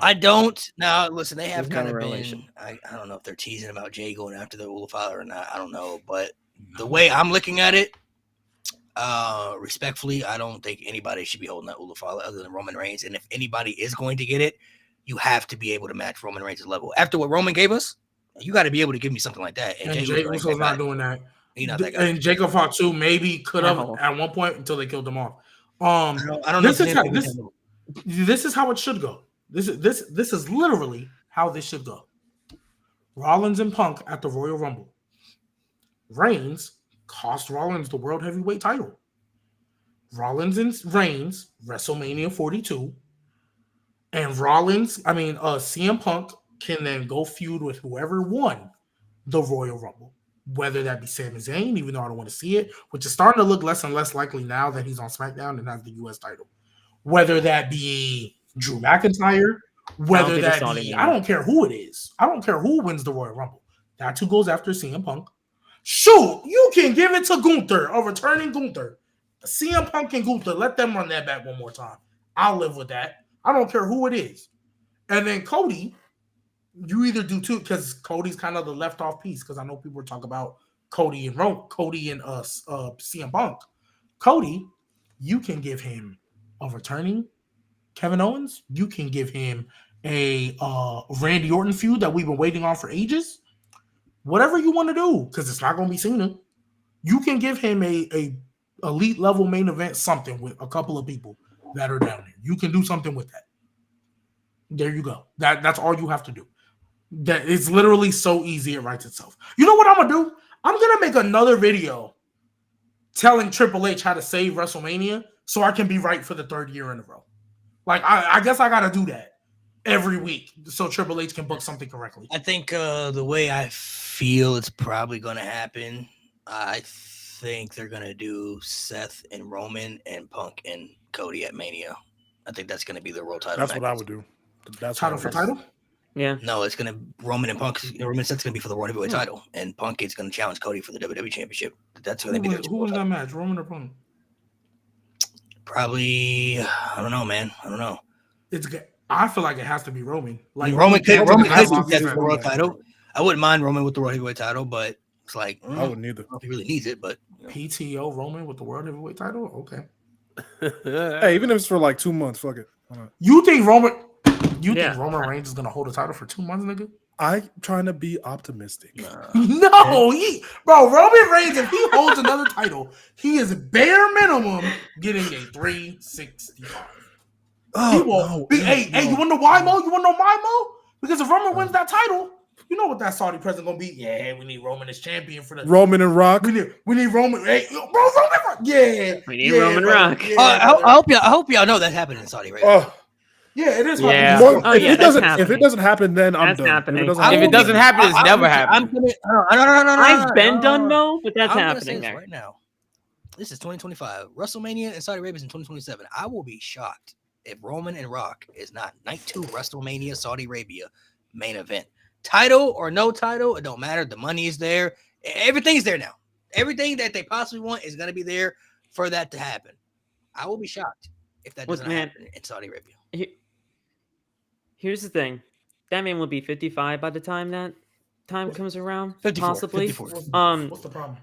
I don't. Now, listen, they have There's no kind of relation. been. I don't know if they're teasing about Jay going after the Ula Fala or not. I don't know. But the way I'm looking at it, respectfully, I don't think anybody should be holding that Ula Fala other than Roman Reigns. And if anybody is going to get it, you have to be able to match Roman Reigns' level. After what Roman gave us, you got to be able to give me something like that. And Jay Jay Uso's Uso's not doing that. He's not that guy. And Jacob Fatu maybe could have No. at one point until they killed him off. I don't know. This if is anything how, we can do. this is how it should go. This is literally how this should go. Rollins and Punk at the Royal Rumble. Reigns cost Rollins the World Heavyweight title. Rollins and Reigns, WrestleMania 42. And CM Punk can then go feud with whoever won the Royal Rumble. Whether that be Sami Zayn, even though I don't want to see it, which is starting to look less and less likely now that he's on SmackDown and has the US title. Whether that be Drew McIntyre, whether think that it's not be, even I don't care who it is. I don't care who wins the Royal Rumble. That's who goes after CM Punk. Shoot, you can give it to Gunther, a returning Gunther. CM Punk and Gunther, let them run that back one more time. I'll live with that. I don't care who it is. And then Cody, you either do two, because Cody's kind of the left off piece, because I know people talk about Cody and CM Punk. Cody, you can give him a returning Kevin Owens. You can give him a Randy Orton feud that we've been waiting on for ages. Whatever you want to do, because it's not going to be Cena. You can give him a elite level main event, something with a couple of people that are down there. You can do something with that. There you go. That's all you have to do. That it's literally so easy. It writes itself. You know what I'm gonna do? I'm gonna make another video telling Triple H how to save WrestleMania so I can be right for the third year in a row. Like I guess I gotta do that every week so Triple H can book something correctly. I think the way I feel it's probably going to happen, I think they're going to do Seth and Roman and Punk and Cody at Mania. I think that's going to be the world title. That's match. what I would do. That's Title what for I would do. title? Yeah. No, it's going to Roman and Punk. Roman and Seth's going to be for the world heavyweight title, and Punk is going to challenge Cody for the WWE championship. That's going to be their Who was that match? Roman or Punk? Probably. I don't know, man. I don't know. It's good. I feel like it has to be Roman. Like Roman could has be lost his for the world title. I wouldn't mind Roman with the world heavyweight title, but it's like I I don't wouldn't either. know if he really needs it. But PTO Roman with the World Heavyweight title? Okay. Hey, even if it's for like 2 months, fuck it. Why not? You think Roman Yeah. Reigns is gonna hold the title for 2 months, nigga? I'm trying to be optimistic. No, Roman Reigns, if he holds another title, he is bare minimum getting a 365. He won't. Hey, you want to know why, Mo? You want to know why, Mo? Because if Roman wins that title, you know what that Saudi president gonna be? Yeah, we need Roman as champion for the Roman and Rock. We need Roman. Hey, bro, Roman Rock. Yeah, we need Roman Rock. Yeah, I hope y'all know that happened in Saudi Arabia. Yeah, it is. Yeah. If it doesn't happen, then I'm done. Happening. If it doesn't happen, it's never happening. I've been done, Mo, but that's happening there. Right now. This is 2025. WrestleMania in Saudi Arabia is in 2027. I will be shocked if Roman and Rock is not night 2 WrestleMania Saudi Arabia main event. Title or no title, it don't matter. The money is there. Everything's there now. Everything that they possibly want is going to be there for that to happen. I will be shocked if that doesn't happen in Saudi Arabia. Here's the thing. That man will be 55 by the time that time comes around. 54, possibly. 54. What's the problem?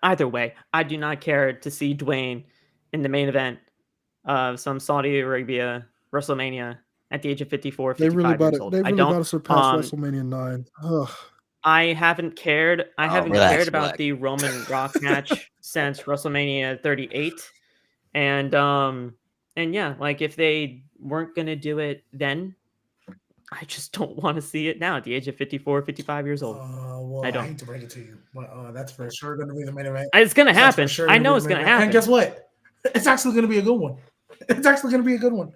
Either way, I do not care to see Dwayne in the main event of some Saudi Arabia WrestleMania at the age of 54, 55 years old. They really about to surpass WrestleMania 9. Ugh. I haven't cared. I haven't cared about relax. the Roman Rock match since WrestleMania 38. And yeah, like if they weren't going to do it then, I just don't want to see it now at the age of 54, 55 years old. Well, I hate to break it to you, but that's for sure going to be the main event. It's going to happen. Sure I know it's going to happen. And guess what? It's actually going to be a good one. It's actually going to be a good one.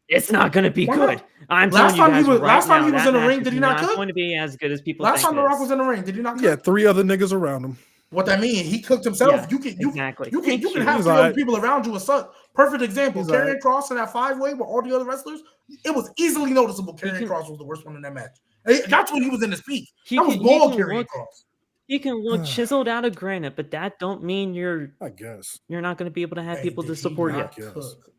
It's not going to be good. I'm last telling you guys last time he was in the ring, did he not cook? It's going to be as good as people last think time The Rock was in the ring, did he not cook? Yeah, 3 other niggas around him. What that mean? He cooked himself. Yeah, you can have 3 other people around you and suck. Perfect example. Karrion Kross in that 5-way with all the other wrestlers. It was easily noticeable. Karrion Kross was the worst one in that match. That's when he was in his peak. That was bald Karrion Kross. He can look chiseled out of granite, but that don't mean you're not going to be able to have people to support you.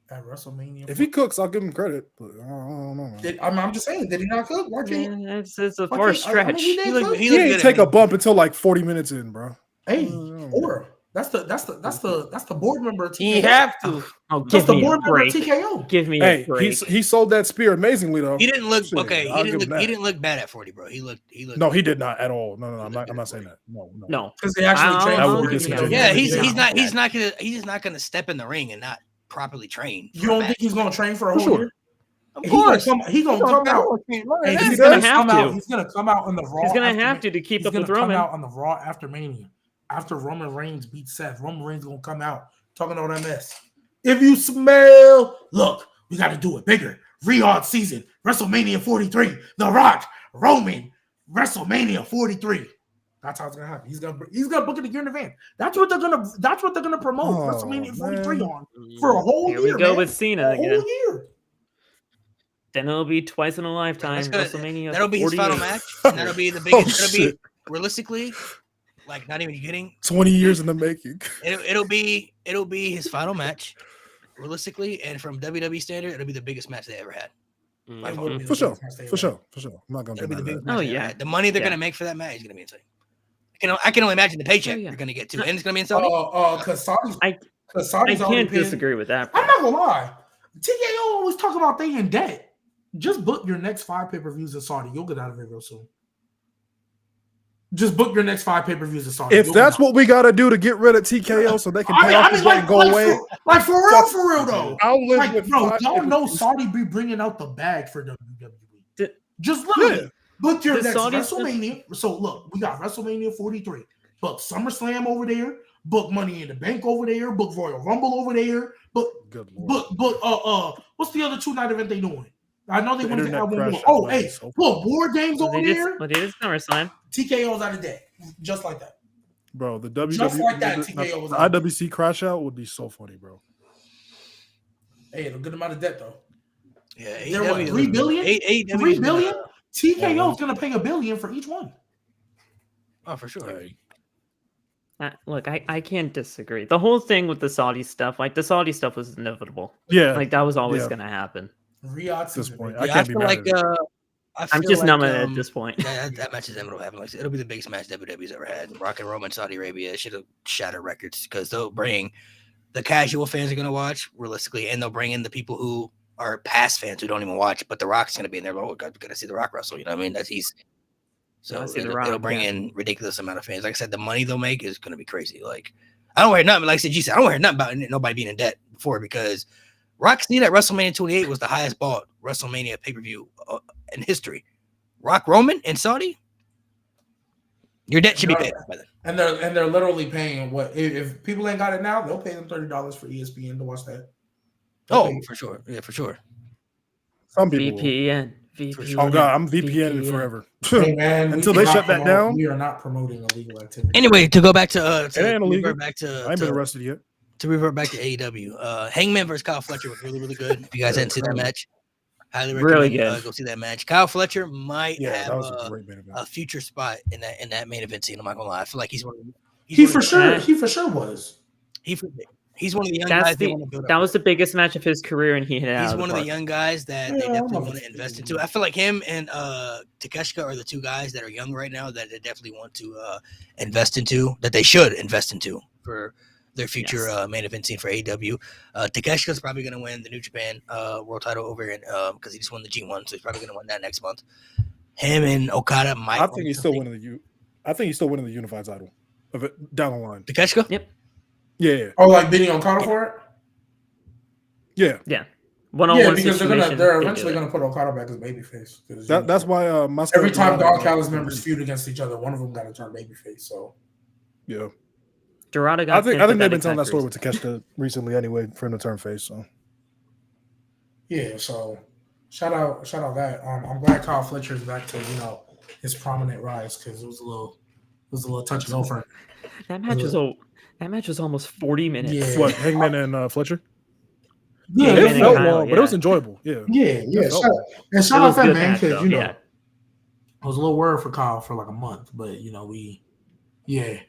At WrestleMania, if he cooks, I'll give him credit. But I don't know. I'm just saying, did he not cook? Why can't it's a far stretch. He didn't take a bump until like 40 minutes in, bro. Hey, or that's the board member. TKO. He have to. Oh, give the me board a break. TKO. Give me a break. He sold that spear amazingly though. He didn't look okay. He didn't look bad at 40, bro. He looked. No, he did not at all. No. I'm not saying that. No. Because they actually trained. Yeah, he's not gonna step in the ring and not properly train. You don't think he's gonna train for a whole year? Of course, he's gonna come out. He's gonna have to. He's gonna come out on the Raw. He's gonna have to keep up with Roman. Come out on the Raw after Mania, after Roman Reigns beats Seth. Roman Reigns gonna come out talking all that mess. If you smell, look, we got to do it bigger. Riyadh season, WrestleMania 43, The Rock, Roman, WrestleMania 43. That's how it's gonna happen. He's gonna book it a year in advance. That's what they're gonna promote WrestleMania 43 on for a whole year. Here we go with Cena again. A whole year. Then it'll be twice in a lifetime. WrestleMania. That'll be his final match. And that'll be the biggest. That'll be realistically, like not even kidding. 20 years in the making. It'll be his final match, realistically, and from WWE standard, it'll be the biggest match they ever had. For sure. I'm not gonna be the Oh yeah, the money they're gonna make for that match is gonna be insane. I can only imagine the paycheck they're gonna get too, and it's gonna be insane. Because Saudi's I can't disagree with that. I'm not gonna lie. TKO always talk about they in debt. Just book your next 5 pay-per-views in Saudi. You'll get out of it real soon. Just book your next 5 pay-per-views in Saudi. If that's what we gotta do to get rid of TKO so they can pay off and go away. For real though. I'll live with y'all know Saudi be bringing out the bag for WWE. Just literally book your next WrestleMania. So look, we got WrestleMania 43. Book SummerSlam over there. Book Money in the Bank over there. Book Royal Rumble over there. Book what's the other 2-night event they doing? I know they want to have one more. Oh, hey, look, War Games over there. But it is SummerSlam. TKO's out of debt, just like that. Bro, the WWE, just like that, TKO was out. IWC crash out would be so funny, bro. Hey, a good amount of debt though. Yeah, they're what, $3 billion? $3 billion? TKO's gonna pay $1 billion for each one. Oh, for sure. Look, I can't disagree. The whole thing with the Saudi stuff, like the Saudi stuff was inevitable. Yeah, like that was always gonna happen. Riyadh at this point, I can't be mad. I'm just numbing at this point. That match is inevitable. Happen. Like, it'll be the biggest match WWE's ever had. Rock and Roman Saudi Arabia should have shattered records because they'll bring the casual fans are going to watch realistically, and they'll bring in the people who are past fans who don't even watch, but The Rock's going to be in there. Oh, God, we're going to see The Rock wrestle. You know what I mean? So it'll bring in ridiculous amount of fans. Like I said, the money they'll make is going to be crazy. Like, I don't hear nothing. Like I said, I don't hear nothing about nobody being in debt before, because Rock Cena at WrestleMania 28 was the highest bought WrestleMania pay-per-view in history. Rock Roman in Saudi, your debt should be paid by then. And they're literally paying what, if people ain't got it now, they'll pay them $30 for ESPN to watch that. For sure. Yeah, for sure. Some people VPN. Oh God, I'm VPNing forever. Hey, man, until they shut that down. We are not promoting illegal activity. Anyway, to go back to it ain't illegal. I ain't been arrested yet. To revert back to AEW, Hangman versus Kyle Fletcher was really, really good. If you guys hadn't seen that match, highly recommend really good. Go see that match. Kyle Fletcher might have a future spot in that main event scene. I'm not gonna lie. I feel like he's one. He for sure was. He's one of the young guys they want to build up. That was the biggest match of his career, and he hit out. He's one of the young guys that they definitely want to invest into. I feel like him and Takeshita are the two guys that are young right now that they definitely want to invest into, that they should invest into for their future main event scene for AEW. Takeshita's probably going to win the New Japan world title over in because he just won the G1, so he's probably going to win that next month. Him and Okada might. I think he's still winning the unified title of it down the line. Takeshita? Yep. Yeah. Oh, like beating Okada for it? Yeah. Yeah. Because they're eventually gonna put Okada back as babyface. That's why every time Don Callis members feud against each other, one of them got to turn babyface. So yeah. Dorada I think they've been telling that story with Takeshita recently anyway for him to turn face. So yeah, so shout out that. I'm glad Kyle Fletcher is back to his prominent rise, because it was a little touch and go for him. That match was almost 40 minutes. Yeah. What, Hangman and Fletcher? Yeah, it felt long, but it was enjoyable. Yeah. Shout out that man, because I was a little worried for Kyle for like a month, but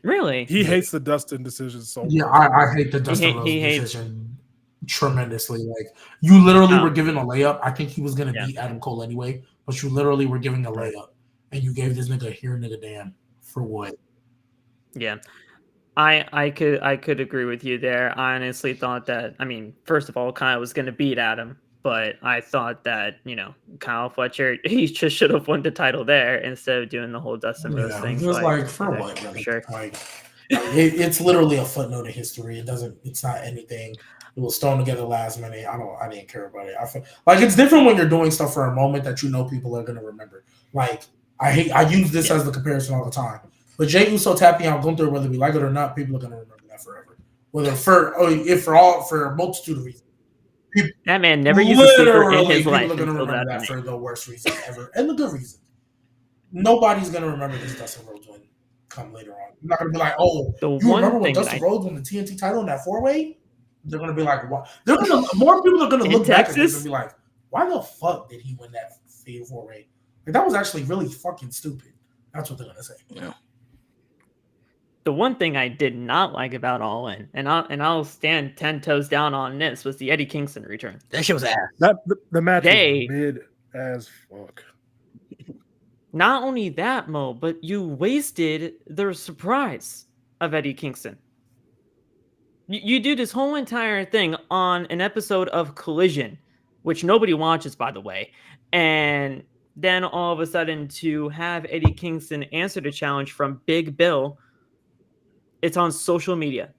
really he hates the Dustin decision so much. Yeah, I hate the Dustin Rhodes decision tremendously. Like, you literally were giving a layup. I think he was gonna beat Adam Cole anyway, but you literally were giving a layup, and you gave this nigga nigga damn for what? Yeah. I could agree with you there. I honestly thought that, first of all, Kyle was going to beat Adam, but I thought that, Kyle Fletcher, he just should have won the title there instead of doing the whole Dustin Rhodes thing. It was like for what? For sure. Like, it's literally a footnote in history. It's not anything. It was thrown together last minute. I didn't care about it. I feel like it's different when you're doing stuff for a moment that people are going to remember. Like, I use this as the comparison all the time. But Jey Uso tapping out Gunther, whether we like it or not, people are going to remember that forever. Whether for a multitude of reasons. That man never used a sleeper in his life. People are going to remember that for the worst reason ever, and the good reason. Nobody's going to remember this Dustin Rhodes win come later on. You're not going to be like, oh, you remember when Dustin Rhodes won the TNT title in that 4-way? They're going to be like, what? More people are going to look back at this and be like, why the fuck did he win that 4-way? Like, that was actually really fucking stupid. That's what they're going to say. Yeah. The one thing I did not like about All In, and I'll stand 10 toes down on this, was the Eddie Kingston return. That shit was ass. The match was mid as fuck. Not only that, Mo, but you wasted the surprise of Eddie Kingston. You do this whole entire thing on an episode of Collision, which nobody watches, by the way, and then all of a sudden to have Eddie Kingston answer the challenge from Big Bill. It's on social media,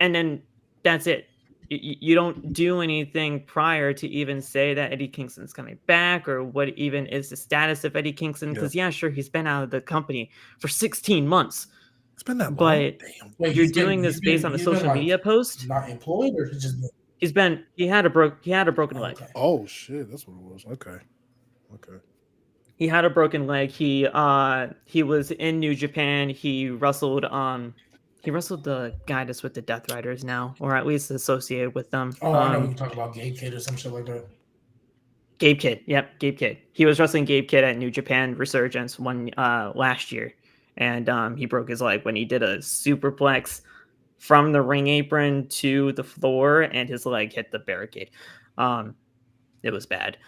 and then that's it. You don't do anything prior to even say that Eddie Kingston's coming back, or what even is the status of Eddie Kingston. Because sure, he's been out of the company for 16 months. It's been that long. But you're doing this based on a social media post. Not employed, or he had a broken leg. Okay. Oh shit, that's what it was. Okay. He had a broken leg. He was in New Japan. He wrestled the guy that's with the Death Riders now, or at least associated with them. Oh, I know you talk about Gabe Kidd or some shit like that. Gabe Kidd. Yep, Gabe Kidd. He was wrestling Gabe Kidd at New Japan Resurgence last year. And he broke his leg when he did a superplex from the ring apron to the floor, and his leg hit the barricade. It was bad.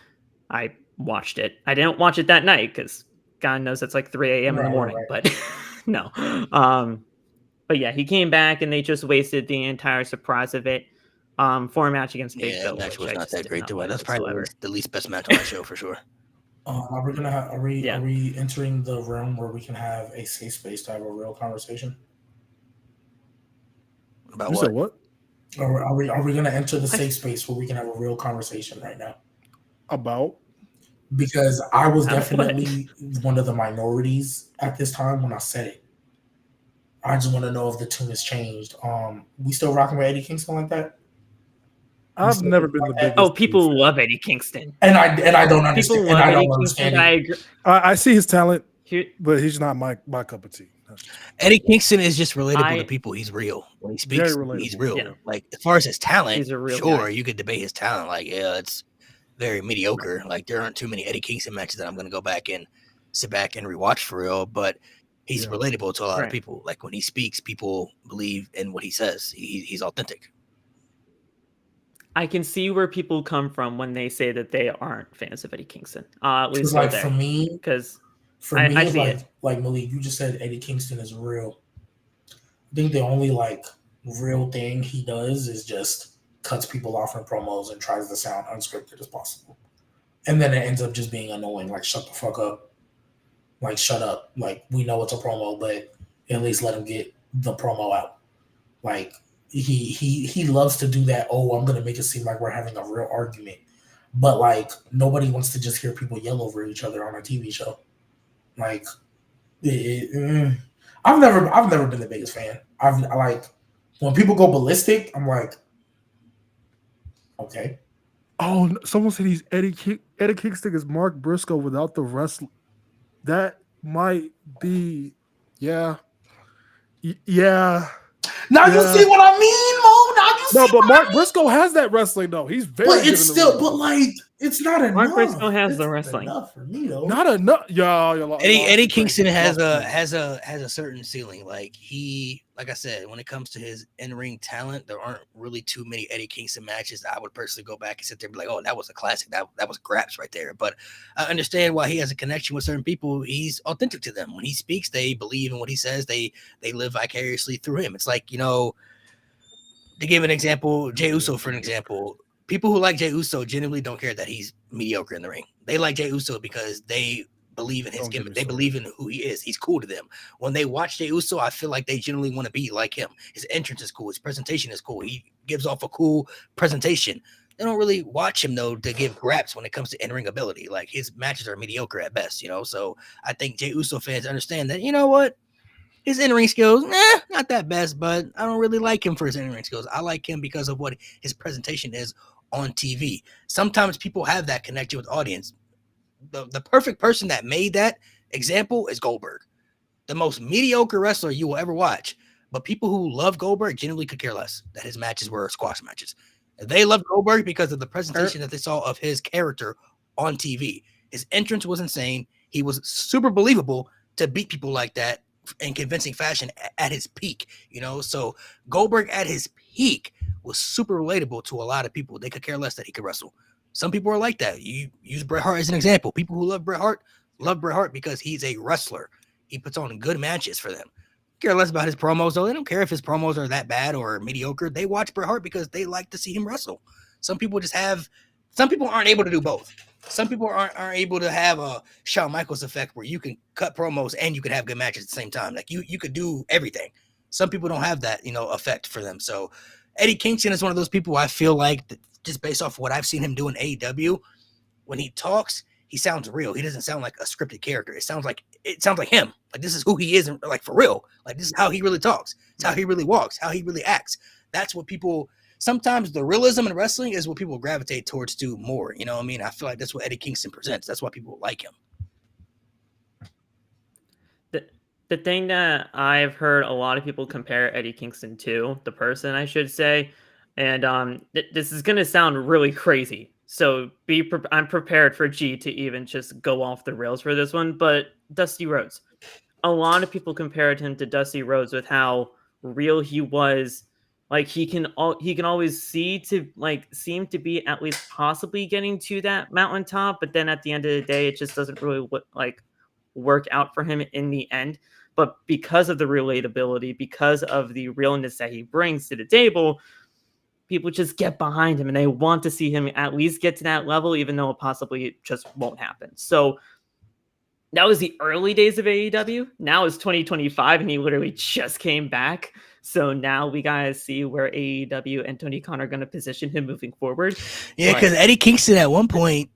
I watched it. I didn't watch it that night because God knows it's like 3 a.m. in the morning. Right. But no. But yeah, he came back and they just wasted the entire surprise of it. for a match against Big Yeah, Bill. that match which was I not just that did great not to like That's probably whatsoever. the least best match on that show for sure. Are we gonna are we Yeah. are we entering the realm where we can have a safe space to have a real conversation? About You what? said what? Are we gonna enter the safe space where we can have a real conversation right now? About? Because I was About what? definitely one of the minorities at this time when I said it. I just want to know if the tune has changed. We still rocking with Eddie Kingston like that? I've never been the biggest. Oh, people love Eddie Kingston. And I don't understand. People And love I Eddie don't Kingston. understand I it. agree. I see his talent, Here- but he's not my cup of tea. That's just- Eddie Kingston is just relatable to I- people. He's real. When he Very speaks, relatable. he's real. Yeah. Like, as far as his talent, He's a real sure, guy. you could debate his talent. Like, yeah, it's very mediocre. Like, there aren't too many Eddie Kingston matches that I'm going to go back and sit back and rewatch for real. But he's Yeah. relatable to a lot of Right. people. Like, when he speaks, people believe in what he says. He's authentic. I can see where people come from when they say that they aren't fans of Eddie Kingston. At least Because go like there. for me, Because I see it. like Malik, you just said Eddie Kingston is real. I think the only like real thing he does is just cuts people off in promos and tries to sound unscripted as possible. And then it ends up just being annoying. Like, shut the fuck up. Like, shut up. Like, we know it's a promo, but at least let him get the promo out. Like, he loves to do that. Oh, I'm gonna make it seem like we're having a real argument. But like, nobody wants to just hear people yell over each other on a TV show. Like, I've never been the biggest fan. I like when people go ballistic. I'm like, okay. Oh, someone said he's Eddie Kingston is Mark Briscoe without the wrestling. That might be, yeah. Yeah. Now Yeah. you see what I mean, Mo. Now you see. No, but what Mark I mean? Briscoe has that wrestling though. He's very. But good it's in the still, ring. but like, it's not enough. Mark Briscoe has It's the not wrestling. enough for me though. Not enough. Yeah, Eddie Kingston has a certain ceiling. Like, like I said, when it comes to his in-ring talent, there aren't really too many Eddie Kingston matches that I would personally go back and sit there and be like, oh, that was a classic. That was Graps right there. But I understand why he has a connection with certain people. He's authentic to them. When he speaks, they believe in what he says. They live vicariously through him. It's like, you know, to give an example, Jey Uso, for an example, people who like Jey Uso genuinely don't care that he's mediocre in the ring. They like Jey Uso because they believe in his Don't get gimmick. me They started. believe in who he is. He's cool to them. When they watch Jey Uso, I feel like they genuinely want to be like him. His entrance is cool. His presentation is cool. He gives off a cool presentation. They don't really watch him, though, to give graps when it comes to in-ring ability. Like, his matches are mediocre at best, you know? So I think Jey Uso fans understand that, you know what? His in-ring skills, not that best, but I don't really like him for his in-ring skills. I like him because of what his presentation is on TV. Sometimes people have that connection with audience. The perfect person that made that example is Goldberg, the most mediocre wrestler you will ever watch. But people who love Goldberg genuinely could care less that his matches were squash matches. They loved Goldberg because of the presentation that they saw of his character on TV. His entrance was insane. He was super believable to beat people like that in convincing fashion at his peak, you know? So Goldberg at his peak was super relatable to a lot of people. They could care less that he could wrestle. Some people are like that. You use Bret Hart as an example. People who love Bret Hart because he's a wrestler. He puts on good matches for them. Care less about his promos, though. They don't care if his promos are that bad or mediocre. They watch Bret Hart because they like to see him wrestle. Some people aren't able to do both. Some people aren't able to have a Shawn Michaels effect where you can cut promos and you can have good matches at the same time. Like, you could do everything. Some people don't have that, effect for them. So Eddie Kingston is one of those people I feel like, just based off what I've seen him do in AEW, when he talks, he sounds real. He doesn't sound like a scripted character. It sounds like him. Like, this is who he is, like, for real. Like, this is how he really talks. It's how he really walks, how he really acts. That's what people. Sometimes the realism in wrestling is what people gravitate towards do more. You know what I mean? I feel like that's what Eddie Kingston presents. That's why people like him. The thing that I've heard a lot of people compare Eddie Kingston to, the person, I should say, and this is going to sound really crazy. So I'm prepared for G to even just go off the rails for this one, but Dusty Rhodes. A lot of people compared him to Dusty Rhodes with how real he was. Like, he can always seem to be at least possibly getting to that mountaintop, but then at the end of the day, it just doesn't really work out for him in the end. But because of the relatability, because of the realness that he brings to the table, people just get behind him and they want to see him at least get to that level, even though it possibly just won't happen. So that was the early days of AEW. Now it's 2025 and he literally just came back. So now we gotta see where AEW and Tony Khan are going to position him moving forward. Yeah, because Eddie Kingston at one point,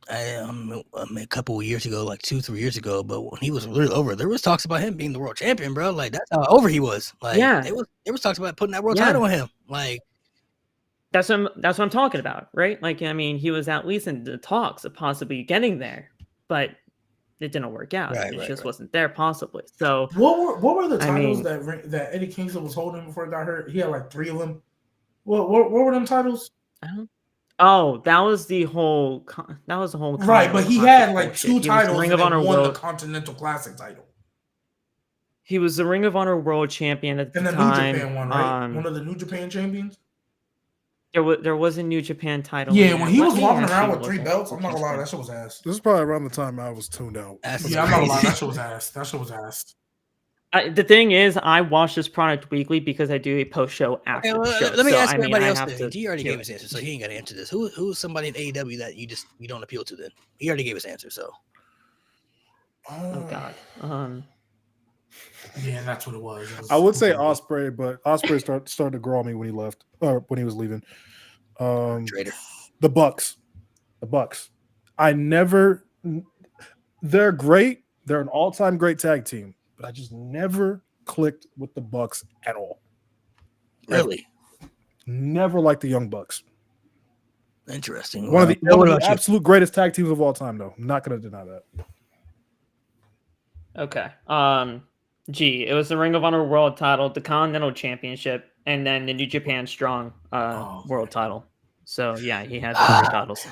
a couple of years ago, like 2-3 years ago, but when he was really over, there was talks about him being the world champion, bro. Like that's how over he was. Like there was talks about putting that world title on him. Like that's what I'm talking about, right? Like I mean, he was at least in the talks of possibly getting there, but it didn't work out. It just wasn't there, possibly. So what were the titles that Eddie Kingston was holding before he got hurt? He had like 3 of them. What were them titles? Oh, that was the whole. Right, but he had like 2 titles. Ring of Honor won the Continental Classic title. He was the Ring of Honor World Champion at the time. And the New Japan one, right? One of the New Japan champions. There was a New Japan title. Yeah, when he was walking around with 3 belts, I'm not gonna lie, that shit was ass. This is probably around the time I was tuned out. Yeah, I'm not gonna lie, that shit was ass. That shit was ass. The thing is, I watch this product weekly because I do a post show after the show. Let me ask everybody else. He already gave his answer, so he ain't got to answer this. Who's somebody in AEW that you don't appeal to? Then he already gave his answer. So, oh god, yeah, that's what it was. I would say Ospreay, but Ospreay started to grow on me when he left, or when he was leaving. Trader. The Bucks. They're great. They're an all-time great tag team, but I just never clicked with the Bucks at all. Really? Never liked the Young Bucks. Interesting. One of the absolute greatest tag teams of all time, though. I'm not going to deny that. Okay. It was the Ring of Honor World title, the Continental Championship, and then the New Japan Strong World title. So yeah, he had the 3 titles.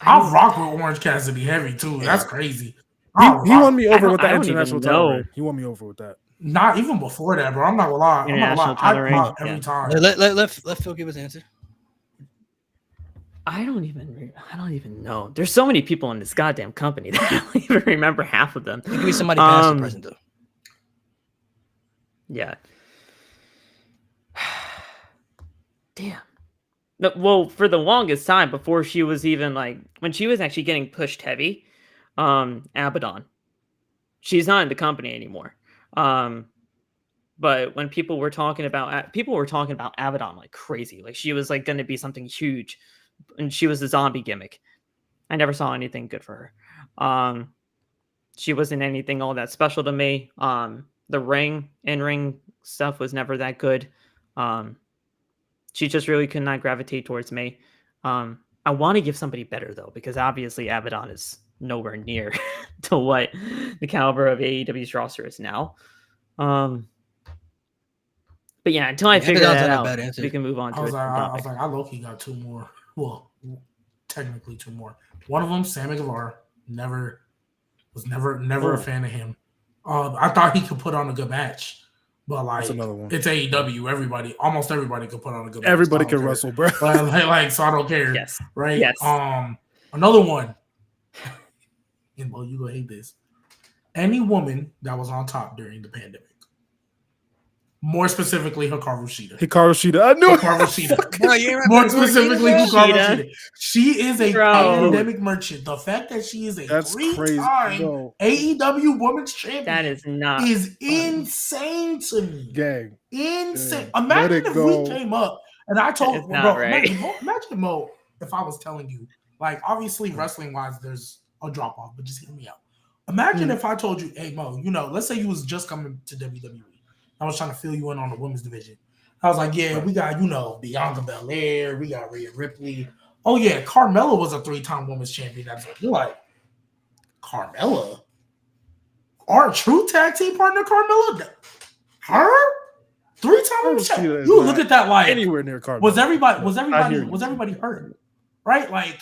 I'll rock with Orange Cassidy heavy too. That's crazy. He won me over with that international title. He won me over with that. Not even before that, bro. I'm not gonna lie. I pop every time. Let Phil give his answer. I don't even know. There's so many people in this goddamn company that I don't even remember half of them. It could be somebody past or present though. Yeah. Damn. No, well, for the longest time before she was even when she was actually getting pushed heavy, Abaddon. She's not in the company anymore. But when people were talking about Abaddon like crazy. Like she was going to be something huge, and she was a zombie gimmick. I never saw anything good for her. She wasn't anything all that special to me. The in-ring stuff was never that good. She just really could not gravitate towards me. I want to give somebody better though, because obviously Abaddon is nowhere near to what the caliber of AEW's roster is now. But yeah, until I figure that out, we can move on to it. I low-key got 2 more. Well, technically 2 more. One of them, Sammy Guevara, never a fan of him. I thought he could put on a good match, but that's another one. It's AEW. Almost everybody could put on a good match. Everybody can wrestle, bro. So I don't care. Yes. Right. Yes. Another one. And well, you gonna hate this. Any woman that was on top during the pandemic. More specifically, Hikaru Shida. I knew Hikaru Shida. More specifically, Hikaru Shida. She is a pandemic merchant. The fact that she is a 3-time AEW Women's Champion is insane to me. Gang. Insane. Imagine if we came up and I told imagine Mo, if I was telling you, obviously wrestling-wise, there's a drop-off, but just hear me out. Imagine if I told you, hey, Mo, let's say you was just coming to WWE. I was trying to fill you in on the women's division. I was like, yeah, we got, Bianca Belair. We got Rhea Ripley. Oh, yeah, Carmella was a 3-time women's champion. You're like, Carmella? Our true tag team partner, Carmella? Her? 3-time women's champion? You look at that anywhere near Carmella. Was everybody hurt? Right?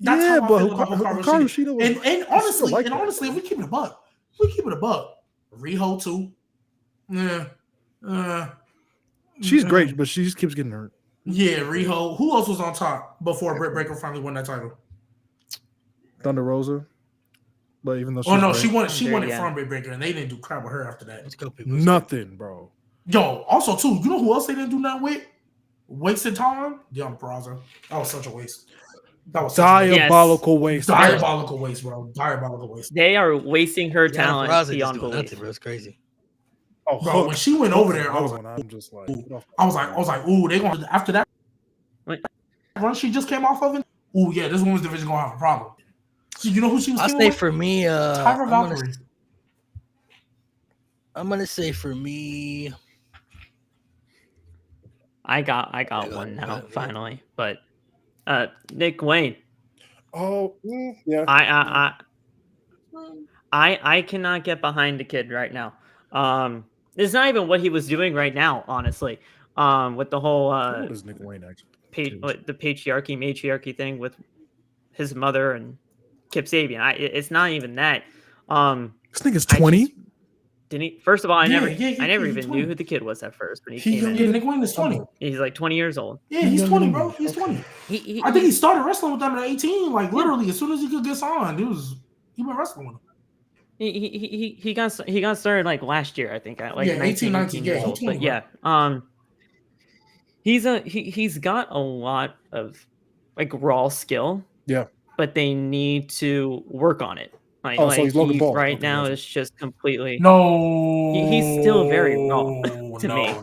That's how I feel about Hikaru Shida. And honestly, if we keep it a buck. Riho too. She's great, but she just keeps getting hurt. Yeah, Riho. Who else was on top before Britt Baker finally won that title? Thunder Rosa. But even though she won it from Britt Baker, and they didn't do crap with her after that. Nothing, bro. Yo, also too, you know who else they didn't do nothing with? Wasted time? Deonna Purrazzo. That was such a waste. That was diabolical waste. Diabolical waste, bro. Diabolical waste. They are wasting her Deonna talent Purrazzo beyond just doing belief. nothing, bro. It's crazy. Oh, Bro, when she went over there, I was I'm just like, ooh, they gonna after that Wait. run she just came off of it. Ooh, yeah, this women's division gonna have a problem. So you know who she was? I'll say for me, Tyra Valkyrie. I'm gonna say for me. I got one now, finally. But Nick Wayne. Oh, yeah. I cannot get behind the kid right now. It's not even what he was doing right now, honestly. With the whole What is Nick Wayne actually? the matriarchy thing with his mother and Kip Sabian. It's not even that. This nigga's 20. Didn't he? First of all, I never even 20. knew who the kid was at first when he came in. Yeah, Nick Wayne is 20. He's like 20 years old. Yeah, he's 20, bro. He's 20. I think he started wrestling with them at 18. Like literally, as soon as he could get signed, he been wrestling with them. He got started like last year, I think. At like 18, 19 years old. But yeah, he's got a lot of like raw skill. Yeah, but they need to work on it. So he's Logan Paul. Right now it's just completely he's still very raw to me.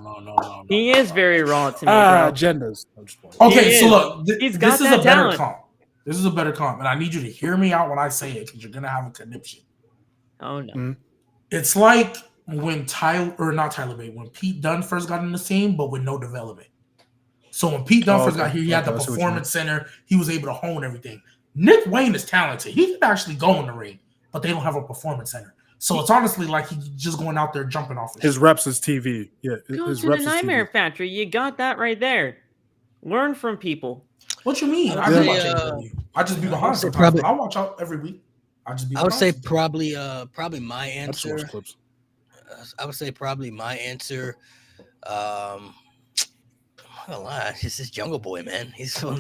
He is very raw to me. Agendas. Okay, so look, this is a better comp. This is a better comp, and I need you to hear me out when I say it because you're gonna have a conniption. Oh no! Mm-hmm. It's like when when Pete Dunne first got in the scene, but with no development. So when Pete Dunne first got here, he had the performance center. He was able to hone everything. Nick Wayne is talented. He can actually go in the ring, but they don't have a performance center. So it's honestly like he's just going out there jumping off. His reps is TV. Yeah, go his to reps the is Nightmare TV. Factory. You got that right there. Learn from people. What you mean? I do watch AEW. I just be behind sometimes. I watch out every week. I would say probably my answer. Clips. I would say probably my answer. I'm not gonna lie, it's this Jungle Boy, man. He's so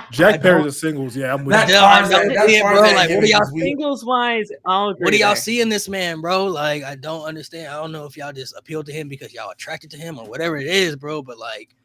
Jack Perry's a singles. Yeah, I'm with that. Bro, like, what are y'all singles wise? What do y'all see in this man, bro? Like, I don't understand. I don't know if y'all just appeal to him because y'all attracted to him or whatever it is, bro. But like,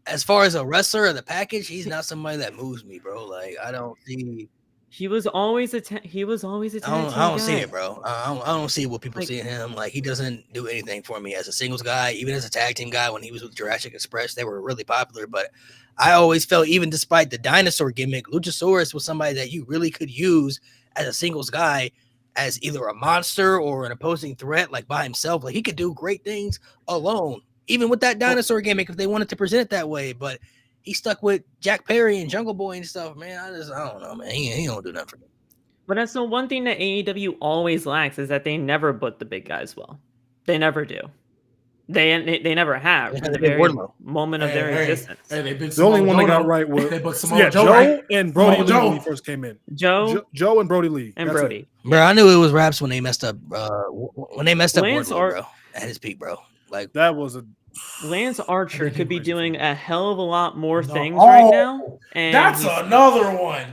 as far as a wrestler or the package, he's not somebody that moves me, bro. Like, I don't see. He was always a I don't see it, bro. I don't see what people see in him. Like, he doesn't do anything for me as a singles guy, even as a tag team guy. When he was with Jurassic Express, they were really popular. But I always felt, even despite the dinosaur gimmick, Luchasaurus was somebody that you really could use as a singles guy, as either a monster or an opposing threat, like by himself. Like, he could do great things alone, even with that dinosaur gimmick, if they wanted to present it that way. But he stuck with Jack Perry and Jungle Boy and stuff, man. I don't know, man. He don't do nothing for me. But that's the one thing that AEW always lacks is that they never book the big guys well. They never do. They never have from the very moment of their existence. The only one they got right was Joe and Brody Lee when he first came in. Joe and Brody Lee. And Brody. Bro, I knew it was Raps when they messed up. Wardlow, bro, at his peak, bro. Like, that was a. Lance Archer could be doing a hell of a lot more things right now. And that's another one.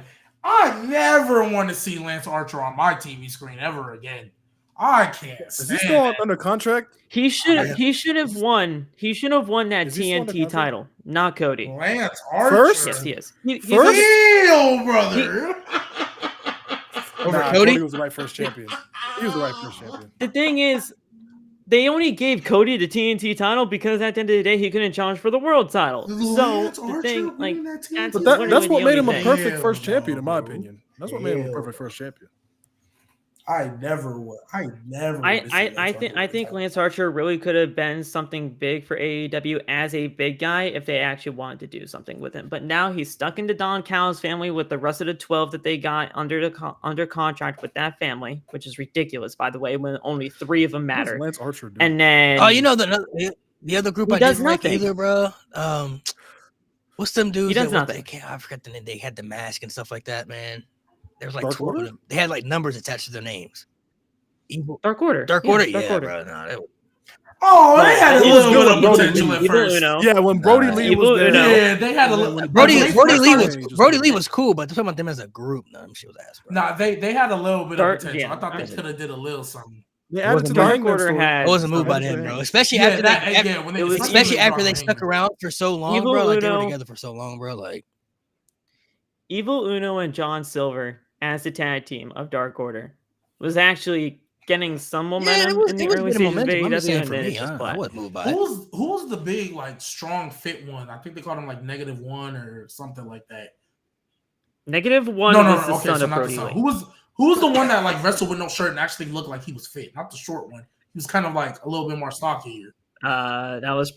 I never want to see Lance Archer on my TV screen ever again. I can't. Is he still under contract? He should have won. He should have won that TNT title, not Cody. Lance Archer. First? Yes, he is. Real brother. Cody was the right first champion. He was the right first champion. The thing is, they only gave Cody the TNT title because at the end of the day, he couldn't challenge for the world title. So the thing, like, that's what made him a perfect first champion, in my opinion. That's what made him a perfect first champion. I never would. I think Lance Archer really could have been something big for AEW as a big guy if they actually wanted to do something with him. But now he's stuck into Don Callis' family with the rest of the 12 that they got under contract with that family, which is ridiculous, by the way, when only 3 of them matter. Lance Archer do? And then the other group I didn't like either, bro. What's them dudes? He does nothing. I forgot the name. They had the mask and stuff like that, man. There was like 12 of them. They had like numbers attached to their names. Dark Order. Yeah, bro. No, they had a little bit of potential at first. Yeah, when Brody Lee was there. Yeah, they had a little. Brody Lee was cool, but talking about them as a group, no, she was ass. Nah, they had a little bit of potential. I thought they could have did a little something. They It added wasn't to moved. the Dark Hangman Order story. had I wasn't moved by Added to them, the bro. Hangman. Especially Yeah, after that, they, yeah, when they, it was especially when especially they after brought they in stuck Hangman. around for so long, Evil bro. Like they were Uno. together for so long, bro. Like Evil Uno and John Silver as the tag team of Dark Order was actually getting some yeah, momentum in the it was early getting stages of momentum. I'm just AEW, saying and for then it me, just I flat. wasn't moved by it. Who was the big like strong fit one? I think they called him like -1 or something like that. -1 No. was the Okay, son so of not the Brody son. Lee. Who was the one that like wrestled with no shirt and actually looked like he was fit? Not the short one. He was kind of like a little bit more stocky. That was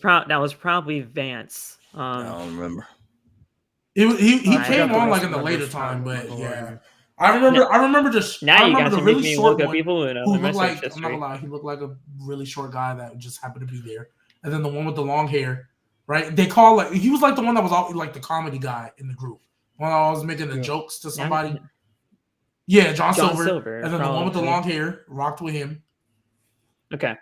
probably Vance. I don't remember. He I came don't on know. like in the Numbers, later time, I'm not but gonna lie to yeah. you. I remember Now you guys the are making really me short look up one Evil Uno who in my looked search like, I'm not history. gonna lie, he looked like a really short guy that just happened to be there. And then the one with the long hair, right? They call like he was like the one that was all like the comedy guy in the group. When I was making the Yeah. jokes to Now- somebody. Yeah, John John Silver. Silver, And then the one with the probably. long hair rocked with him. Okay.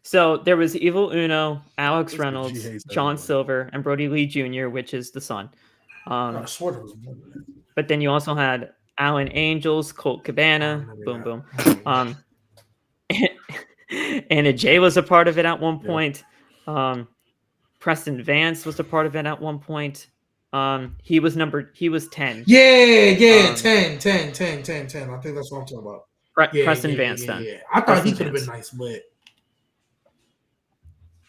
So there was Evil Uno, Alex This Reynolds, bitch, he hates John everybody. Silver, and Brody Lee Jr., which is the son. I swear there was more than that. But then you also had Alan Angels, Colt I Cabana, remember boom, that. boom. Anna Jay was a part of it at one Yeah. point. Preston Vance was a part of it at one point. He was 10. Yeah, Um, 10. I think that's what I'm talking about. Preston Vance then. Yeah. I thought Preston he could have been Vance. nice, but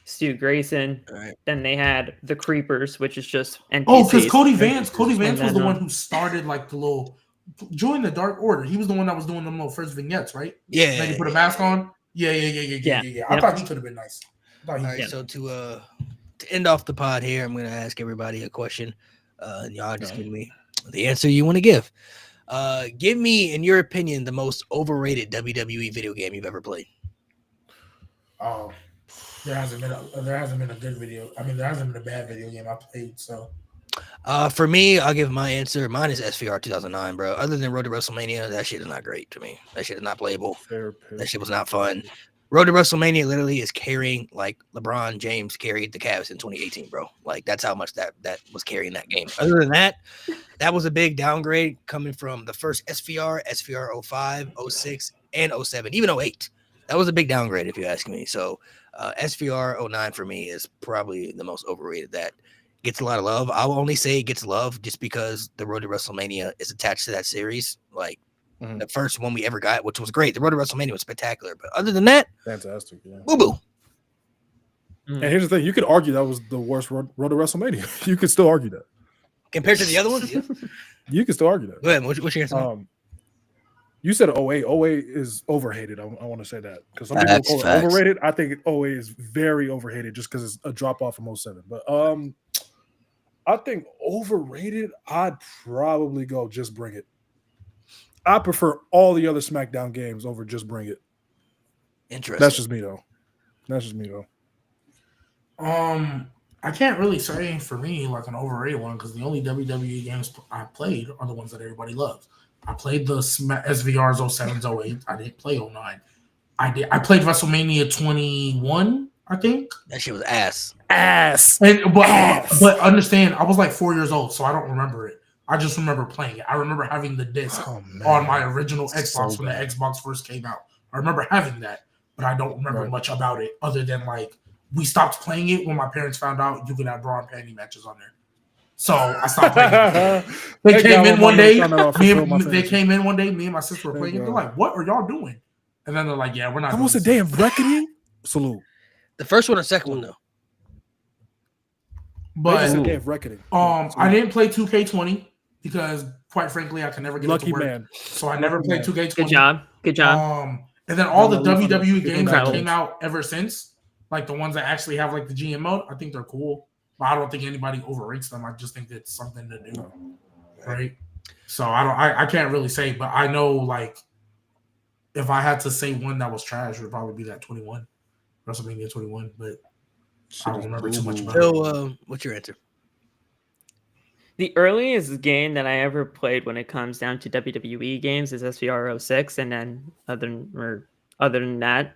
Stu Grayson. All right. Then they had the Creepers, which is just NPCs. oh, because Cody Vance And was the then, one who started like the little join the Dark Order. He was the one that was doing them little first vignettes, right? Yeah. Then he put a mask on. Yeah. I Yep. thought he could have been nice. All right. Yeah. So to end off the pod here, I'm gonna ask everybody a question. And y'all just give me the answer you want to give. Give me, in your opinion, the most overrated WWE video game you've ever played. Oh, there hasn't been a good video. I mean, there hasn't been a bad video game I played. So For me, I'll give my answer. Mine is SVR 2009, bro. Other than Road to WrestleMania, that shit is not great to me. That shit is not playable. Fair pick. That shit was not fun. Road to WrestleMania literally is carrying like LeBron James carried the Cavs in 2018, bro. Like that's how much that was carrying that game. Other than that, that was a big downgrade coming from the first SVR 05, 06, and 07, even 08. That was a big downgrade if you ask me. So SVR 09 for me is probably the most overrated. That gets a lot of love. I'll only say it gets love just because the Road to WrestleMania is attached to that series. Like the first one we ever got, which was great. The Road to WrestleMania was spectacular. But other than that, Fantastic. Yeah. boo-boo. And here's the thing: you could argue that was the worst road to WrestleMania. You could still argue that. Compared to the other ones? Yeah. You can still argue that. Go ahead. What's your answer? You said 08. 08 is overhated. I want to say that because some people call it overrated. I think 08 is very overhated just because it's a drop off from 07. But I think overrated. I'd probably go Just Bring It. I prefer all the other SmackDown games over Just Bring It. Interesting. That's just me though. I can't really say for me like an overrated one because the only WWE games I played are the ones that everybody loves. I played the SVRs 07s, 08. I didn't play 09. I played WrestleMania 21, I think. That shit was ass. But understand, I was like 4 years old, so I don't remember it. I just remember playing it. I remember having the disc on my original Xbox when the Xbox first came out. I remember having that, but I don't remember much about it other than like we stopped playing it when my parents found out you could have bra and panty matches on there. So I stopped playing it. They came in one day. Me and my sister were playing it. They're like, "What are y'all doing?" And then they're like, "Yeah, we're not." Almost a day of reckoning. Salute. The first one or second one though. But a day of reckoning. I didn't play 2K20 because, quite frankly, I could never get it to work. Man. So I never played 2K20. Good job. And then all the WWE games that came out ever since, like the ones that actually have like the GM mode, I think they're cool. But I don't think anybody overrates them. I just think it's something to do, right? So I can't really say, but I know like if I had to say one that was trash, it would probably be that 21, WrestleMania 21. But I don't remember too much about it. So, what's your answer? The earliest game that I ever played when it comes down to WWE games is SVR 06, and then other than that,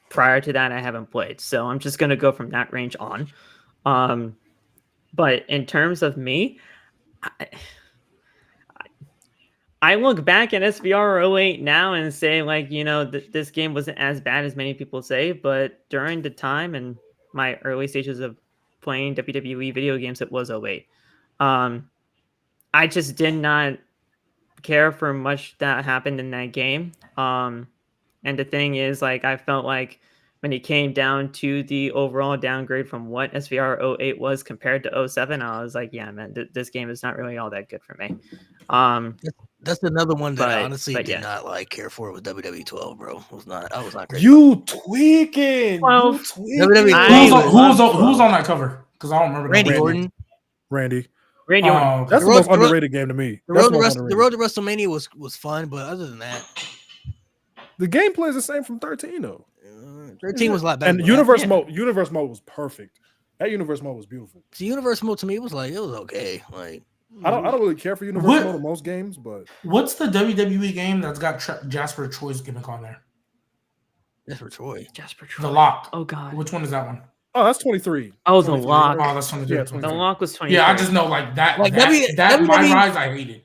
prior to that, I haven't played. So I'm just gonna go from that range on. But in terms of me, I look back at SVR 08 now and say, like, this game wasn't as bad as many people say, but during the time and my early stages of playing WWE video games, it was 08. I just did not care for much that happened in that game. And the thing is, like, I felt like when it came down to the overall downgrade from what SVR 08 was compared to 07, I was like, yeah, man, this game is not really all that good for me. That's another one that I honestly but did not like care for with WWE 12, bro. I was not great. You tweaking. Well, You tweaking. Who's on that cover? Because I don't remember. Randy Orton. Randy. That's the most underrated game to me. The road to WrestleMania was fun, but other than that, the gameplay is the same from 13 though. 13 was a lot better. And Universe mode was perfect. That Universe mode was beautiful. The Universe mode to me was like, it was okay. Like, I don't really care for Universe mode in most games, but what's the WWE game that's got Jasper Troy's gimmick on there? Jasper Troy. The Lock. Oh God. Which one is that one? Oh, that's 23. Oh, The Lock. Oh, that's 23. Yeah, The Lock was 23. Yeah, I just know like that. Like My WWE Rise, I hated.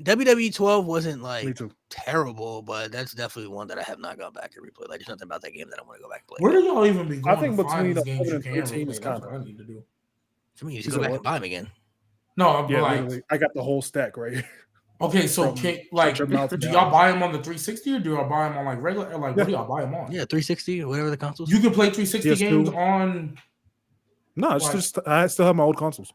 WWE 12 wasn't like Me too. terrible, but that's definitely one that I have not gone back and replay. Like, there's nothing about that game that I want to go back and play. Where do y'all even be going? I think to find between these games you 11 can and 13 replay? is That's kind what of. I need to do. So you just go back and buy them again. No, Yeah, like, literally. I got the whole stack right here. okay, so From do y'all buy them on the 360 or do y'all buy them on like regular? Like, what do y'all buy them on? Yeah, 360, whatever the consoles. You can play 360 PS2. games on. No, it's just I still have my old consoles.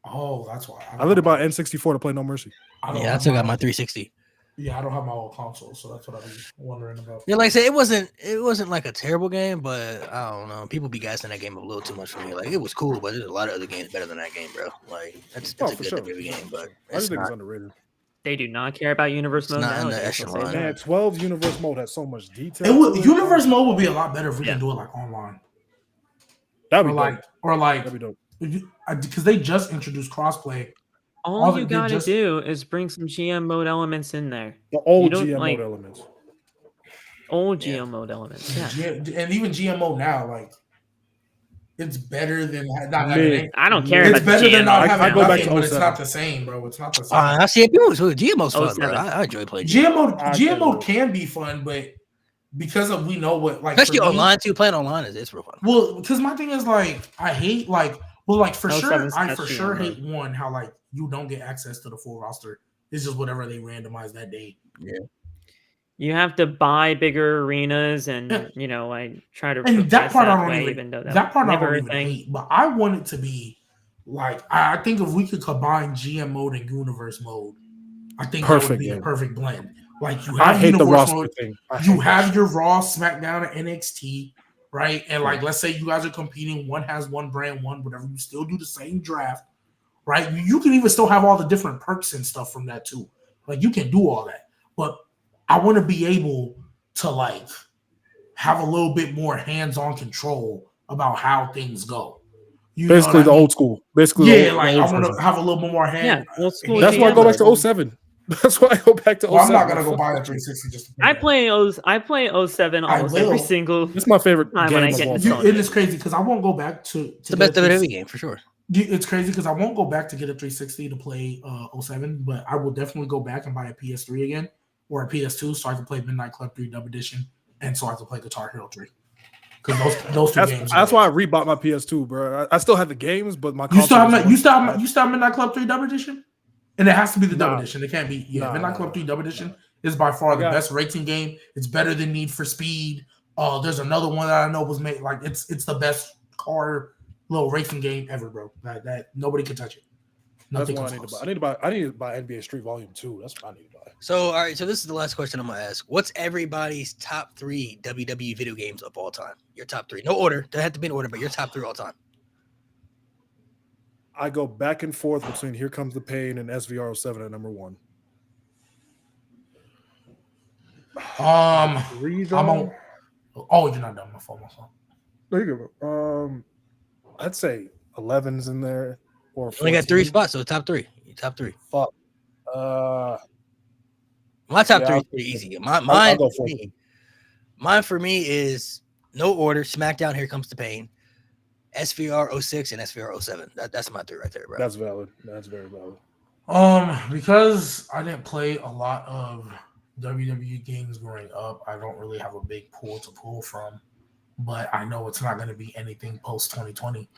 Oh, that's why. I literally bought N64 to play No Mercy. I still got my 360. Yeah, I don't have my old console, so that's what I was wondering about. Yeah, like I said, it wasn't like a terrible game, but I don't know. People be gassing that game a little too much for me. Like, it was cool, but there's a lot of other games better than that game, bro. Like, that's a good WWE game, but I just think it's underrated. They do not care about Universe mode not in the nowadays, I'll say echelon. that. Man, 12 Universe mode has so much detail. Universe mode would be a lot better if we can do it like online. That'd be dope. That'd be dope. Because they just introduced crossplay. All you gotta do is bring some GM mode elements in there. The old GM mode elements. Old GM mode elements. Yeah. And even GM mode now, like, it's better than not having it. I don't care It's about better the than GM not mode. having I go back nothing, to but it's 07. not the same, bro. It's not the same. I see people GM mode's fun, bro. 07. I enjoy playing GM mode can be fun, but because of we know what, like, especially online too. Playing online is real fun. Well, because my thing is, like, I hate, like, well, like, for sure, 07's I not for GM sure mode. hate one how, like, you don't get access to the full roster. It's just whatever they randomize that day. Yeah. You have to buy bigger arenas and Yeah. Like try to And that part I way, don't even though that part I never don't a even thing. hate. But I want it to be like I think if we could combine GM mode and Universe mode, I think that would be a perfect blend. Like you have I hate the Universe roster mode, thing. you have your Raw, SmackDown, and NXT, right? And like let's say you guys are competing, one has one brand, one whatever. You still do the same draft, right? You can even still have all the different perks and stuff from that too. Like you can do all that, but I want to be able to like have a little bit more hands-on control about how things go. Basically the old school. Yeah, like I want to have a little bit more hand. Yeah, old school. That's why I go back to 07. That's why I go back to 07. Well, I'm not gonna go buy a 360 just to play that. I play 07 almost every single. It's my favorite time game when I of get all into time. It is crazy because I won't go back to the best WWE game for sure. It's crazy because I won't go back to get a 360 to play 07, but I will definitely go back and buy a PS3 again or a PS2 so I can play Midnight Club 3 Dub Edition and so I can play Guitar Hero 3. Because those two games. That's why I rebought my PS2, bro. I still have the games, but my you still have Midnight Club 3 Dub Edition, and it has to be the Dub Edition. It can't be Midnight Club 3 Dub Edition is by far the best racing game. It's better than Need for Speed. There's another one that I know was made like it's the best car little racing game ever, bro. That nobody can touch it. That's what I need to buy. I need to buy NBA Street Volume 2. That's what I need to buy. So, all right. So this is the last question I'm gonna ask. What's everybody's top 3 WWE video games of all time? Your top 3. No order. Doesn't have to be in order, but your top 3 all time. I go back and forth between Here Comes the Pain and SVR07 at number 1. I'm on. Oh, you're not done. My phone. There you go. I'd say 11's in there. Or only got 3 spots, so top 3. Top 3. Fuck. My top 3 is pretty easy. Mine for me is No Order, SmackDown, Here Comes the Pain, SVR 06, and SVR 07. That's my 3 right there, bro. That's valid. That's very valid. Because I didn't play a lot of WWE games growing up, I don't really have a big pool to pull from. But I know it's not going to be anything post 2020.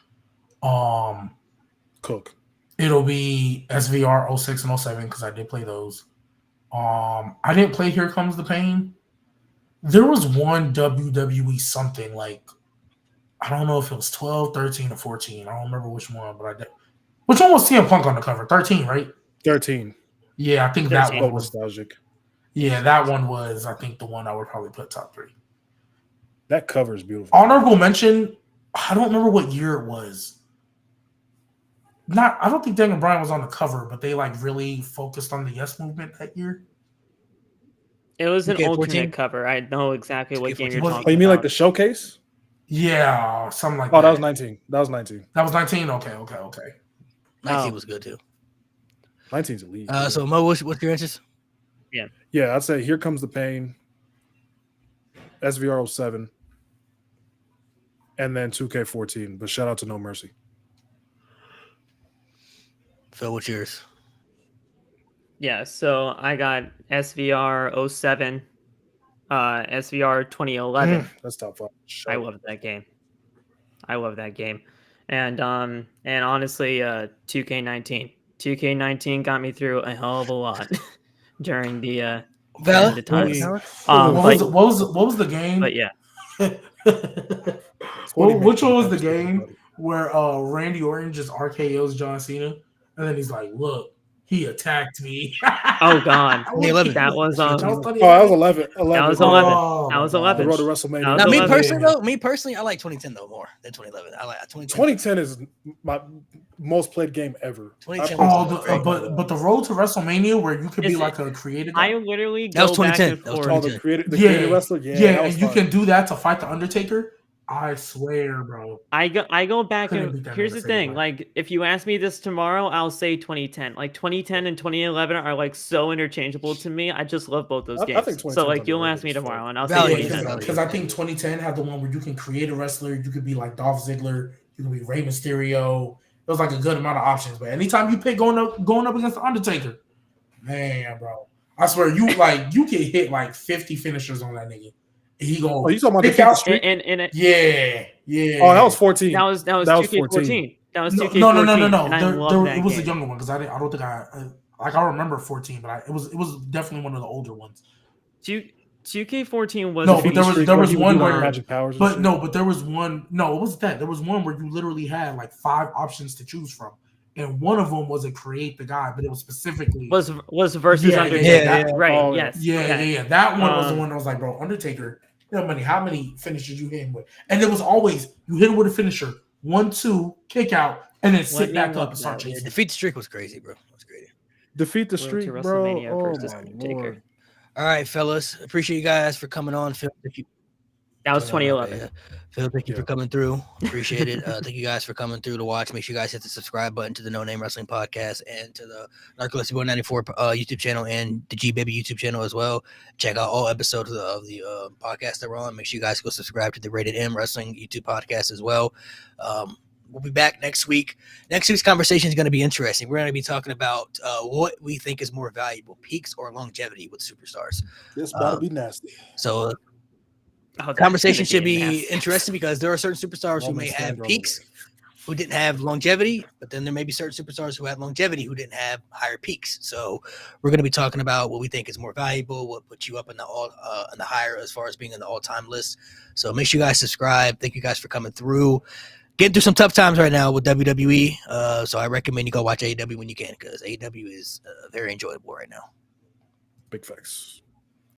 Cook. It'll be SVR 06 and 07 because I did play those. I didn't play Here Comes the Pain. There was one WWE something like, I don't know if it was 12, 13, or 14. I don't remember which one, but I did. Which one was CM Punk on the cover? 13, right? 13. Yeah, I think 13. that one was nostalgic. Yeah, that one was, I think, the one I would probably put top 3. That cover is beautiful. Honorable mention, I don't remember what year it was. I don't think Daniel Bryan was on the cover, but they like really focused on the Yes movement that year. It was an 2K14? alternate cover. I know exactly what game you're talking about. Oh, you mean like the showcase? Yeah, something like that. that. That was 19. That was 19. That was 19? Okay. 19 was good too. 19's elite. So Mo, what's your answers? Yeah, I'd say Here Comes the Pain, SVR 07, and then 2K14. But shout out to No Mercy. Phil, what's yours? Yeah, so I got SVR 07, SVR 2011. That's top 5. I love that game. And honestly, 2K19. 2K19 got me through a hell of a lot during the times. What was the game? But yeah. Which one was the game where Randy Orton just RKO's John Cena, and then he's like, "Look, he attacked me." Oh God, 2011. that was that was 11. That was 11. Oh, That was my 11. The road to WrestleMania. Now, Me personally, I like 2010 though more than 2011. I like 2010 is my most played game ever. 2010 but the road to WrestleMania where you could be like a creative. I literally That was go back 2010. and That was forth. 2010. The creative wrestler. Yeah, and you can do that to fight the Undertaker. I swear, bro. I go back Couldn't and beat that here's the Undertaker, thing. bro. Like, if you ask me this tomorrow, I'll say 2010. Like 2010 and 2011 are like so interchangeable to me. I just love both those I games. think So like, you'll underrated ask me as fuck. tomorrow, and I'll say Valid, 2010. Because I think 2010 had the one where you can create a wrestler. You could be like Dolph Ziggler. You could be Rey Mysterio. It was like a good amount of options. But anytime you pick going up against the Undertaker, man, bro, I swear you can hit like 50 finishers on that nigga. He go. Oh, you talking about pick the out streak? Yeah. Oh, that was 14. That was 2K14. That was 2K14. No. And I love that It was game. a younger one because I don't think I remember 14, but it was definitely one of the older ones. 2K14 was No, but there was one where Magic Powers. but there was one. No, it wasn't that. There was one where you literally had like 5 options to choose from, and one of them was to create the guy, but it was specifically was versus Yeah, Undertaker. Right. Oh, yes. yeah. That one was the one I was like, bro, Undertaker. How many finishers you hit him with? And it was always you hit him with a finisher, 1-2, kick out, and then sit back up and start Yeah, chasing. defeat the streak was crazy, bro. It was crazy. Defeat the Road to streak, bro. WrestleMania Oh, versus my Undertaker. Lord. All right, fellas. Appreciate you guys for coming on. Phil, That was 2011. Yeah. Phil, thank you for coming through. Appreciate it. Thank you guys for coming through to watch. Make sure you guys hit the subscribe button to the No Name Wrestling Podcast and to the Narcolepsy 194 YouTube channel and the G Baby YouTube channel as well. Check out all episodes of the podcast that we're on. Make sure you guys go subscribe to the Rated M Wrestling YouTube podcast as well. We'll be back next week. Next week's conversation is going to be interesting. We're going to be talking about what we think is more valuable, peaks or longevity with superstars. This about to be nasty. So Oh, conversation that's should gonna be nasty. interesting because there are certain superstars who may have peaks who didn't have longevity, but then there may be certain superstars who had longevity who didn't have higher peaks. So we're going to be talking about what we think is more valuable, what puts you up in the higher as far as being in the all-time list. So make sure you guys subscribe. Thank you guys for coming through. Getting through some tough times right now with WWE. So I recommend you go watch AEW when you can because AEW is very enjoyable right now. Big facts.